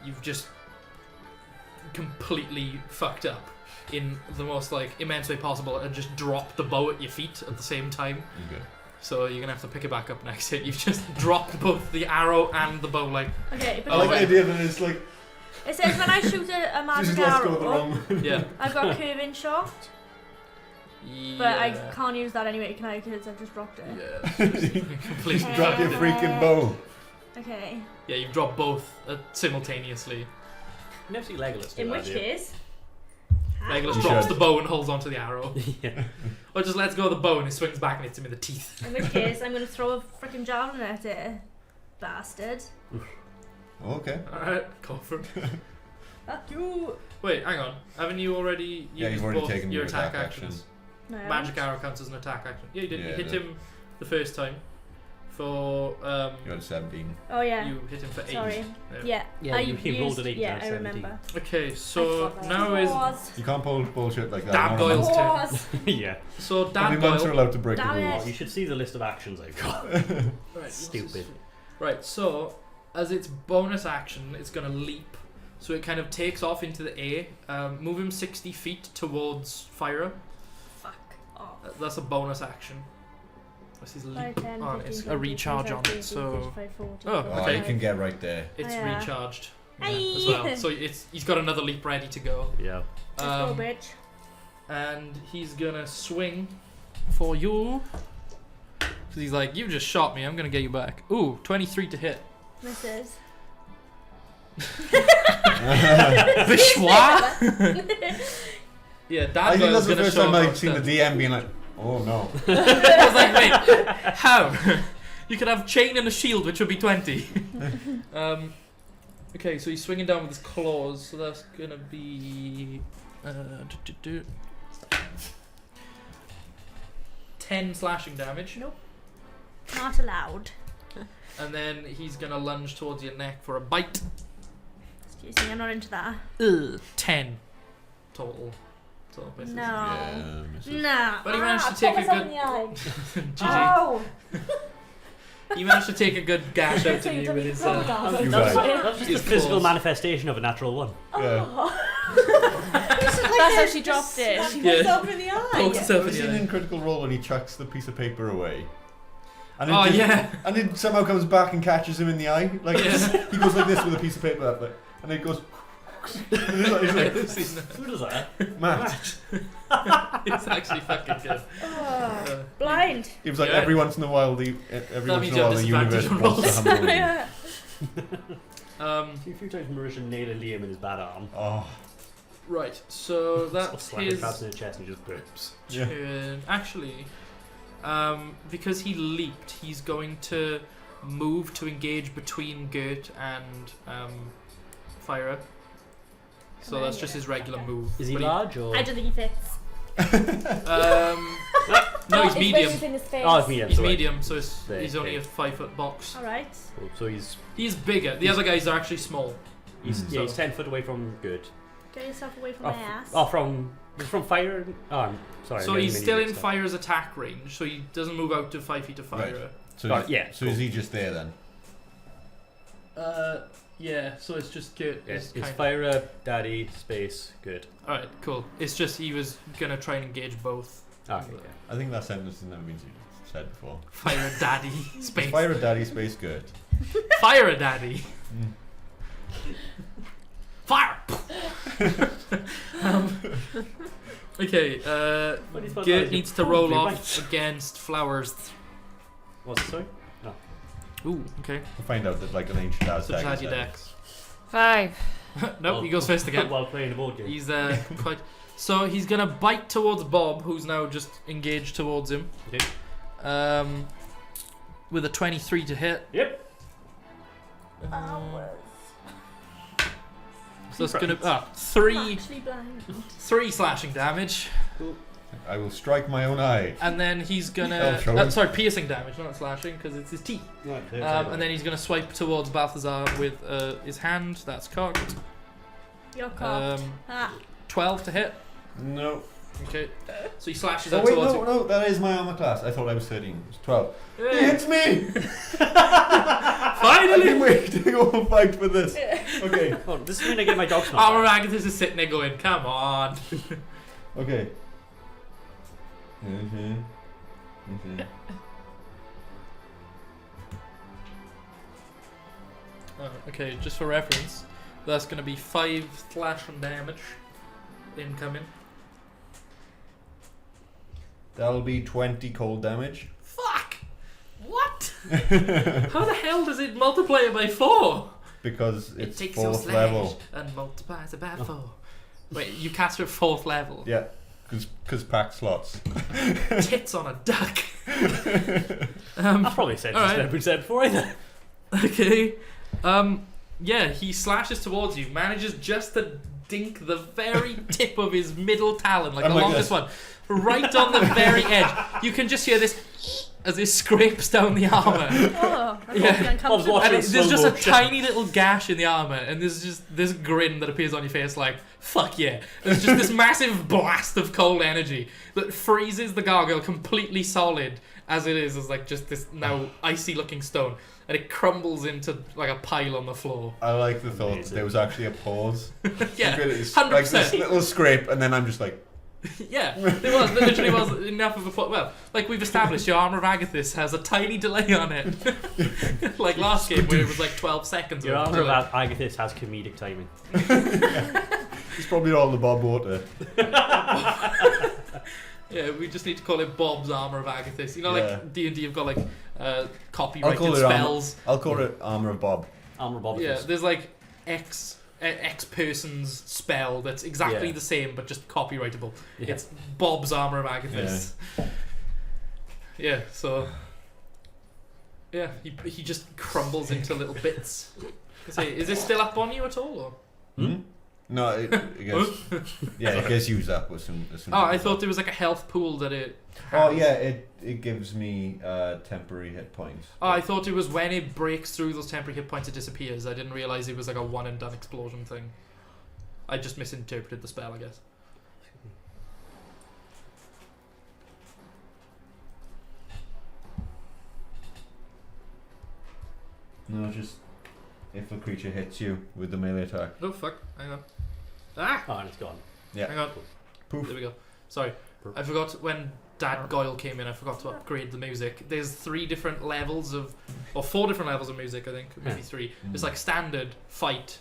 you've just completely fucked up in the most like immense way possible and just dropped the bow at your feet at the same time. Okay. So you're gonna have to pick it back up next hit. You've just dropped both the arrow and the bow. Like, Okay, but I like wait. the idea that it's like it says when I shoot a magic just let's go the arrow, wrong. yeah, I've got a curving shot, yeah. but I can't use that anyway, can I? Because I've just dropped it. Yeah, completely Yeah. Drop your dropped it. freaking bow. Okay. Yeah, you've dropped both simultaneously. You never see Legolas do In that, which do you? case. Legolas You drops should. the bow and holds onto the arrow, Yeah. or just lets go of the bow and it swings back and hits him in the teeth. In which case, I'm gonna throw a freaking javelin at it. Bastard. Okay. All right, go for it. Fuck you. Wait, hang on. Haven't you already Yeah, used you've already both taken your your attack attack actions? No, I Magic haven't. arrow counts as an attack action. Yeah, you did. Yeah, you hit it him the first time for You got 17. Oh yeah. you hit him for 8. Sorry. Yeah. Yeah. I he rolled used, an 8 yeah, down I 17. remember. Okay, so I now is was. You can't pull bullshit like that. Damn Not Goyle's allowed. turn. Was. Yeah. so Only Dan monks are Goyle. allowed to break the Damn it. rules. Oh, you should see the list of actions I've got. Right, Stupid. Right, so as its bonus action, it's gonna leap. So it kind of takes off into the air. Move him 60 feet towards Fyra. Fuck off. That's a bonus action. What's his leap? 5, 10, Oh, 15, it's a 20, recharge 25, on it, 30, so 35, 40, Oh, Oh, 45. you can get right there. it's Oh, yeah. recharged Aye. as well. So he's got another leap ready to go. Yeah. Let's go, bitch. And he's gonna swing for you. Cause he's like, you just shot me. I'm gonna get you back. Ooh, 23 to hit. Misses. Vichwa. Yeah, Dan I think Goyle's that's the gonna first show time up I've seen the upstairs. DM being like, oh no. I was like, wait, how? You could have chain and a shield, which would be 20. Okay, so he's swinging down with his claws, so that's gonna be 10 slashing damage, Nope. Not allowed. and then he's gonna lunge towards your neck for a bite. Excuse me, I'm not into that. 10 total. So misses. No. Yeah, misses. Nah. But he managed to take a good. GG. Oh! He managed to take a good gash out of you with his. You That's, guys. that's just His the physical claws. manifestation of a natural one. Oh. That's how she dropped it. She Yeah. herself in the eye. Pokes herself Have in you the seen eye. in Critical Role when he chucks the piece of paper away? And Oh just, yeah. And it somehow comes back and catches him in the eye. Like Yeah. he goes like this with a piece of paper up there, and it goes. And he's like, I've seen that. Who does that? Matt. It's actually fucking good. Oh. Blind. It was like Yeah. every once in a while the means you have universe disadvantage on wants to humble you. Yeah. A few times Marisha nailed Liam in his bad arm. Oh, Right, so Or that's slap him his crabs in the chest and he just burps. yeah. turn. Actually, because he leaped, he's going to move to engage between Gert and Fyra. So Come that's on, just yeah. his regular Okay. move. Is he But large or? I don't think he fits. No, he's medium. In his face. Oh, it's medium. He's sorry. medium, so There, he's only okay. a 5-foot box. Alright. Cool. So he's He's bigger. The other guys are actually small. yeah, So- he's 10 foot away from good. Get yourself away from my ass. From fire. Oh, I'm sorry. So I'm he's getting still in mixed up. fire's attack range, so he doesn't move out to 5 feet of fire. Right. So Yeah. So is he just there then? Yeah. So it's just good. Yes, it's fire, daddy, space, good. All right, cool. It's just he was gonna try and engage both. Okay. I think that sentence has never been said before. Fire a daddy, Is space. fire a daddy, space good. Fire a daddy. Fire. Okay. What is that? Gert needs to roll Probably off right. against flowers. What's it, sorry? Ooh. Okay. We'll find out that like an ancient has So add your dex. 5. Nope. He goes first again. While playing the board game. He's quite. So he's gonna bite towards Bob, who's now just engaged towards him. Okay. With a 23 to hit. Yep. So it's gonna three Actually blind. 3 slashing damage, I will strike my own eye. and then he's gonna Oh, shall we? sorry, piercing damage, not slashing, because it's his teeth. Right, And then he's gonna swipe towards Balthazar with his hand. That's cocked. You're cocked. 12 to hit. No. Okay. So he slashes Oh out wait, towards you. no, that is my armor class. I thought I was 13. It's 12. He Hey, hits me! I've finally! been waiting all fight for this. Okay. Oh, this is when I get my dog snot. Armor Agathis is sitting there going, come on. Okay. Mm-hmm. Okay, just for reference, that's gonna be 5 slashing damage incoming. That'll be 20 cold damage. Fuck! What? How the hell does it multiply it by 4? Because It it's takes your 4th slash level. and multiplies it by 4. Wait, you cast it at 4th level? Yeah, because pack slots. Tits on a duck. I've probably said this alright. never been said before either. Okay. Yeah, he slashes towards you, manages just to dink the very tip of his middle talon, like I'm the like longest this. one, right on the very edge. You can just hear this as it scrapes down the armor. Oh, that's Yeah. awfully I was uncomfortable. watching And there's slow just a motion. tiny little gash in the armor, and there's just this grin that appears on your face like, fuck yeah. There's just this massive blast of cold energy that freezes the gargoyle completely solid as it is, as like just this now icy looking stone. And it crumbles into like a pile on the floor. I like the thought that Amazing. there was actually a pause. Yeah, It's 100%. like this little scrape, and then I'm just like, Yeah, there literally was enough of a point. Well, like we've established, your Armor of Agathis has a tiny delay on it. Like last game where it was like 12 seconds. Your of armor delay. about Agathis has comedic timing. it's probably all the Bob Water. Yeah, we just need to call it Bob's Armor of Agathis. You know, Yeah. like D&D have got like I'll copyrighted call it spells. I'll call it Armor of Bob. Armor Bob. Yeah, there's like X person's spell that's exactly Yeah. the same but just copyrightable. Yeah. It's Bob's Armor of Agathis. Yeah, so yeah, he just crumbles into little bits. Say, is this still up on you at all? Or? Hmm? No, it gets, yeah, it gets used up as soon as Oh, I it's thought up. there was like a health pool that it. Oh has. yeah, it gives me temporary hit points. Oh, I thought it was when it breaks through those temporary hit points, it disappears. I didn't realize it was like a one and done explosion thing. I just misinterpreted the spell, I guess. No, just if a creature hits you with the melee attack. Oh fuck! Hang on. Ah! Oh, and it's gone. Yeah. Hang on. Poof. There we go. Sorry, Poof. I forgot when Dad Goyle came in. I forgot to upgrade the music. There's 3 different levels of, or 4 different levels of music. I think maybe 3. It's like standard, fight,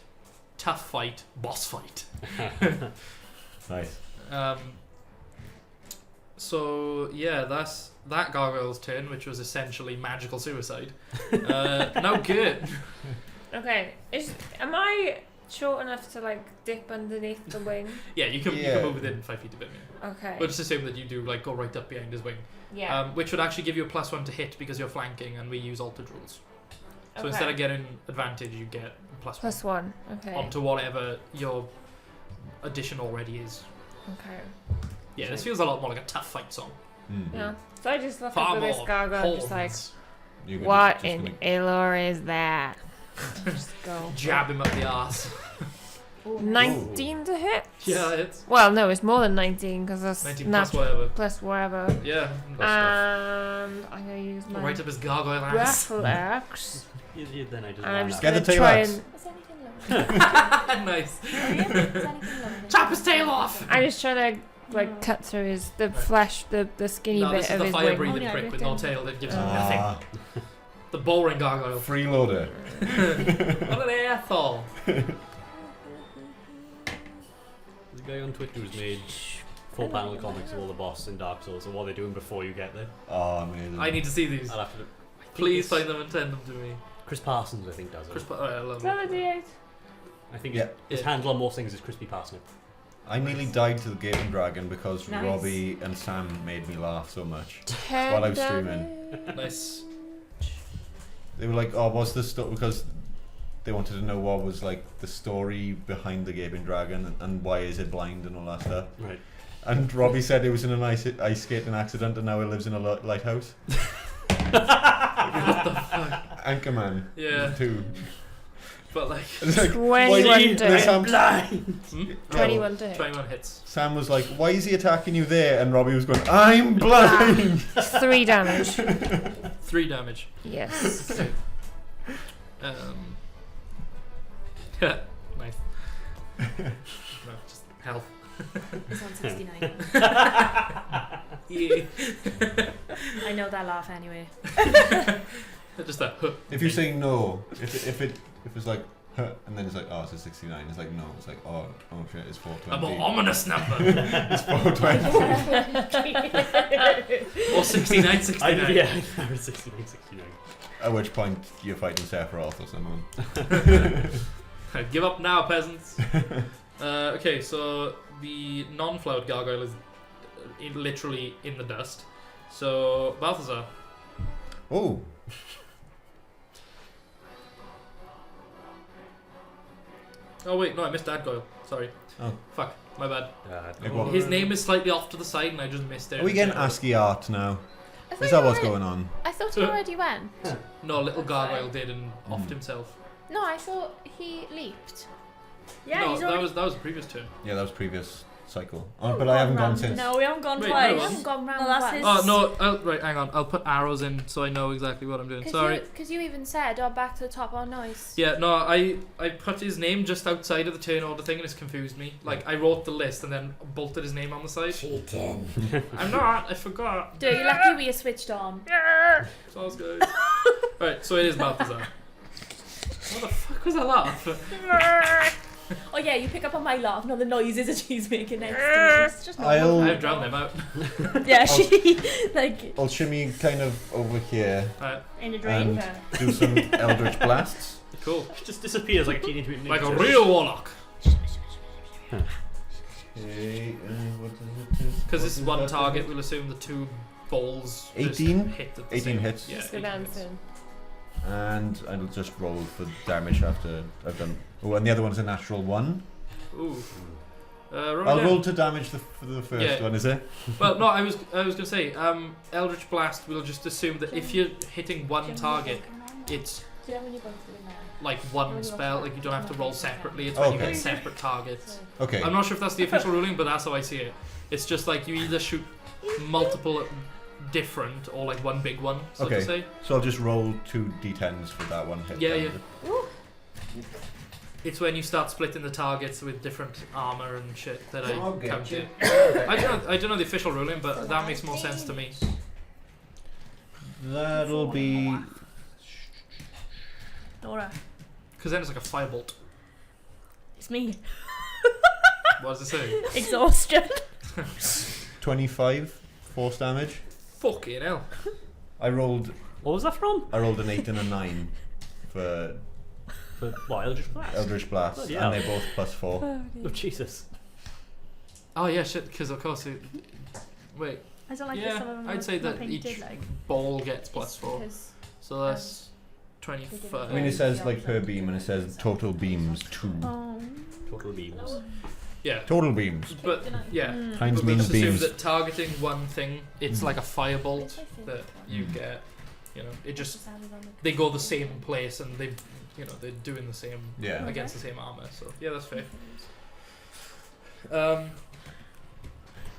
tough fight, boss fight. Nice. So yeah, that's that gargoyle's turn, which was essentially magical suicide. Now good. Okay, am I short enough to like dip underneath the wing? Yeah, you can Yeah. move within 5 feet of him. Yeah. Okay. We'll just assume that you do like go right up behind his wing, Yeah. which would actually give you a +1 to hit because you're flanking, and we use altered rules. So Okay. instead of getting advantage, you get +1 +1. Okay. onto whatever your addition already is. Okay. Yeah, this feels a lot more like a tough fight song. Mhm. Yeah. So I just look Far up at this more gargoyle, just like, horns. You're what just in gonna- Elor is that? Just go. Jab him up the arse. 19 to hit. Yeah, it's Well, no, it's more than 19 because that's 19 plus whatever. plus whatever. Yeah. And I'm gonna use my Right up his gargoyle ass. battle axe. Then I just And I'm just Get gonna the tail try axe. and Is anything lower? Nice. Is anything lower? Chop his tail off! I'm just trying to like cut through his the flesh, the skinny No, bit this is of the his fire wing. breathing Oh, yeah, prick with no tail that gives him nothing. Ah, The boring gargoyle. freeloader. What an asshole. There's a guy on Twitter who's made full panel comics of all the boss in Dark Souls and what they're doing before you get there. Oh, amazing. I need to see these. I'll have to. Please find them and send them to me. Chris Parsons, I think, does it. Alright, I love Is that a it. D8? I think Yeah. his handle on most things is Crispy Parsnip. I nearly died to the Gaping Dragon because Nice. Robbie and Sam made me laugh so much 10 while I was damage. streaming. Nice. They were like, "Oh, what's the story?" Because they wanted to know what was like the story behind the Gaping Dragon and why is it blind and all that stuff. Right. And Robbie said it was in an ice skating accident and now he lives in a lighthouse. What the fuck? Anchorman. Yeah. 2. But like. It's like, 21 why do you- to Sam, Hmm? 21 to hit. 21 hits. Sam was like, "Why is he attacking you there?" And Robbie was going, "I'm blind." 3 damage. 3 damage. Yes. Okay. Yeah, nice. No, just health. It's on 69. Yeah. I know that laugh anyway. Just that. Huh. If you say no, if it's like, "Huh," and then it's like, "Oh, it's a 69." It's like, no, it's like, "Oh shit, it's A 420." more ominous number. It's 420. Or 69, 69. Yeah, I was 69, 69. At which point you're fighting Sephiroth or someone. Give up now, peasants. Okay, so the non-flowered gargoyle is literally in the dust. So, Balthazar. Oh, Oh wait, no, I missed Dadgoyle. Sorry. Oh. Fuck, my bad. Like what? His name is slightly off to the side and I just missed it. are we getting ASCII art now? Is that what's going on? I thought he already went. No, little gargoyle did and offed himself. No, I thought he leaped. Yeah, no, he's that already. was the previous turn. Yeah, that was previous cycle. Oh, but I haven't gone since. No, we haven't gone Wait, twice. no, We haven't gone round No, that's once. his- Oh no! Right, hang on. I'll put arrows in so I know exactly what I'm doing. Sorry. Because you even said, "Oh, back to the top on noise." Yeah, no, I put his name just outside of the turn order thing and it's confused me. Like, I wrote the list and then bolted his name on the side. I'm not, I forgot. Dude, you're lucky we are switched on. Sounds good. Right, so it is Balthazar. What the fuck was that laugh? Oh yeah, you pick up on my laugh, not the noises that she's making next to It's just normal. I've drowned them out. Yeah, she like I'll shimmy kind of over here Alright, in a drain. and do some Eldritch Blasts. cool. It just disappears like a Teenage Mutant Like a Ninja real warlock. Okay, Because this is one target, we'll assume the 2 balls just 18? hit at the 18 same- hits. Yeah, Just go 18 down hits. soon. And I'll just roll for damage after I've done. Oh, and the other one's a natural 1. Ooh. Roll I'll down. roll to damage for the first Yeah. one, is it? Well, no, I was gonna say, Eldritch Blast. We'll just assume that if you're hitting one target, it's Do you know when you're both doing that? like one spell. Like you don't have to roll separately. It's when you Okay. hit separate targets. Okay. I'm not sure if that's the official ruling, but that's how I see it. It's just like you either shoot multiple different or like one big one, so Okay. to say. So I'll just roll 2 d10s for that one hit. Yeah, then. It's when you start splitting the targets with different armor and shit that I Okay. counted. I don't know the official ruling, but that makes more sense to me. That'll be Dora, Because then it's like a firebolt. it's me. What does it say? Exhaustion. 25 force damage. Fucking hell. I rolled What was that from? an 8 and a 9 for For what, Eldritch Blast? Eldritch Blast, Bloody and hell. they're both +4. Oh, Jesus. Oh yeah, shit. Because of course it. Wait, I don't like Yeah, this. Some of them I'd are say more that painted, each- like. ball gets It's +4. because So that's 25. I mean, it says like per beam, and it says total beams 2. Oh. Total beams. Yeah. Total beams. But yeah. Mm. Times But we'll means just assume beams. that targeting one thing, it's Mm. like a firebolt that you Mm. get. You know, it just they go the same place and they, you know, they're doing the same Yeah. against the same armor. So yeah, that's fair.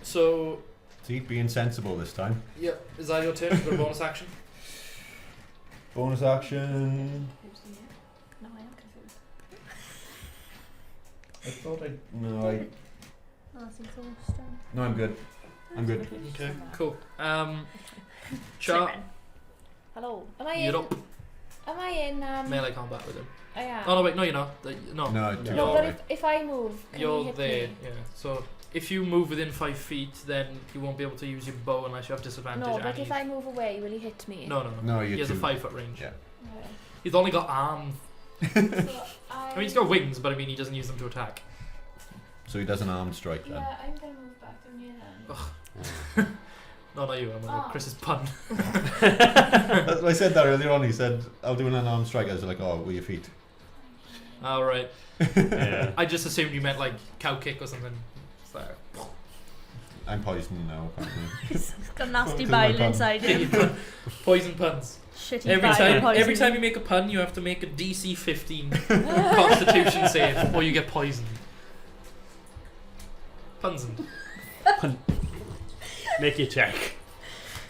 So, See, being sensible this time. yep, is that your turn for a bonus action? Bonus action. No, I am confused. I thought No, I'm good. I'm good. Okay, cool. Char, Hello. Am I you're in? up. Am I in? Melee combat with him. I am. Oh no, wait, no, you're not. No, No, you're, too No, far but away. if I move, can you're you hit there. me? Yeah. So if you move within 5 feet, then you won't be able to use your bow unless you have disadvantage. No, and but if he's- I move away, will he hit me? No. No, He you're has a too. 5-foot range. Yeah. Okay. He's only got arms. So I mean, he's got wings, but I mean, he doesn't use them to attack. So he does an armed strike then. Yeah, I'm gonna move back to near him. No, not you, Emma. Oh. Chris's pun. I said that earlier on. He said, "I'll do an unarmed strike." I was like, "Oh, with your feet." All right. Yeah. I just assumed you meant like cow kick or something. So. I'm poisoned now, apparently. He's got a nasty Because my bile pun. inside him. Poison puns. Shitty Every bile time poison. you make a pun, you have to make a DC 15 Constitution save, or you get poisoned. Punsoned. Make your check.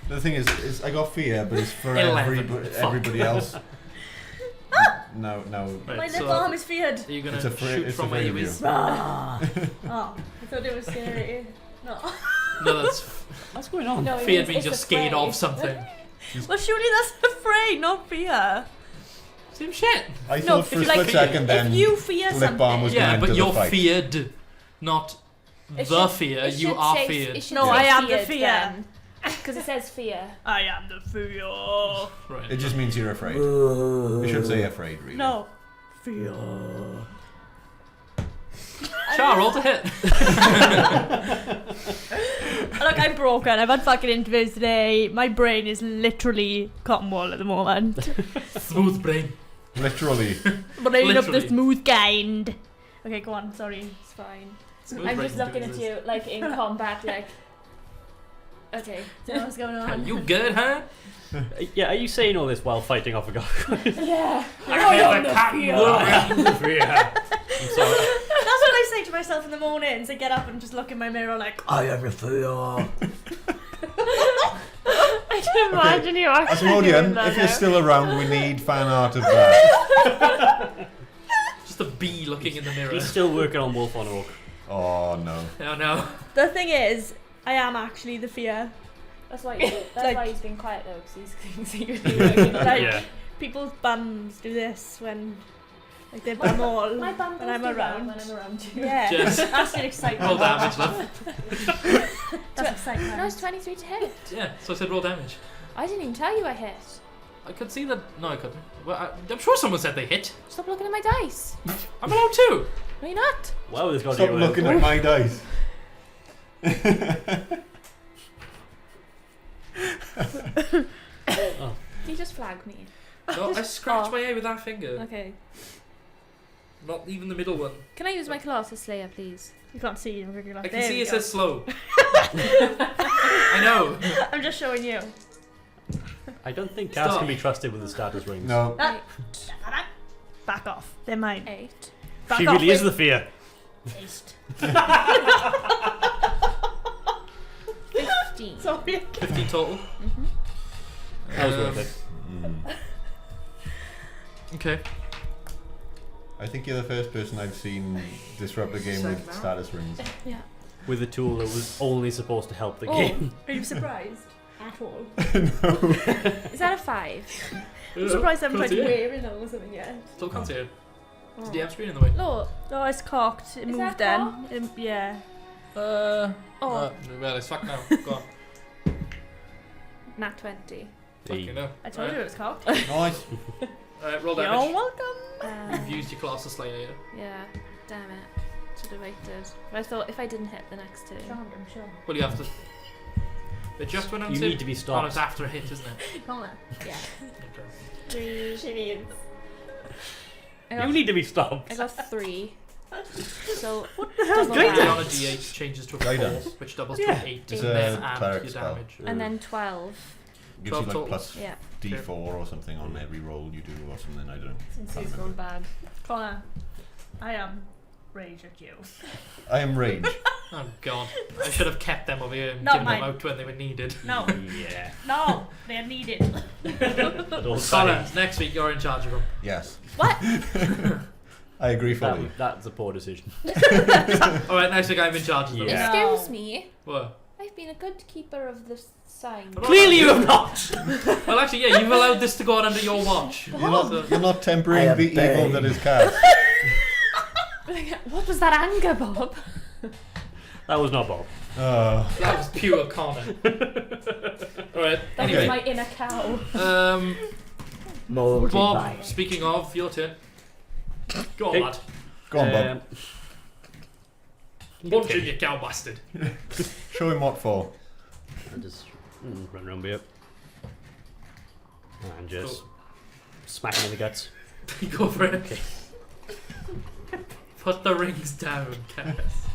The thing is I got fear, but it's for 11. Fuck. everybody else. No. Right, My so lip arm is feared. are you gonna It's afraid- shoot it's from afraid of you. AoEs? Ah. Oh, I thought it was scary. No. No, that's What's going on? No, it feared means means you're it's scared afraid. of something. Well, surely that's afraid, not fear. Same shit. I No, thought if for a you like- split second then If you fear lip balm was something, Yeah, going but into you're the fight. feared, not It the should- fear. it You should are say- feared. it should No, say I am the feared fear. then. Because it says fear. I am the fear. Right. It just means you're afraid. You should say afraid, really. No. Fear. Char, roll to hit. Look, I'm broken. I've had fucking interviews today. My brain is literally cotton wool at the moment. Smooth brain. Literally. Brain of the Literally. smooth kind. Okay, go on. Sorry. It's fine. Smooth I'm brain just looking doing at this. you, like in combat, like. Okay. Do you know what's going on? You good, huh? Yeah, are you saying all this while fighting off a gargoyle? Yeah. I am the cat. Yeah. I'm sorry. That's what I say to myself in the mornings. I get up and just look in my mirror like, I am the fear. I can imagine you actually doing Asmodean, that if you're now. still around, we need fan art of that. Just a bee looking in the mirror. He's still working on Wolf on Oak. Oh no. Oh no. The thing is, I am actually the fear. That's why. That's Like- why he's been quiet though, because he's secretly working on Like, it. Yeah. People's bums do this when, like, they bum all My bum when does I'm do that around. when I'm around you. Yeah, Jess. that's an excitement. Roll damage, love. That's excitement. No, it's 23 to hit. Yeah, so I said roll damage. I didn't even tell you I hit. I could see that. No, I couldn't. Well, I'm sure someone said they hit. Stop looking at my dice. I'm allowed to. No, you're not. Wow, this got Stop you. looking at my dice. Oh. You just flagged me. No, I scratched Oh. my eye with that finger. Okay. Not even the middle one. Can I use my Colossus Slayer, please? You can't see him. Like, I can there see we it go. says slow. I know. I'm just showing you. I don't think cats Stop. can be trusted with the status rings. No. Ah. Back off. They're mine. 8. Back She off really is with the fear. taste. 15. Sorry. 15 total. Mm-hmm. That was worth it. Mm. Okay. I think you're the first person I've seen disrupt a game with Second round. status rings. Yeah. With a tool that was only supposed to help the Oh. game. Are you surprised at all? Is that a 5? I'm surprised I haven't tried Can't see it. wearing them or something yet. Still can't see it. Oh. Is the DM screen in the way? No. Oh, it's cocked. It Is moved that then. Yeah. Oh. Well, it's fucked now. Go on. Nat 20. Fucking no. I told you it was cocked. Nice. Alright, roll You're damage. welcome. You've used your Colossus Slayer, yeah? Yeah. Damn it. Should have waited. But I thought if I didn't hit the next two. I'm sure. Well, you have to. It just went on You to. need to be Oh, stopped. it's after a hit, isn't it? Can't I? Yeah. Okay. 3. She needs. You need to be stopped. I got 3. So What the hell's double going Going that. on a d8 changes to a 4, Guidance. which doubles Yeah. to 8, It's and a then add cleric your spell. damage. And then 12. Gives 12 you like total. plus Yeah. D4 or something on every roll you do or something. I don't know. Since I he's don't gone bad. Connor, I am rage at you. I am rage. Oh god. I should have kept them over here and Not given them mine. out when they were needed. No, Yeah. no, they're needed. At all Colin, times. next week you're in charge of them. Yes. What? I agree fully. That's a poor decision. Alright, next week I'm in charge of them. Yeah. Excuse me. What? I've been a good keeper of the sign. Clearly you have not! Well, actually, yeah, you've allowed this to go on under your watch. You're not tempering I am the evil bang. that is cast. What was that anger, Bob? That was not Bob. That was pure Connor. Alright, That Okay. was my inner cow. Moldy Bob, speaking of, your turn. Go on, Hey. lad. Go on, Bob. Punch him, you cow bastard. Show him what for. I'll just run around here. And just smack him in the guts. Go for it. Okay. Put the rings down, Cass.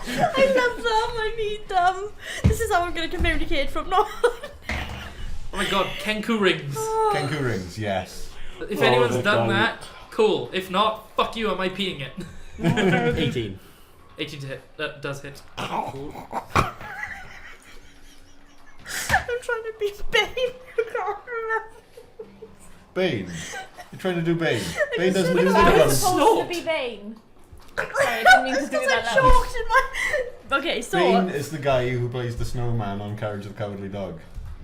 I love them. I need them. This is how I'm going to communicate from now on. Oh my god, Kenku rings. Kenku rings, yes. If Oh, anyone's they're done done. that, cool. If not, fuck you, am I peeing it? 18. 18 to hit. That does hit. Cool. I'm trying to be Bane. I can't remember. Bane. You're trying to do Bane. Bane just doesn't said do it the like guns. Supposed to be Bane. Sorry, I didn't mean to do Because that I'm loud. choked in my... Okay, so... Bane is the guy who plays the snowman on Courage of the Cowardly Dog.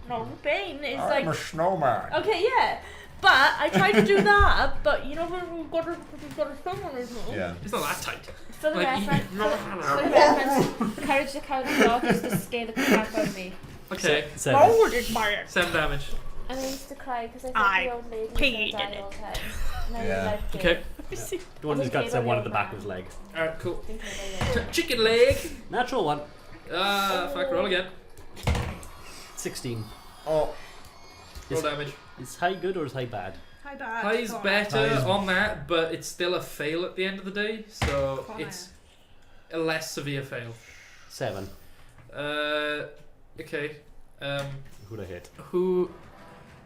No, Bane is I'm like... a snowman. Okay, yeah. But I tried to do that, but you know when we've got a thumb on his nose? Yeah. It's not that tight. For the Like, reference, for the reference, Courage the Cowardly Dog used to scare the crap out of me. Okay, Seven. Mold is my... 7 damage. And I used to cry because I I thought the old lady was peed gonna in die it. all the time. And I Yeah. really liked it. Okay. The one who's got one at the back of his leg. Alright, cool. Thinking about it. Chicken leg. Natural one. Fuck, roll again. 16. Oh, Roll damage. Is high good or is high bad? Hi, Dad. High's better High's- on that, but it's still a fail at the end of the day, so Connor. it's a less severe fail. 7. Okay. Who'd I hit? Who?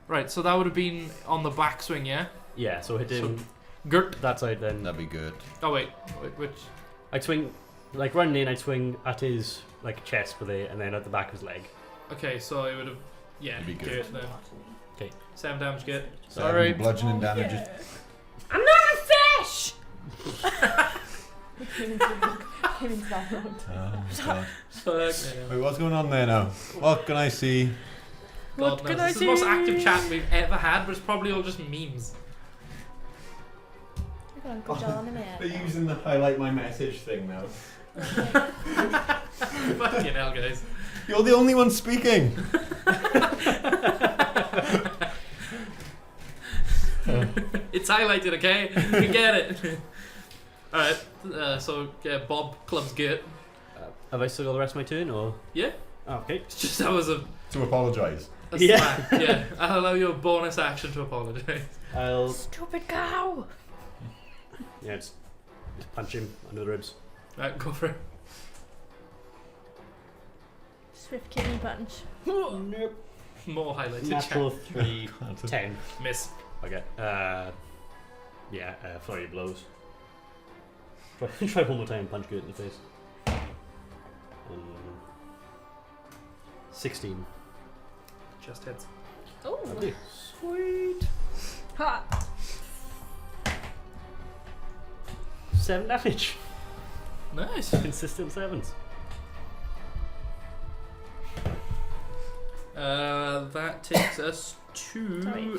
Right, so that would have been on the backswing, yeah? Yeah, so hit him Gert. that side then. that'd be good. Oh, wait. Which? I'd swing, like running in, I'd swing at his like chest with it and then at the back of his leg. Okay, so it would have. Yeah, That'd be good. Gert then. Okay. 7 damage, Gert. Sorry. Sorry. Bludgeoning damage. I'm not a fish! Came into that road. Oh my god. Fuck. Yeah. Wait, what's going on there now? What can I see? God What can knows. I This is the most do? active chat we've ever had, but it's probably all just memes. Look at Uncle John in They're there. using the highlight my message thing now. Fucking hell, guys. You're the only one speaking. It's highlighted, okay? We get it. Alright, so yeah, Bob clubs Gert. Have I still got the rest of my turn or? Yeah, Oh, okay. it's just that was a To apologise. Yeah. smack. Yeah, I'll allow you a bonus action to apologise. I'll Stupid cow! just punch him under the ribs. Right, go for it. Swift kidney punch. Nope. More highlighted Natural chat. 3, 10. Miss. Okay. Flurry of blows. Try one more time and punch good in the face. 16. Just hits. Oh, Lovely. Sweet. Ha! 7 damage. Nice. Consistent 7s. That takes us to Sorry.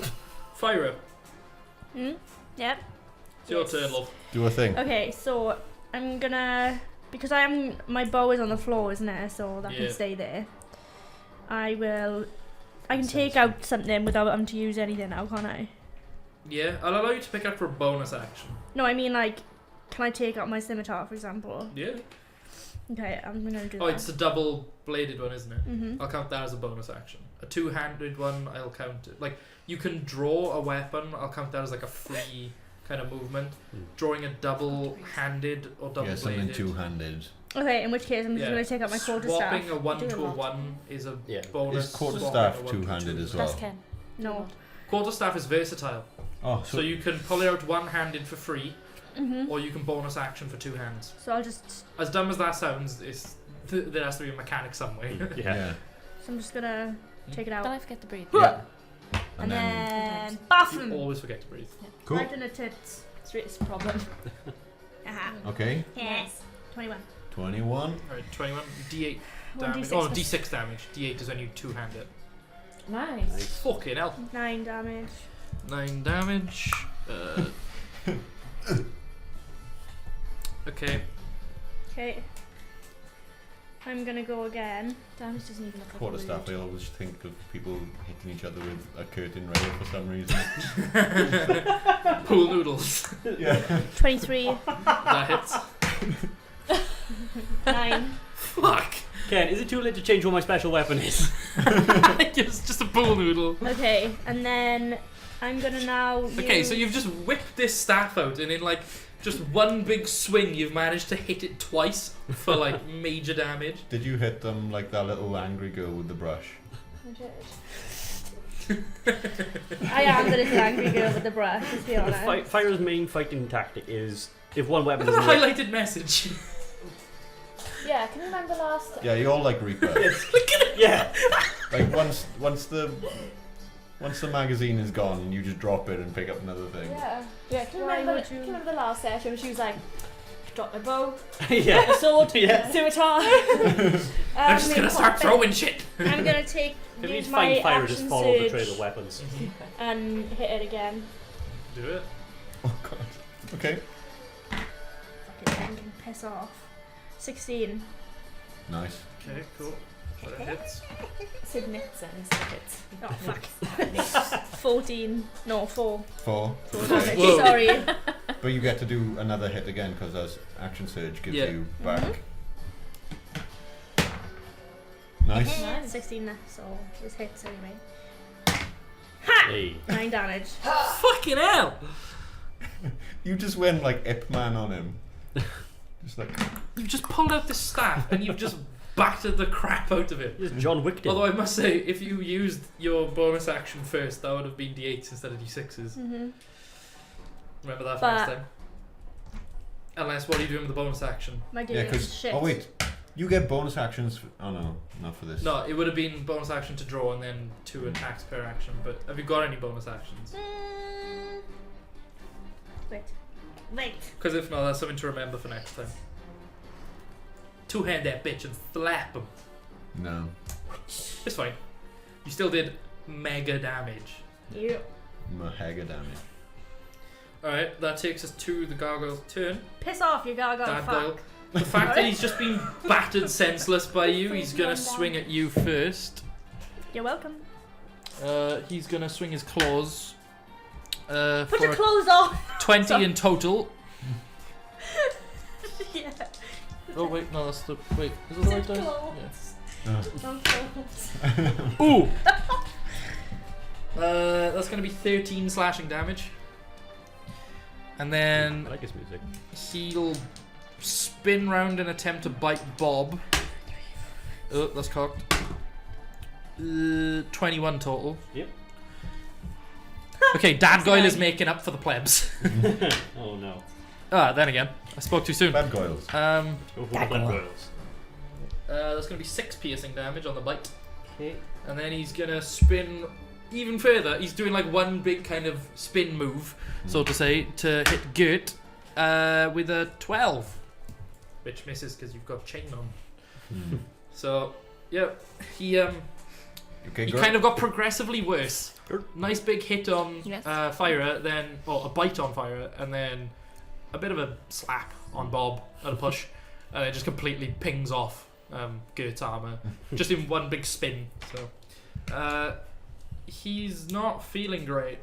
Fyra. Yep. It's your Yes. turn, love. Do a thing. Okay, so I'm gonna... Because my bow is on the floor, isn't it? So that Yeah. can stay there. I can take out something without having to use anything now, can't I? Yeah, I'll allow you to pick up for a bonus action. No, I mean like, can I take out my scimitar, for example? Yeah. Okay, I'm gonna do Oh, that. it's the double-bladed one, isn't it? Mm-hmm. I'll count that as a bonus action. A two-handed one, I'll count it. Like, you can draw a weapon, I'll count that as like a free kind of movement. Drawing a double-handed or Yeah, something double-bladed. two-handed. Okay, in which case I'm just Yeah. gonna take out my quarterstaff. Swapping a 1 Do to a lot. 1 is a Yeah. bonus. Is quarterstaff swapping a 1 to a two-handed 2. as well? that's Ken. No. Quarterstaff is versatile. Oh, So you can pull it out one-handed for free, or you can bonus action for 2 hands. So I'll just. As dumb as that sounds, there has to be a mechanic some way. Yeah. So I'm just gonna take it out. Don't I forget to breathe? Yeah. And then You bathroom. always forget to breathe. Cool. Right in the tits. It's a problem. Aha. Okay. Yes. 21. 21. Alright, 21. D8 One damage. D6 Oh, plus- D6 damage. D8 is when you 2-hand it. Nice. Fucking hell. 9 damage. 9 damage. Okay. Okay. I'm gonna go again. Damage doesn't even look like a Quarterstaff, I wound. always think of people hitting each other with a curtain rail for some reason. Pool noodles. Yeah. 23. That hits. 9. Fuck. Ken, is it too late to change what my special weapon is? It's just a pool noodle. Okay, and then I'm gonna now. Okay, so use- you've just whipped this staff out, and in like just one big swing, you've managed to hit it twice for like major damage. Did you hit them like that little angry girl with the brush? I am the little angry girl with the brush, let's be honest. Fire's main fighting tactic is if one weapon Look at doesn't the work. highlighted message. Yeah, can you remember last? Yeah, you're all like Reaper. Yeah. Like once the magazine is gone, you just drop it and pick up another thing. Yeah. Yeah. Can you Why remember? would Can you- you remember the last session? She was like, drop my bow, Yeah. my sword, Yeah. scimitar. I'm just gonna start throwing shit. I'm gonna take If you use find my fire, just action follow the surge trail of weapons. and hit it again. Do it. Oh god. Okay. Fucking thing can piss off. 16. Nice. Okay, cool. That hits. Sid Nixon is it? Oh fuck. 14. No, 4. 4. 4 Okay. damage. Whoa. Sorry. But you get to do another hit again because as action surge gives Yeah. you back. Mm-hmm. Nice. Nice. 16, so this hits anyway. Hey. 9 damage. Fucking hell! You just went like Ip Man on him. Just like You've just pulled out this staff and you've just battered the crap out of it. Just John Wick did. Although I must say, if you used your bonus action first, that would have been D8s instead of D6s. Mm-hmm. Remember that for But- next time. Unless, what are you doing with the bonus action? My yeah, dear because shit. oh wait, you get bonus actions. Oh no, not for this. No, it would have been bonus action to draw and then 2 attacks per action. But have you got any bonus actions? Wait. Wait. Because if not, that's something to remember for next time. 2-hand that bitch and slap him. No. It's fine. You still did mega damage. Yeah. Mahega damage. Alright, that takes us to the gargoyle's turn. Piss off, you gargoyle. Gargoyle. Fuck. The fact that he's just been battered senseless by you, he's gonna Freeze swing at you first. You're welcome. He's gonna swing his claws. Put For your a clothes on. 20 Sorry. in total. Yeah. Oh wait, no, that's the wait. Is it the right dice? Don't clothes. Yeah. Ooh. That's gonna be 13 slashing damage. And then I like his music. he'll spin round and attempt to bite Bob. Oh, that's cocked. 21 total. Yep. Okay, Dadgoyle is making up for the plebs. Oh no. Then again, I spoke too soon. Bad goils. Go for the blood boils. That's gonna be 6 piercing damage on the bite. Okay. And then he's gonna spin even further. He's doing like one big kind of spin move, so to say, to hit Gert with a 12. Which misses because you've got chain on. So, yeah, he Okay, he go. kind of got progressively worse. Good. Nice big hit on Yes. Fire, then, well, a bite on Fire, and then a bit of a slap on Bob and a push, and it just completely pings off Gert's armor, just in one big spin. So, he's not feeling great,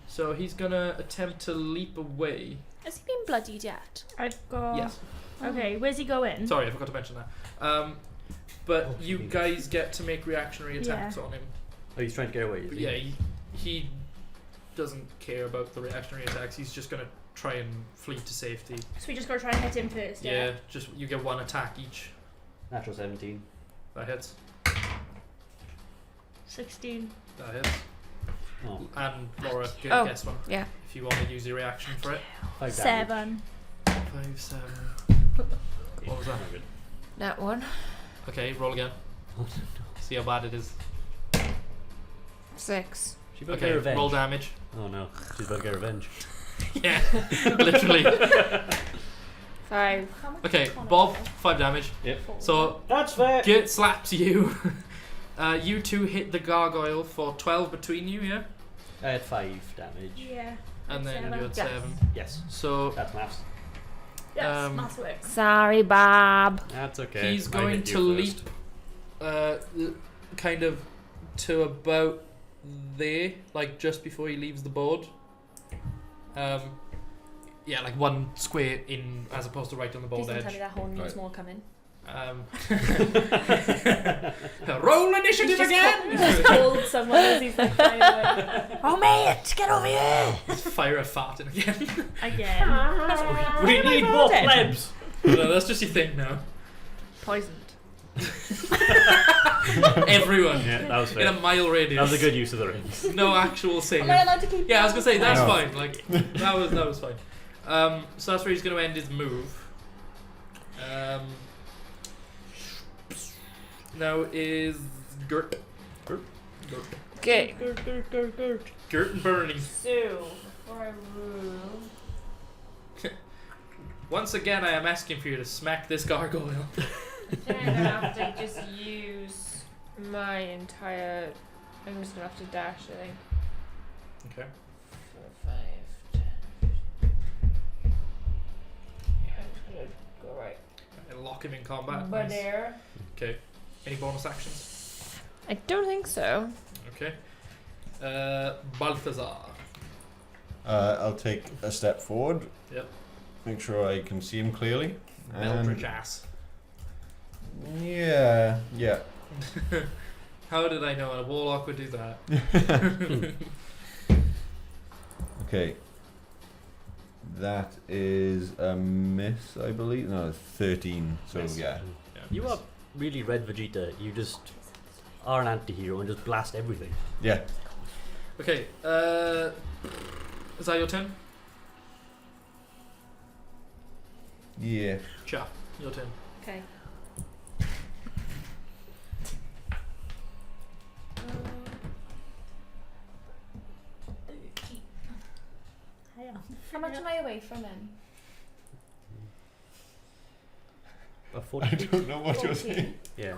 so he's gonna attempt to leap away. Has he been bloodied yet? I've got. Yes. Okay, where's he going? Sorry, I forgot to mention that. But you guys get to make reactionary attacks on him. Oh, he's trying to get away. Is But he? yeah, he doesn't care about the reactionary attacks. He's just gonna try and flee to safety. So we just gotta try and hit him first. Yeah, just you get 1 attack each. Natural 17. That hits. 16. That hits. Oh, And Laura, Oh. guess one. Yeah. If you want to use your reaction for it. 5 damage. 7. 5, 7. What was that? Not good. That one. Okay, roll again. See how bad it is. 6. She better Okay, get revenge. roll damage. Oh no, she's about to get revenge. Yeah, literally. 5. Okay, Bob, 5 damage. Yep. So, That's fair. Git slaps you. You two hit the gargoyle for 12 between you, yeah? I had 5 damage. Yeah. And then 7. you had Yes. 7. Yes, So, that's maths. Yes, Um, works. Sorry, Bob. That's okay. he's I going hit to you leap kind of to about there, like just before he leaves the board. Yeah, like one square in as opposed to right on the board Please don't tell me edge. that whole news Right. more coming. Roll initiative He's again! just called someone as he's like flying away. Oh mate, get over here! Fire a fart in again. Again. We need more plebs! No, that's just your thing now. Poisoned. Everyone. Yeah, that was In fair. a mile radius. That was a good use of the rings. No actual save. Am I allowed to keep Yeah, I was gonna say that's No. fine. Like that was fine. So that's where he's gonna end his move. Now is Gert. Okay. Gert and Bernie. So, before I move. Once again, I am asking for you to smack this gargoyle. I think I'm gonna have to just use my entire. I'm just gonna have to dash, I think. Okay. 4, 5, 10. I'm just gonna go right. And lock him in combat. But Nice. there. Okay. Any bonus actions? I don't think so. Okay. Balthazar. I'll take a step forward. Yep. Make sure I can see him clearly. Meldridge ass. Yeah. How did I know a warlock would do that? Okay. That is a miss, I believe. No, 13. So Miss. yeah. You are really Red Vegeta. You just are an anti-hero and just blast everything. Yeah. Okay. Is that your turn? Yeah. Cha. Your turn. Okay. How much am I away from him? A I 40. don't know what you're 14. saying. Yeah.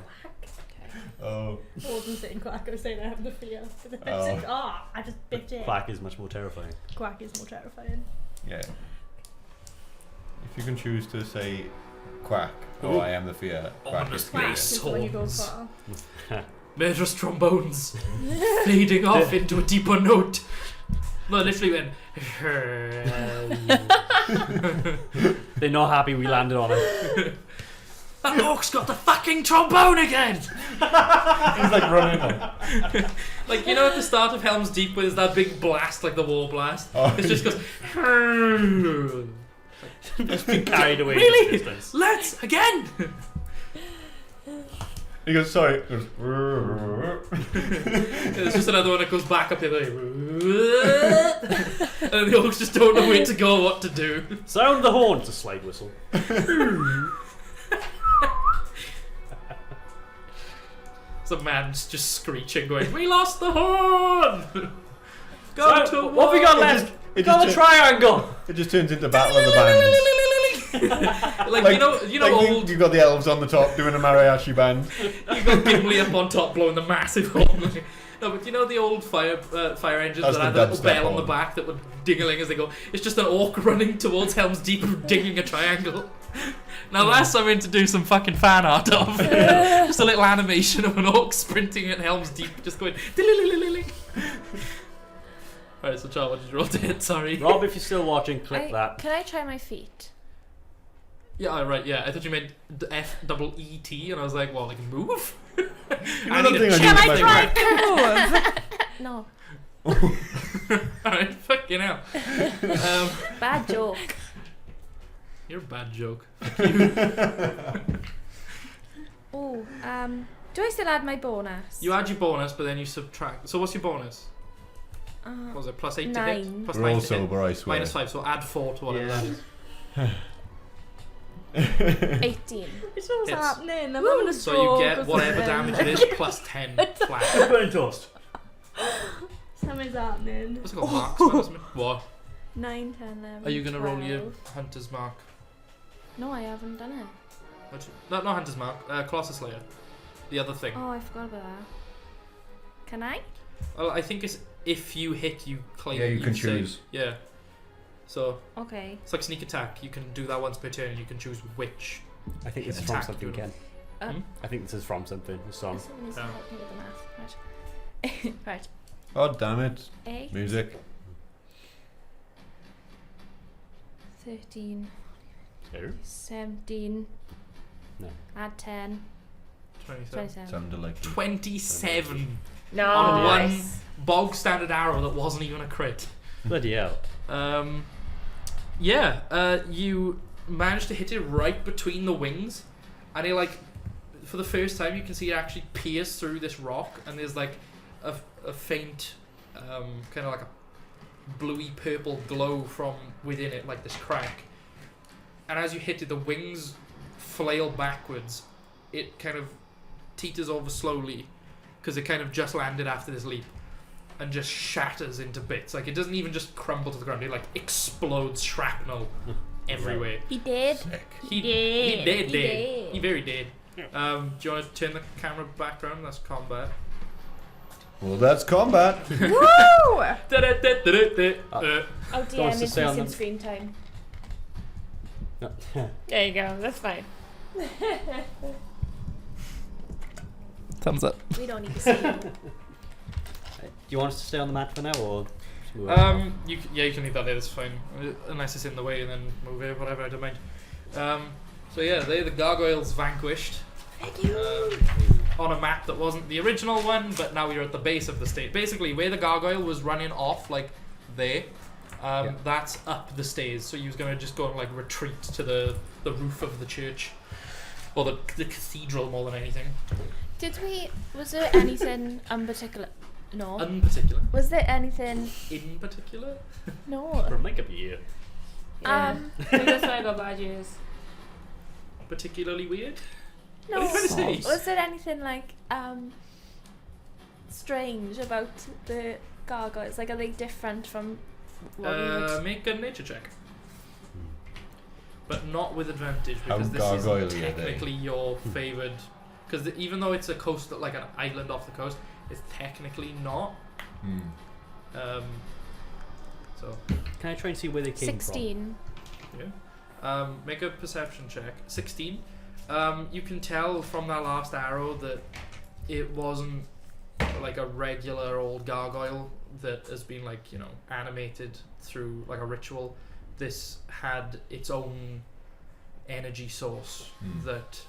Oh. I wasn't saying quack, I was saying I have the fear. Oh. I just bit it. Quack is much more terrifying. Quack is more terrifying. Yeah. If you can choose to say quack or Ooh. I am the fear, quack is Honest Quack Yes, is the one you go horns. for. Murderous trombones fading off into a deeper note. No, literally went. They're not happy we landed on it. That orc's got the fucking trombone again! He's like running. Like, you know at the start of Helm's Deep where there's that big blast, like the war blast? Oh, It just goes. Just been carried away Really? in the distance. Let's again! He goes, sorry. He goes, There's just another one that goes back up the other way. And the orcs just don't know where to go or what to do. Sound the horn. It's a slide whistle. Some man's just screeching, going, "We lost the horn! Go So, to what have we got war!" left? it Got a just, triangle. it just turns into Battle of the Bands. Like, you know, like old. you got the elves on the top doing a mariachi band. You got Gimli up on top blowing the massive horn. No, but you know the old fire engines That's that had the the little dubstep bell on the horn. back that would ding-a-ling as they go? It's just an orc running towards Helm's Deep dinging a triangle. Now that's something to do some fucking fan art of. Just a little animation of an orc sprinting at Helm's Deep, just going. Alright, so Charles, what did you roll to hit? Sorry. Rob, if you're still watching, click that. Can I try my feet? Yeah, right. Yeah, I thought you meant F-double-E-T, and I was like, well, like move. You know I that need thing a I check. do with my No. Alright, fucking hell. Bad joke. You're a bad joke. Oh, do I still add my bonus? You add your bonus, but then you subtract. So what's your bonus? What was it? +8 to hit? 9. Plus We're 9 all to hit. sober, I swear. -5, so add 4 to whatever that is. 18. It's what's Hits. happening. I'm having a So stroke. you get or whatever something. damage it is +10 flat. Burn toast. Something's happening. What's it called? Marksman or something? What? 9, 10, 11. Are you going to roll your 12. Hunter's Mark? No, I haven't done it. Not Hunter's Mark, Colossus Slayer. The other thing. Oh, I forgot about that. Can I? Well, I think it's if you hit, you claim Yeah, it, you can save. choose. Yeah. So, Okay. it's like sneak attack. You can do that once per turn and you can choose which. I think this is Attack from something, you. Ken. Hmm? I think this is from something. A song. Someone needs to Oh. help me with the math. Right. Right. Oh, damn it. 8, Music. 13, Two. 17. No. Add 10. 27. 27. Sounded like 27 No. on one Nice. bog standard arrow that wasn't even a crit. Bloody hell. You managed to hit it right between the wings, and it for the first time you can see it actually pierce through this rock, and there's like a faint kind of like a bluey purple glow from within it, like this crack. And as you hit it, the wings flail backwards. It kind of teeters over slowly because it kind of just landed after this leap, and just shatters into bits. Like, it doesn't even just crumble to the ground, it like explodes shrapnel everywhere. He did. sick. He did. did. He did. He very did. Do you want to turn the camera back around? That's combat. Well, that's combat. Woo! Oh, wants DM to say on increasing them- screen time. No. There you go. That's fine. Thumbs up. We don't need to see you. Do you want us to stay on the mat for now, or just move on? You can leave that there. That's fine, unless it's in the way, and then move it. Whatever, I don't mind. So yeah, they're the gargoyles vanquished. Thank you. On a map that wasn't the original one, but now you're at the base of the stage. Basically, where the gargoyle was running off, like there, that's up the stairs. So you was gonna just go and like retreat to the roof of the church, or the cathedral more than anything. Was there anything particular? No. Unparticular. Was there anything? In particular. No. For a makeup year. I think that's why I got bad years. Particularly weird. No. What are you trying to say? Was there anything like strange about the gargoyles? Like, are they different from what we would? Make a nature check. But not with advantage, How because this gargoyle isn't are they? technically your favoured. Because even though it's a coast, like an island off the coast, it's technically not. So Can I try and see where they came 16. yeah. Make a perception check. 16. You can tell from that last arrow that it wasn't like a regular old gargoyle that has been animated through like a ritual. This had its own energy source that.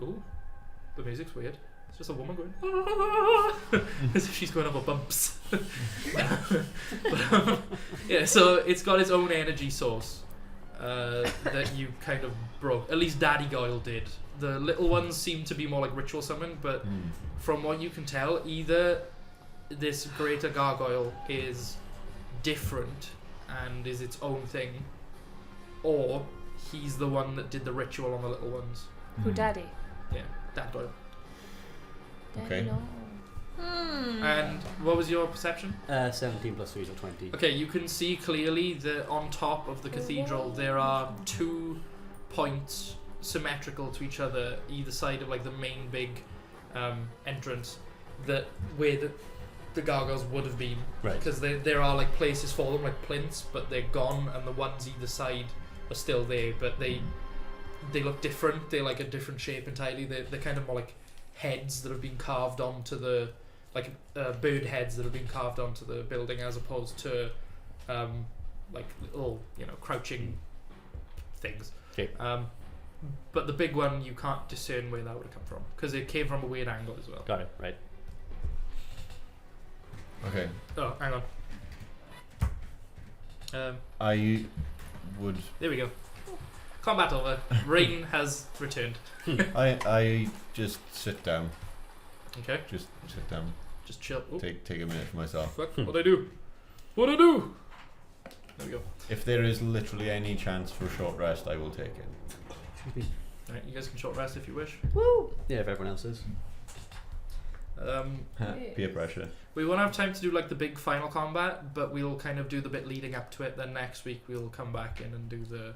Ooh, the music's weird. It's just a woman going as if she's going over bumps. Yeah, so it's got its own energy source that you kind of broke. At least Daddy Goyle did. The little ones seem to be more like ritual summoned, but from what you can tell, either this greater gargoyle is different and is its own thing, or he's the one that did the ritual on the little ones. Who, Daddy? Yeah, Dad Goyle. Okay. Daddy, no. And what was your perception? 17 plus 3 is 20. Okay, you can see clearly that on top of the cathedral there are 2 points symmetrical to each other, either side of like the main big entrance, that where the gargoyles would have been. Right. Because there are like places for them, like plinths, but they're gone, and the ones either side are still there, but they look different. They're like a different shape entirely. They're kind of more like heads that have been carved onto the bird heads that have been carved onto the building, as opposed to like little crouching things. Okay. But the big one, you can't discern where that would have come from because it came from a weird angle as well. Got it, right. Okay. Oh, hang on. I would. There we go. Combat over. Rain has returned. I just sit down. Okay. Just sit down. Just chill. Oh, Take a minute for myself. fuck, what'd I do? What'd I do? There we go. If there is literally any chance for a short rest, I will take it. Alright, you guys can short rest if you wish. Woo! Yeah, if everyone else is. Peer pressure. We won't have time to do like the big final combat, but we'll kind of do the bit leading up to it. Then next week we'll come back in and do the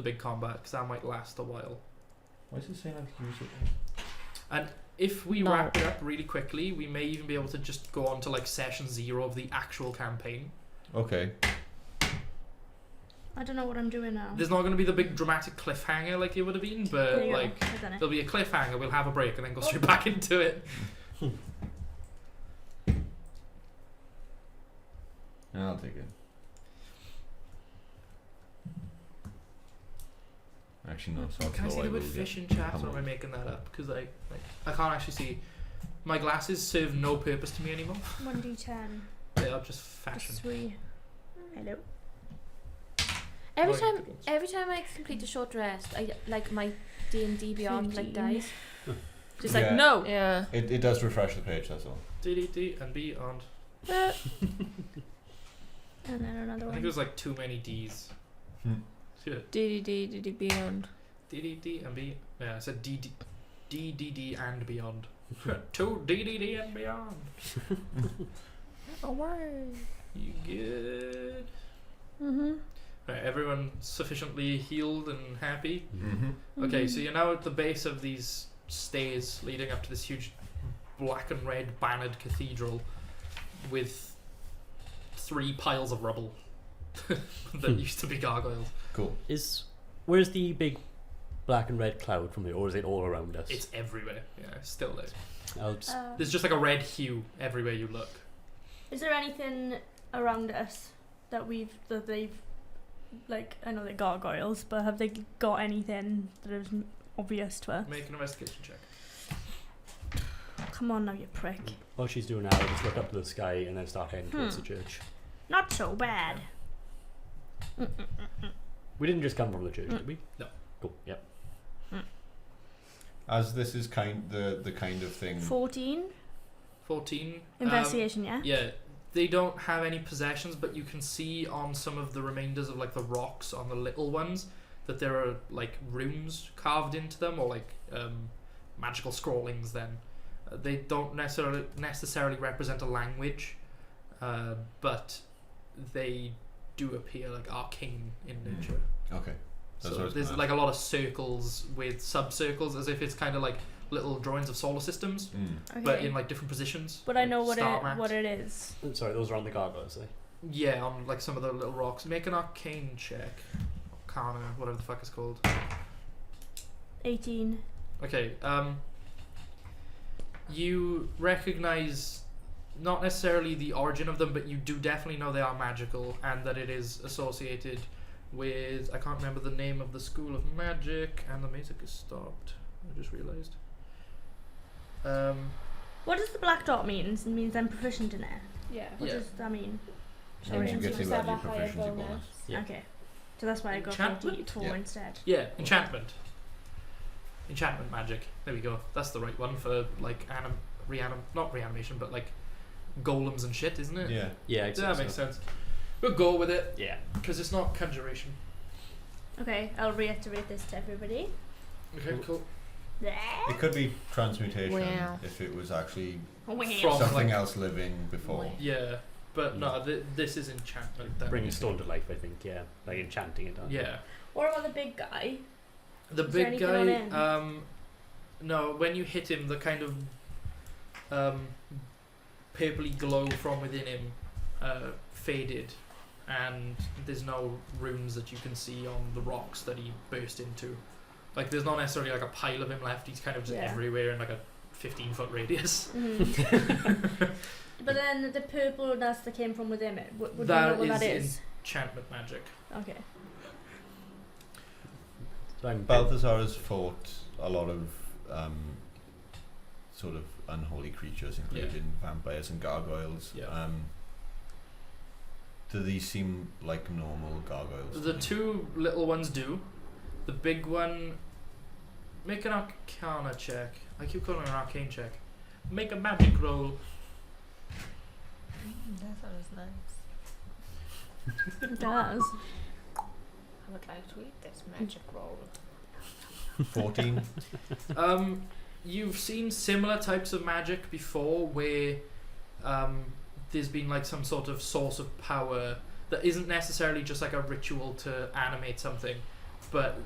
big combat because that might last a while. Why is it saying I've used it? And if we No. wrap it up really quickly, we may even be able to just go on to like session 0 of the actual campaign. Okay. I don't know what I'm doing now. There's not going to be the big dramatic cliffhanger like it would have been, There but you go. like I've done it. there'll be a cliffhanger. We'll have a break and then go straight back into it. I'll take it. Actually, no. So Can I see I the word will fish get in chat, come or am I on. making that up? Because I can't actually see. My glasses serve no purpose to me anymore. 1d10. They are just fashion. 3. Hello. Every Right, time, good ones. every time I complete a short rest, I like my D&D Beyond like 15. dies. Just Yeah. like, no! Yeah. It does refresh the page. That's all. DDD and beyond. And then another I think one. there's like too many D's. Hmm. Shit. DD beyond. DDD and B. Yeah, I said DDD and beyond. Two DDD and beyond. Oh, word. You good? Mm-hmm. Right, everyone sufficiently healed and happy. Mm-hmm. Okay, so you're now at the base of these stairs leading up to this huge black and red bannered cathedral with 3 piles of rubble that used to be gargoyles. Cool. Where's the big black and red cloud from here, or is it all around us? It's everywhere. Yeah, it's still there. I'll just, There's just like a red hue everywhere you look. Is there anything around us that they've, like, I know they're gargoyles, but have they got anything that is obvious to us? Make an investigation check. Come on now, you prick. what she's doing now is just look up to the sky and then start heading towards the church. Not so bad. We didn't just come from the church, did we? No. Cool. Yep. As this is the kind of thing. 14. 14. Investigation, yeah? Yeah, they don't have any possessions, but you can see on some of the remainders of like the rocks on the little ones that there are like runes carved into them, or like magical scrawlings. Then they don't necessarily represent a language, but they do appear like arcane in nature. Okay. That's what I So was there's gonna like a lot of circles with sub-circles, as if it's kind of like little drawings of solar systems, ask. Okay. but in like different positions. But I like know star maps. what it is. Sorry, those are on the gargoyles, eh? Yeah, on like some of the little rocks. Make an arcane check. Arcana, whatever the fuck it's called. 18. Okay, you recognize not necessarily the origin of them, but you do definitely know they are magical and that it is associated with, I can't remember the name of the school of magic, and the music is stopped. I just realized. What does the black dot mean? It means I'm proficient in it. Yeah. What Yeah. does that mean? Means you Sorry, get to must add have your a higher proficiency bonus. bonus. Yeah. Okay. So that's why I got Enchantment? 4 Yeah. instead. Yeah, enchantment. Enchantment magic. There we go. That's the right one for like not reanimation, but like golems and shit, isn't it? Yeah. Yeah, Yeah, that makes sense. We'll go with it Yeah. because it's not conjuration. Okay, I'll reiterate this to everybody. Okay, cool. It could be transmutation Wow. if it was actually From something like, else living before. yeah, but no, this is enchantment. Then. Bringing stone to life, I think. Yeah, like enchanting it. aren't you? Yeah, What about the big guy? the Is there big anything on guy. him? No, when you hit him, the kind of purpley glow from within him faded, and there's no runes that you can see on the rocks that he burst into. Like, there's not necessarily like a pile of him left. He's kind of just Yeah. everywhere in like a 15-foot radius. Mhm. But then the purple dust that came from within it, would you That know what that is is? Enchantment magic. Okay. So I'm Balthazar has fought a lot of sort of unholy creatures, including vampires and gargoyles. Yeah. Do these seem like normal gargoyles? to The me? 2 little ones do. The big one, make an arcana check. I keep calling it an arcane check. Make a magic roll. That sounds nice. It does. I would like to eat this magic roll. 14. You've seen similar types of magic before where there's been like some sort of source of power that isn't necessarily just like a ritual to animate something, but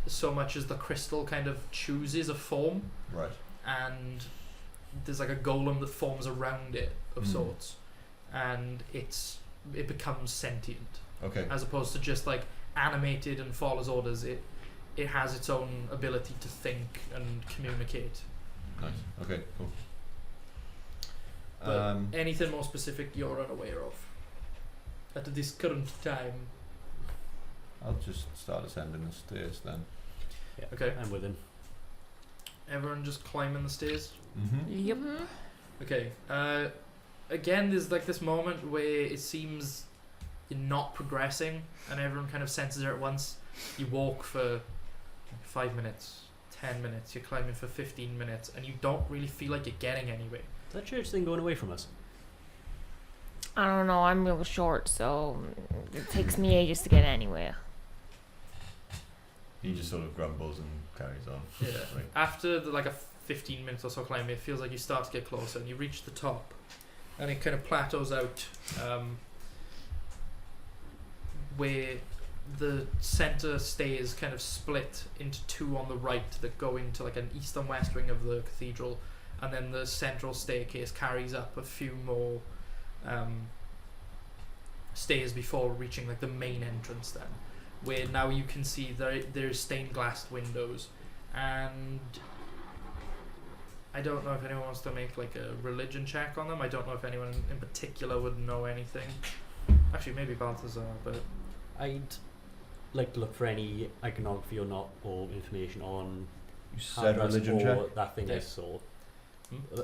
so much as the crystal kind of chooses a form, Right. and there's like a golem that forms around it of Mm. sorts, and it becomes sentient Okay. as opposed to just like animated and follows orders. It has its own ability to think and communicate. Nice. Okay, cool. But anything more specific you're unaware of at this current time? I'll just start ascending the stairs then. Yeah. Okay. I'm with him. Everyone just climbing the stairs? Mm-hmm. Yep. Okay. Again, there's like this moment where it seems you're not progressing, and everyone kind of senses it at once. You walk for 5 minutes, 10 minutes, you're climbing for 15 minutes, and you don't really feel like you're getting anywhere. Is that church thing going away from us? I don't know, I'm real short, so it takes me ages to get anywhere. He just sort of grumbles and carries on. Yeah. Right. After like a 15 minutes or so climbing, it feels like you start to get closer, and you reach the top, and it kind of plateaus out, where the center stairs kind of split into two on the right that go into like an east and west wing of the cathedral, and then the central staircase carries up a few more stairs before reaching like the main entrance then, where now you can see there's stained glass windows, and I don't know if anyone wants to make like a religion check on them. I don't know if anyone in particular would know anything. Actually, maybe Balthazar, but I'd like to look for any iconography or not, or information on You said Hadras religion or check? that thing I Yeah. saw. Hmm?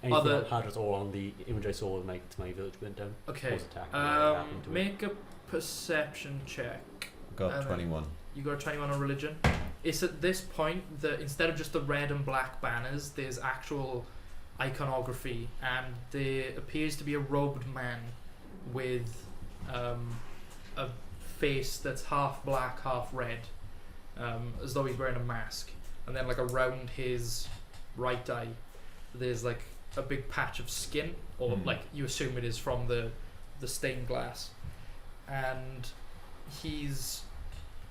Anything Other- on Hadras or on the image I saw when my village went down. okay. Was attacked, what happened to it. Make a perception check. Got 21. You got a 21 on religion. It's at this point that instead of just the red and black banners, there's actual iconography, and there appears to be a robed man with a face that's half black, half red, as though he's wearing a mask. And then, like around his right eye, there's like a big patch of skin, or like you assume it is from the stained glass, and he's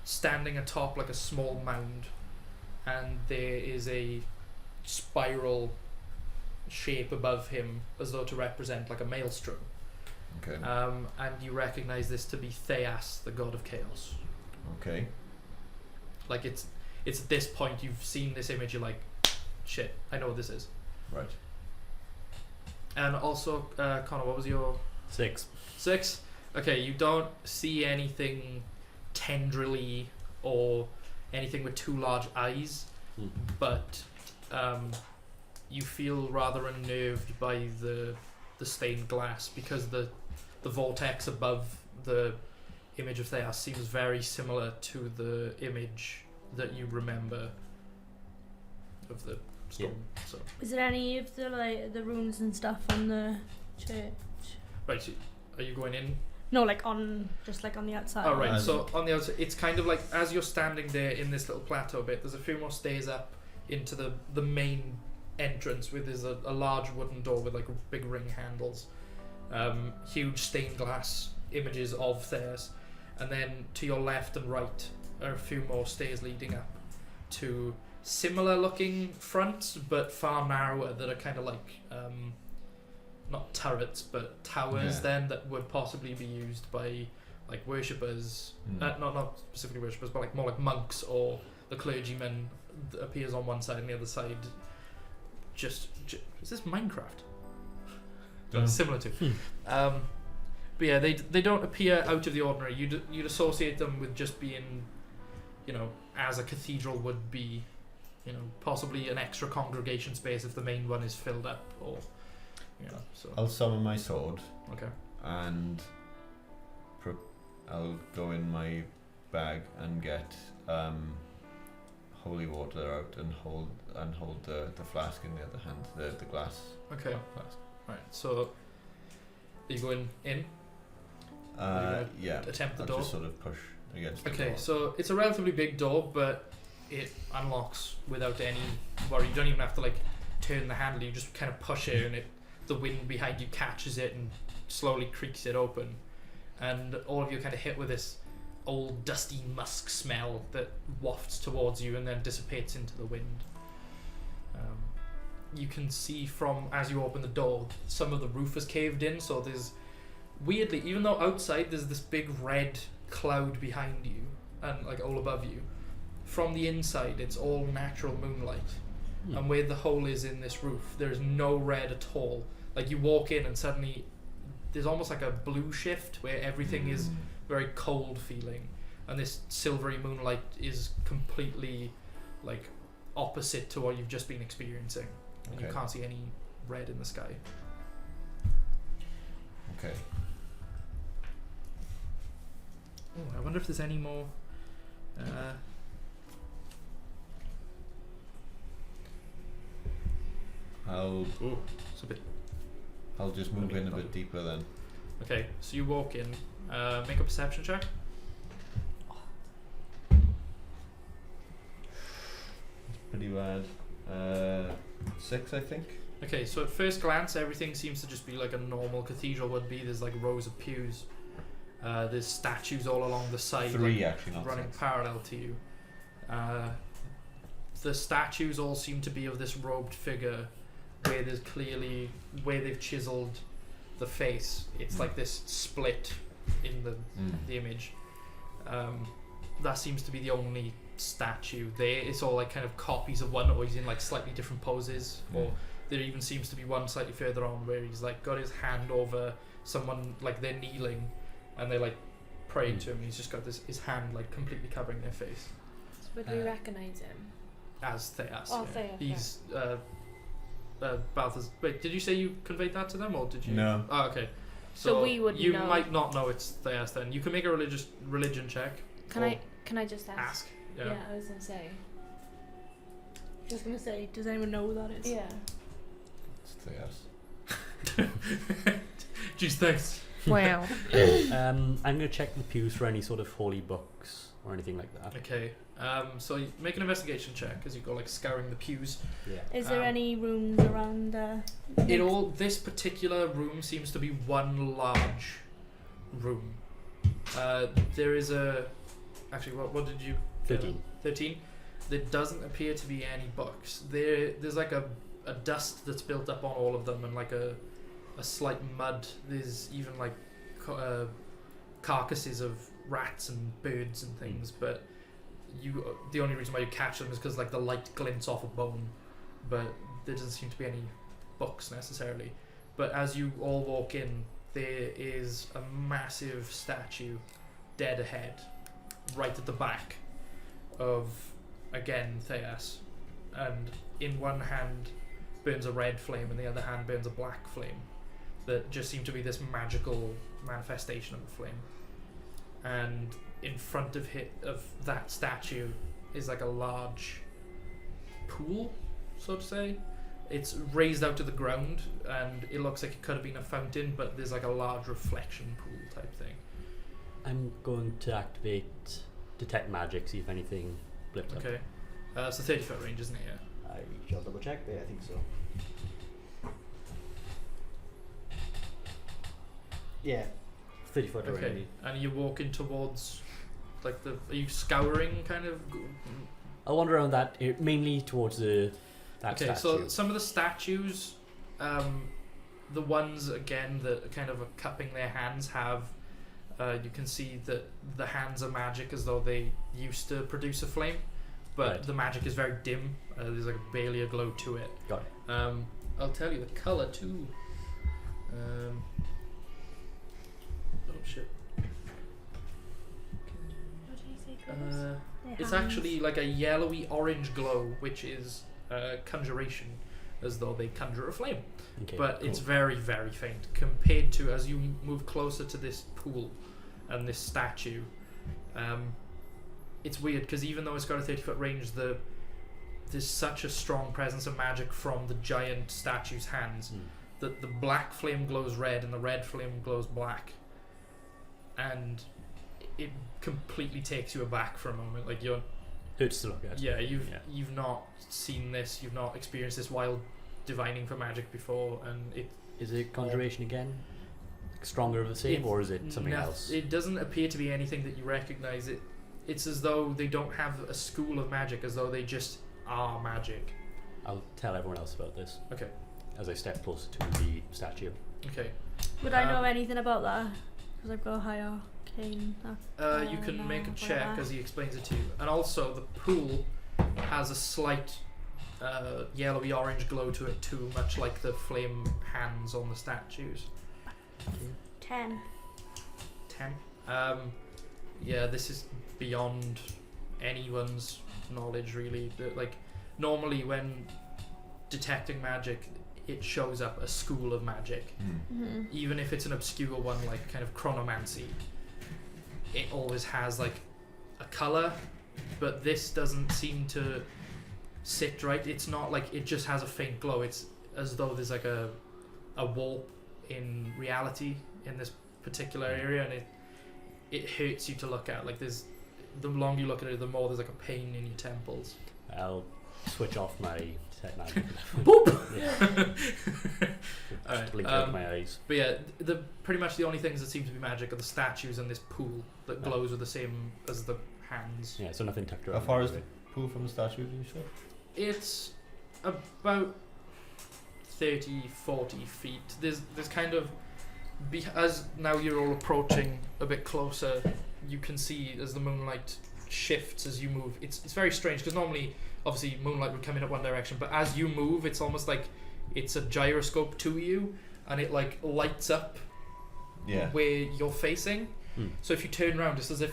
standing atop like a small mound, and there is a spiral shape above him as though to represent like a maelstrom. Okay. And you recognize this to be Theas, the god of chaos. Okay. Like it's at this point you've seen this image, you're like, shit, I know what this is. Right. And also, Connor, what was your 6. 6? Okay, you don't see anything tendrily or anything with two large eyes, but you feel rather unnerved by the stained glass, because the vortex above the image of Theas seems very similar to the image that you remember of the stone. So Is there any of the runes and stuff on the church? right, so are you going in? No, like on the outside. Oh right, As- so on the outside, it's kind of like as you're standing there in this little plateau bit, there's a few more stairs up into the main entrance, where there's a large wooden door with like big ring handles, huge stained glass images of Theas, and then to your left and right are a few more stairs leading up to similar looking fronts but far narrower, that are kind of like not turrets but towers Yeah. then, that would possibly be used by like worshippers, not specifically worshippers, but like more like monks or the clergyman that appears on one side and the other side. Just is this Minecraft? Dunno. Similar to. But yeah, they don't appear out of the ordinary. You'd associate them with just being, as a cathedral would be, possibly an extra congregation space if the main one is filled up, or, so. I'll summon my sword Okay. and I'll go in my bag and get holy water out and hold the flask in the other hand, the glass Okay. flask. Right. So Are you going in? Yeah. Attempt the I'll door? just sort of push against the Okay, door. so it's a relatively big door, but it unlocks without any worry. You don't even have to like turn the handle. You just kind of push it, and the wind behind you catches it and slowly creaks it open. And all of you are kind of hit with this old dusty musk smell that wafts towards you and then dissipates into the wind. You can see from as you open the door, some of the roof is caved in, so there's weirdly, even though outside there's this big red cloud behind you and like all above you, from the inside it's all natural moonlight. And where the hole is in this roof, there's no red at all. Like you walk in and suddenly there's almost like a blue shift where everything is very cold feeling, and this silvery moonlight is completely like opposite to what you've just been experiencing, and you can't see any red in the sky. Okay. Oh, I wonder if there's any more. It's a bit. I'll just move in a bit deeper then. Okay, so you walk in. Make a perception check. It's pretty bad. 6, I think. Okay, so at first glance, everything seems to just be like a normal cathedral would be. There's like rows of pews. There's statues all along the side. 3 like, actually, not running 6. parallel to you. The statues all seem to be of this robed figure, where there's clearly where they've chiseled the face. It's like this split in the image. That seems to be the only statue there. It's all like kind of copies of one, or he's in like slightly different poses, or there even seems to be one slightly further on where he's like got his hand over someone, like they're kneeling and they're like praying to him. He's just got his hand like completely covering their face. Would we recognise him? As Theas. Oh, yeah. Theas, He's Balthazar. Wait, did you say you conveyed that to them, or did you? No. Oh, okay. So we would You know. might not know it's Theas then. You can make a religion check. Can I just ask? Ask. Yeah. Yeah, I was gonna say. Just gonna say, does anyone know who that is? Yeah. It's yes. Jeez, thanks. Wow. I'm gonna check the pews for any sort of holy books or anything like that. Okay. So you make an investigation check because you go like scouring the pews. Yeah. Is there any rooms around This particular room seems to be one large room. There is actually what did you 13. 13. There doesn't appear to be any books. There's like a dust that's built up on all of them, and like a slight mud. There's even like carcasses of rats and birds and things, but the only reason why you catch them is because like the light glints off a bone, but there doesn't seem to be any books necessarily. But as you all walk in, there is a massive statue dead ahead, right at the back of, again, Theas, and in one hand burns a red flame and the other hand burns a black flame that just seem to be this magical manifestation of the flame. And in front of that statue is like a large pool, so to say. It's raised out to the ground, and it looks like it could have been a fountain, but there's like a large reflection pool type thing. I'm going to activate detect magic, see if anything blips up. Okay. It's a 30-foot range, isn't it? Yeah. I shall double check, but I think so. Yeah, 30 foot Okay. already. And you're walking towards, like are you scouring kind of? I'll wander around that, mainly towards that Okay, statue. so some of the statues, the ones again that kind of are cupping their hands have, you can see that the hands are magic as though they used to produce a flame, but Right. the magic is very dim. There's like barely a glow to it. Got it. I'll tell you the color too. Oh shit. What did you say, colours? It's actually like a yellowy orange glow, which is conjuration, as though they conjure a flame. Okay, But cool. it's very, very faint compared to as you move closer to this pool and this statue. It's weird because even though it's got a 30-foot range, there's such a strong presence of magic from the giant statue's hands the black flame glows red and the red flame glows black, and it completely takes you aback for a moment. Like you're Hurts to look at. you've not seen this, you've not experienced this wild divining for magic before, and it Is it conjuration again? Stronger of the same, or is it something else? It doesn't appear to be anything that you recognize. It's as though they don't have a school of magic, as though they just are magic. I'll tell everyone else about this. Okay. As I step closer to the statue. Okay. Would I know anything about that? Because I've got a high arcane. You can make a check as he explains it to you. And also, the pool has a slight yellowy orange glow to it too, much like the flame hands on the statues. 10. 10. Yeah, this is beyond anyone's knowledge, really. Like, normally when detecting magic, it shows up a school of magic. Mm-hmm. Even if it's an obscure one, like kind of chronomancy, it always has like a colour, but this doesn't seem to sit right. It's not like it just has a faint glow. It's as though there's like a warp in reality in this particular area, and it hurts you to look at. Like the longer you look at it, the more there's like a pain in your temples. I'll switch off my detect magic. Boop! Alright, Blink out my eyes. but yeah, the pretty much the only things that seem to be magic are the statues and this pool that glows with the same as the hands. Yeah, so nothing tucked How around. far is the pool from the statue, did you say? It's about 30-40 feet. There's kind of as now you're all approaching a bit closer, you can see as the moonlight shifts as you move. It's very strange because normally, obviously, moonlight would come in at one direction, but as you move, it's almost like it's a gyroscope to you, and it like lights up where you're facing. So if you turn around, it's as if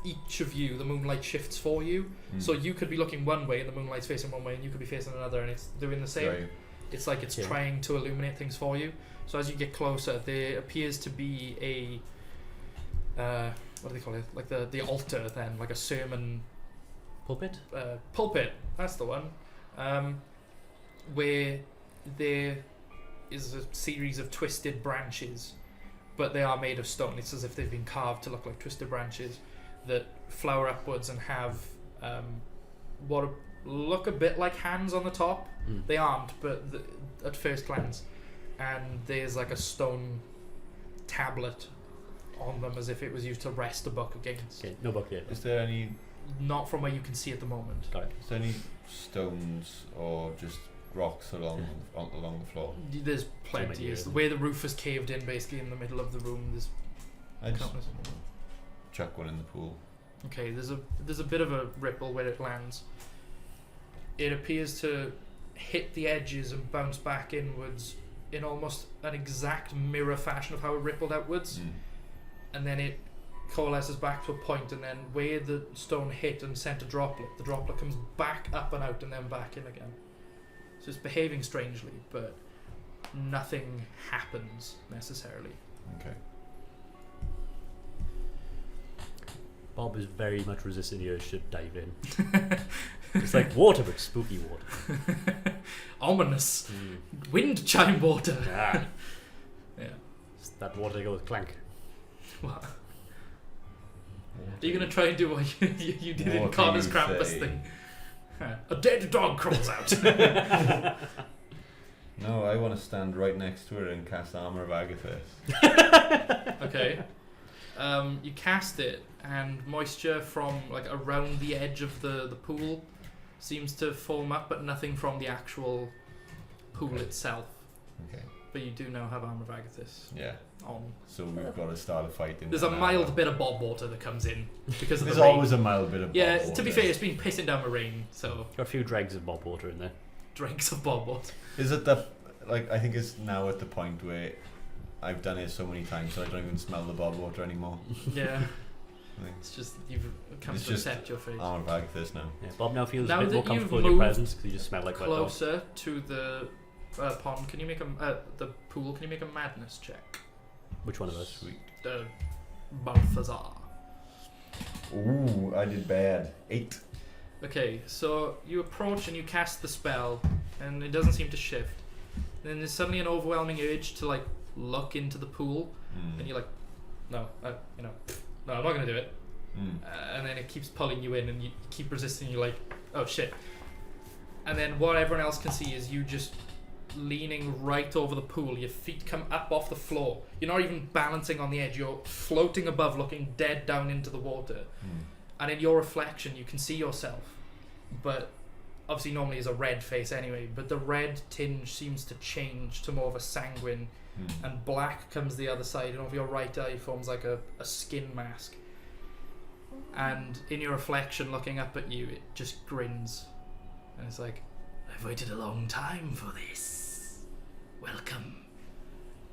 each of you, the moonlight shifts for you. So you could be looking one way and the moonlight's facing one way, and you could be facing another, and it's doing the same. Right. It's like it's trying to illuminate things for you. So as you get closer, there appears to be a what do they call it? Like the altar, then, like a sermon Pulpit? pulpit. That's the one. Where there is a series of twisted branches, but they are made of stone. It's as if they've been carved to look like twisted branches that flower upwards and have what look a bit like hands on the top. They aren't, but at first glance. And there's like a stone tablet on them as if it was used to rest a book against. Okay, no book yet. Is there any? Not from where you can see at the moment. Got it. Is there any stones or just rocks along the floor? There's plenty. It's where the roof is caved in, basically in the middle of the room. There's I just countless. chuck one in the pool. Okay, there's a bit of a ripple where it lands. It appears to hit the edges and bounce back inwards in almost an exact mirror fashion of how it rippled outwards, and then it coalesces back to a point, and then where the stone hit and sent a droplet, the droplet comes back up and out and then back in again. So it's behaving strangely, but nothing happens necessarily. Okay. Bob is very much resisting the urge to dive in. It's like water, but spooky water. Ominous. Wind chime water. Ah. Yeah. It's that water goes clank. What? Are you going to try and do what you did in What Connor's do you Krampus say? thing? A dead dog crawls out. No, I want to stand right next to her and cast Armor of Agathis. Okay. You cast it, and moisture from like around the edge of the pool seems to form up, but nothing from the actual pool itself. Okay. But you do now have Armor of Agathis Yeah. on. So we've got to start a fight. There's a mild bit of bob water that comes in because of There's the rain. always a mild bit of. Yeah, bob to be water. fair, it's been pissing down with rain, so Got a few dregs of Bob water in there. drinks of bob water. Is it the I think it's now at the point where I've done it so many times so I don't even smell the bob water anymore. Yeah. I think It's just you've come It's to just accept your fate. Armor of Agathis now. Yeah, Bob now feels Now a bit more that you've comfortable in your moved presence because you just smell like wet dog. Closer to the pond, can you make the pool? Can you make a madness check? Which one of us? Sweet. Balthazar. Ooh, I did bad. 8. Okay, so you approach and you cast the spell, and it doesn't seem to shift. then there's suddenly an overwhelming urge to like look into the pool, and you're like, no, no, I'm not gonna do it. And then it keeps pulling you in, and you keep resisting. You're like, oh shit. And then what everyone else can see is you just leaning right over the pool. Your feet come up off the floor. You're not even balancing on the edge. You're floating above, looking dead down into the water. And in your reflection, you can see yourself, but obviously normally is a red face anyway, but the red tinge seems to change to more of a sanguine, and black comes the other side, and over your right eye forms like a skin mask. And in your reflection looking up at you, it just grins, and it's like, I've waited a long time for this. Welcome.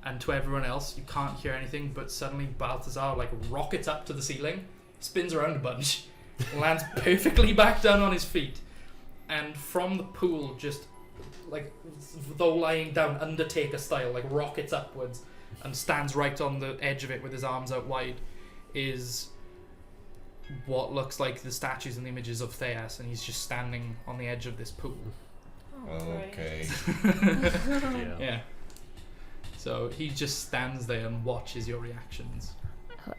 And to everyone else, you can't hear anything, but suddenly Balthazar like rockets up to the ceiling, spins around a bunch, lands perfectly back down on his feet, and from the pool, just like though lying down Undertaker style, like rockets upwards and stands right on the edge of it with his arms out wide, is what looks like the statues and the images of Theas, and he's just standing on the edge of this pool. Okay. Yeah. So he just stands there and watches your reactions.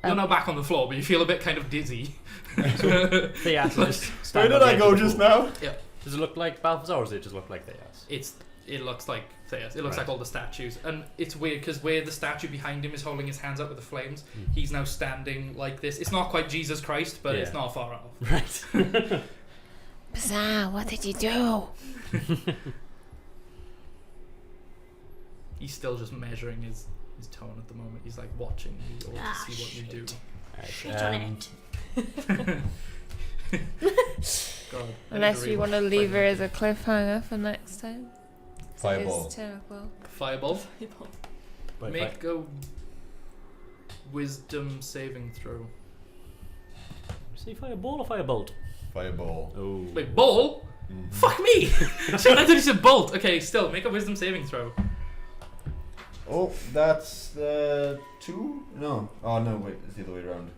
You're now back on the floor, but you feel a bit kind of dizzy. Theas just Where did I go just now? Yeah. Does it look like Balthazar, or does it just look like Theas? It looks like Theas. It looks Right. like all the statues, and it's weird because where the statue behind him is holding his hands up with the flames, he's now standing like this. It's not quite Jesus Christ, but it's not far off. Right. Bizarre, what did you do? He's still just measuring his tone at the moment. He's like watching you all to see what you do. Shit on it. God, Unless you want to leave her as a cliffhanger for next time. Fireball. It's terrible. Fireball. Wait, Make a wisdom saving throw. Say fireball or firebolt? Fireball. Oh. Wait, ball? Fuck me! Shit, I thought you said bolt. Okay, still, make a wisdom saving throw. Oh, that's 2? No. Oh no, wait, it's the other way around.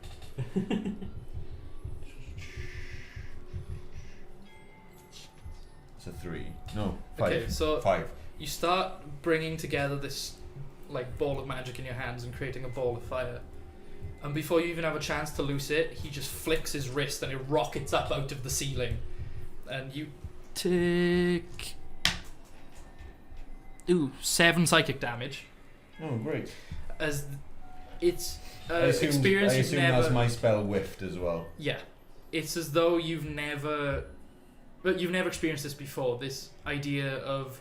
It's a 3. No, 5. Okay, so 5. you start bringing together this like ball of magic in your hands and creating a ball of fire. And before you even have a chance to loose it, he just flicks his wrist and it rockets up out of the ceiling. And you take 7 psychic damage. Oh, great. As it's I experience you've assume never. that's my spell whiffed as well. Yeah, it's as though you've never experienced this before. This idea of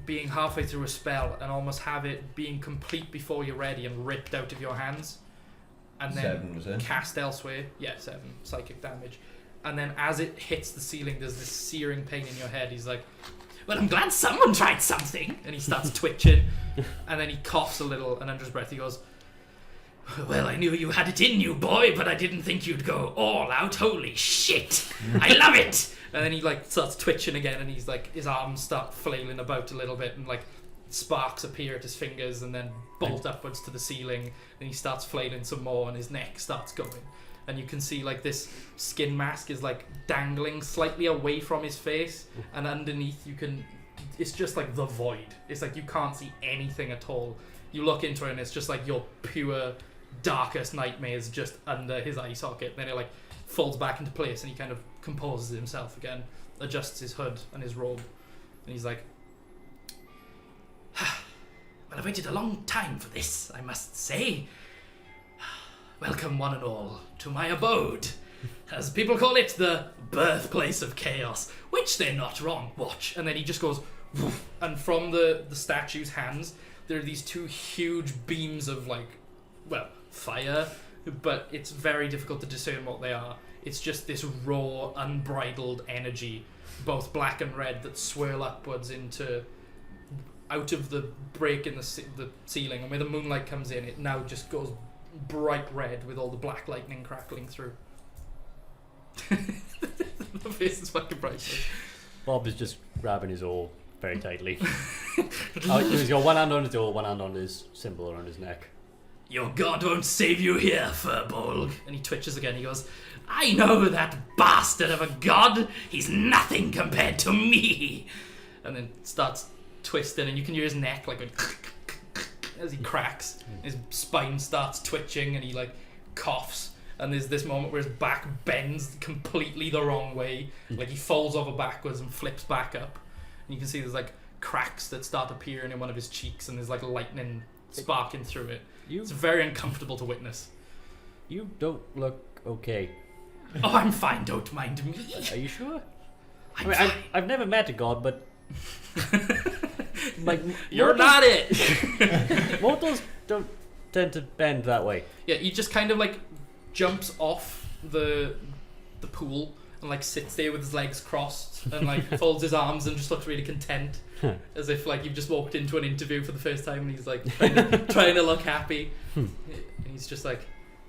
being halfway through a spell and almost have it being complete before you're ready and ripped out of your hands, and then 7 was it? cast elsewhere. Yeah, 7 psychic damage. And then as it hits the ceiling, there's this searing pain in your head. He's like, well, I'm glad someone tried something. And he starts twitching. And then he coughs a little, and under his breath he goes, well, I knew you had it in you, boy, but I didn't think you'd go all out. Holy shit. I love it. And then he like starts twitching again, and he's like, his arms start flailing about a little bit, and like sparks appear at his fingers and then bolt upwards to the ceiling, and he starts flailing some more, and his neck starts going. And you can see like this skin mask is like dangling slightly away from his face, and underneath it's just like the void. It's like you can't see anything at all. You look into it and it's just like your pure darkest nightmares just under his eye socket. Then it like folds back into place, and he kind of composes himself again, adjusts his hood and his robe, and he's like, well, I've waited a long time for this, I must say. Welcome one and all to my abode. As people call it, the birthplace of chaos, which they're not wrong. Watch. And then he just goes, woof, and from the statue's hands, there are these 2 huge beams of fire, but it's very difficult to discern what they are. It's just this raw, unbridled energy, both black and red, that swirl upwards out of the break in the ceiling, and where the moonlight comes in, it now just goes bright red with all the black lightning crackling through. The face is fucking priceless. Bob is just grabbing his oar very tightly. He's got one hand on his oar, one hand on his symbol around his neck. Your god won't save you here, Furbolg. And he twitches again. He goes, I know that bastard of a god. He's nothing compared to me. And then starts twisting, and you can hear his neck like as he cracks. His spine starts twitching, and he like coughs. And there's this moment where his back bends completely the wrong way, like he falls over backwards and flips back up. And you can see there's like cracks that start appearing in one of his cheeks, and there's like lightning sparking through it. It's very uncomfortable to witness. You don't look okay. Oh, I'm fine. Don't mind me. Are you sure? I'm fine. I've never met a god, but like You're not it. mortals don't tend to bend that way. Yeah, he just kind of like jumps off the pool and like sits there with his legs crossed and like folds his arms and just looks really content, as if like you've just walked into an interview for the first time and he's like trying to look happy. And he's just like,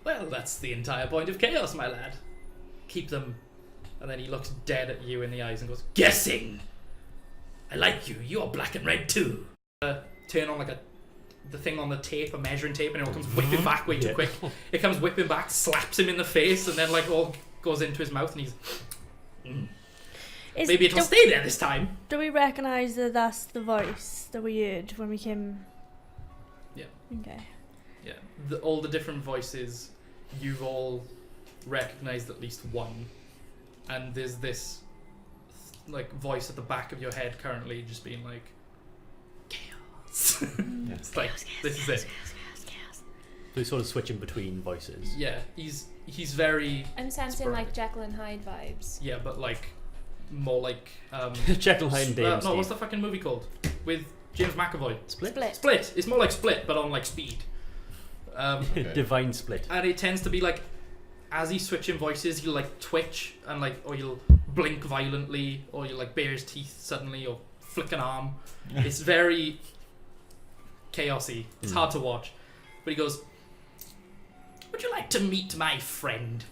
well, that's the entire point of chaos, my lad. Keep them. And then he looks dead at you in the eyes and goes, guessing. I like you. You're black and red too. Turn on like the thing on the tape, a measuring tape, and it all comes whipping back way too quick. It comes whipping back, slaps him in the face, and then like all goes into his mouth, and he's maybe it'll stay there this time. Do we recognise that that's the voice that we heard when we came? Yeah. Okay. Yeah. All the different voices, you've all recognised at least one, and there's this like voice at the back of your head currently just being like, it's like this is it. So he's sort of switching between voices. Yeah, he's very. I'm sensing sporadic. like Jekyll and Hyde vibes. Yeah, but like more like Jekyll Hyde and Dame no, Steve. what's the fucking movie called with James McAvoy? Split? Split. It's more like Split, but on like speed. Divine Split. And it tends to be like, as he's switching voices, he'll like twitch and like, or you'll blink violently, or you'll like bare his teeth suddenly, or flick an arm. It's very chaosy. It's hard to watch. But he goes, would you like to meet my friend?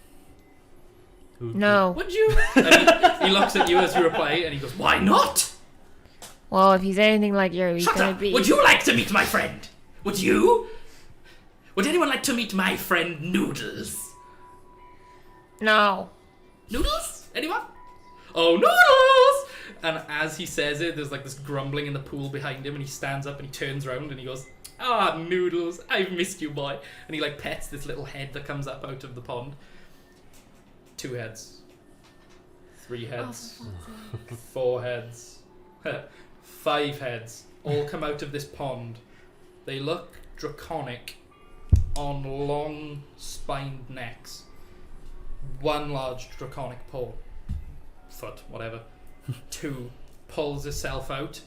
No. Would you? And he looks at you as you reply, and he goes, why not? Well, if he's anything like you, he's Shut gonna up. be. Would you like to meet my friend? Would you? Would anyone like to meet my friend Noodles? No. Noodles? Anyone? Oh, Noodles! And as he says it, there's like this grumbling in the pool behind him, and he stands up and he turns around and he goes, ah, Noodles, I've missed you, boy. And he like pets this little head that comes up out of the pond. 2 heads. 3 heads. 4 heads. 5 heads. All come out of this pond. They look draconic on long spined necks. 1 large draconic paw. Foot, whatever. 2 pulls itself out.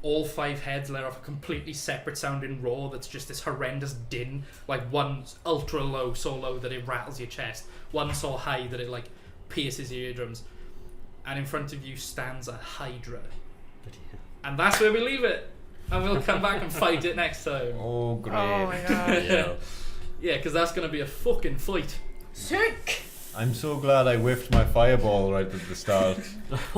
All 5 heads let off a completely separate sounding roar that's just this horrendous din. Like one ultra low, so low that it rattles your chest. One so high that it like pierces your eardrums. And in front of you stands a hydra. And that's where we leave it. And we'll come back and fight it next time. Oh, great. Oh my god. Yeah, because that's going to be a fucking fight. Sick. I'm so glad I whiffed my fireball right at the start.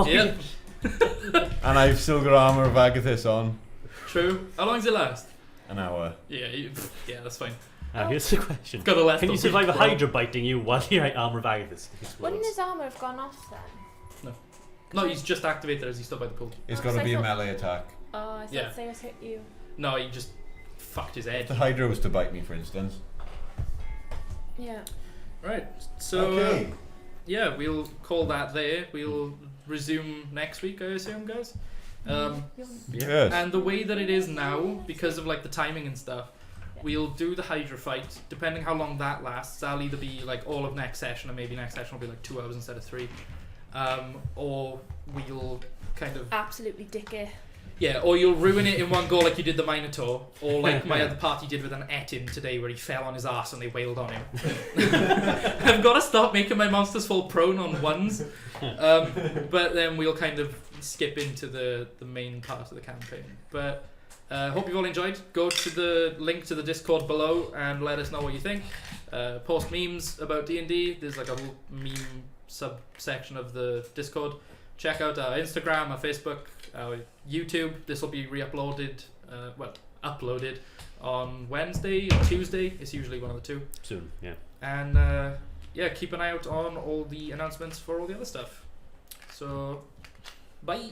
Yep. And I've still got Armour of Agathis on. True. How long does it last? An hour. Yeah, yeah, that's fine. Now here's the question. Got the left Can you of survive a week, hydra biting you while you're at Armour of Agathis? Wouldn't his armor have gone off then? No, he's just activated as he's still by the pool. It's Oh, got to so be I a thought- melee attack. Oh, I thought Yeah. they was hit you. No, he just fucked his If head. the Hydra was to bite me, for instance. Yeah. Right, so Okay. yeah, we'll call that there. We'll resume next week, I assume, guys. Yes. And the way that it is now, because of like the timing and stuff, we'll do the Hydra fight. Depending how long that lasts, that'll either be like all of next session, or maybe next session will be like 2 hours instead of 3. Or we'll kind of Absolutely dicky. yeah, or you'll ruin it in one go like you did the Minotaur, or like my other party did with an Etin today, where he fell on his ass and they wailed on him. I've got to stop making my monsters fall prone on ones. But then we'll kind of skip into the main part of the campaign. But hope you've all enjoyed. Go to the link to the Discord below and let us know what you think. Post memes about D&D. There's like a little meme subsection of the Discord. Check out our Instagram, our Facebook, our YouTube. This will be re-uploaded, uploaded on Wednesday or Tuesday. It's usually one of the two. Soon, yeah. And yeah, keep an eye out on all the announcements for all the other stuff. So, bye.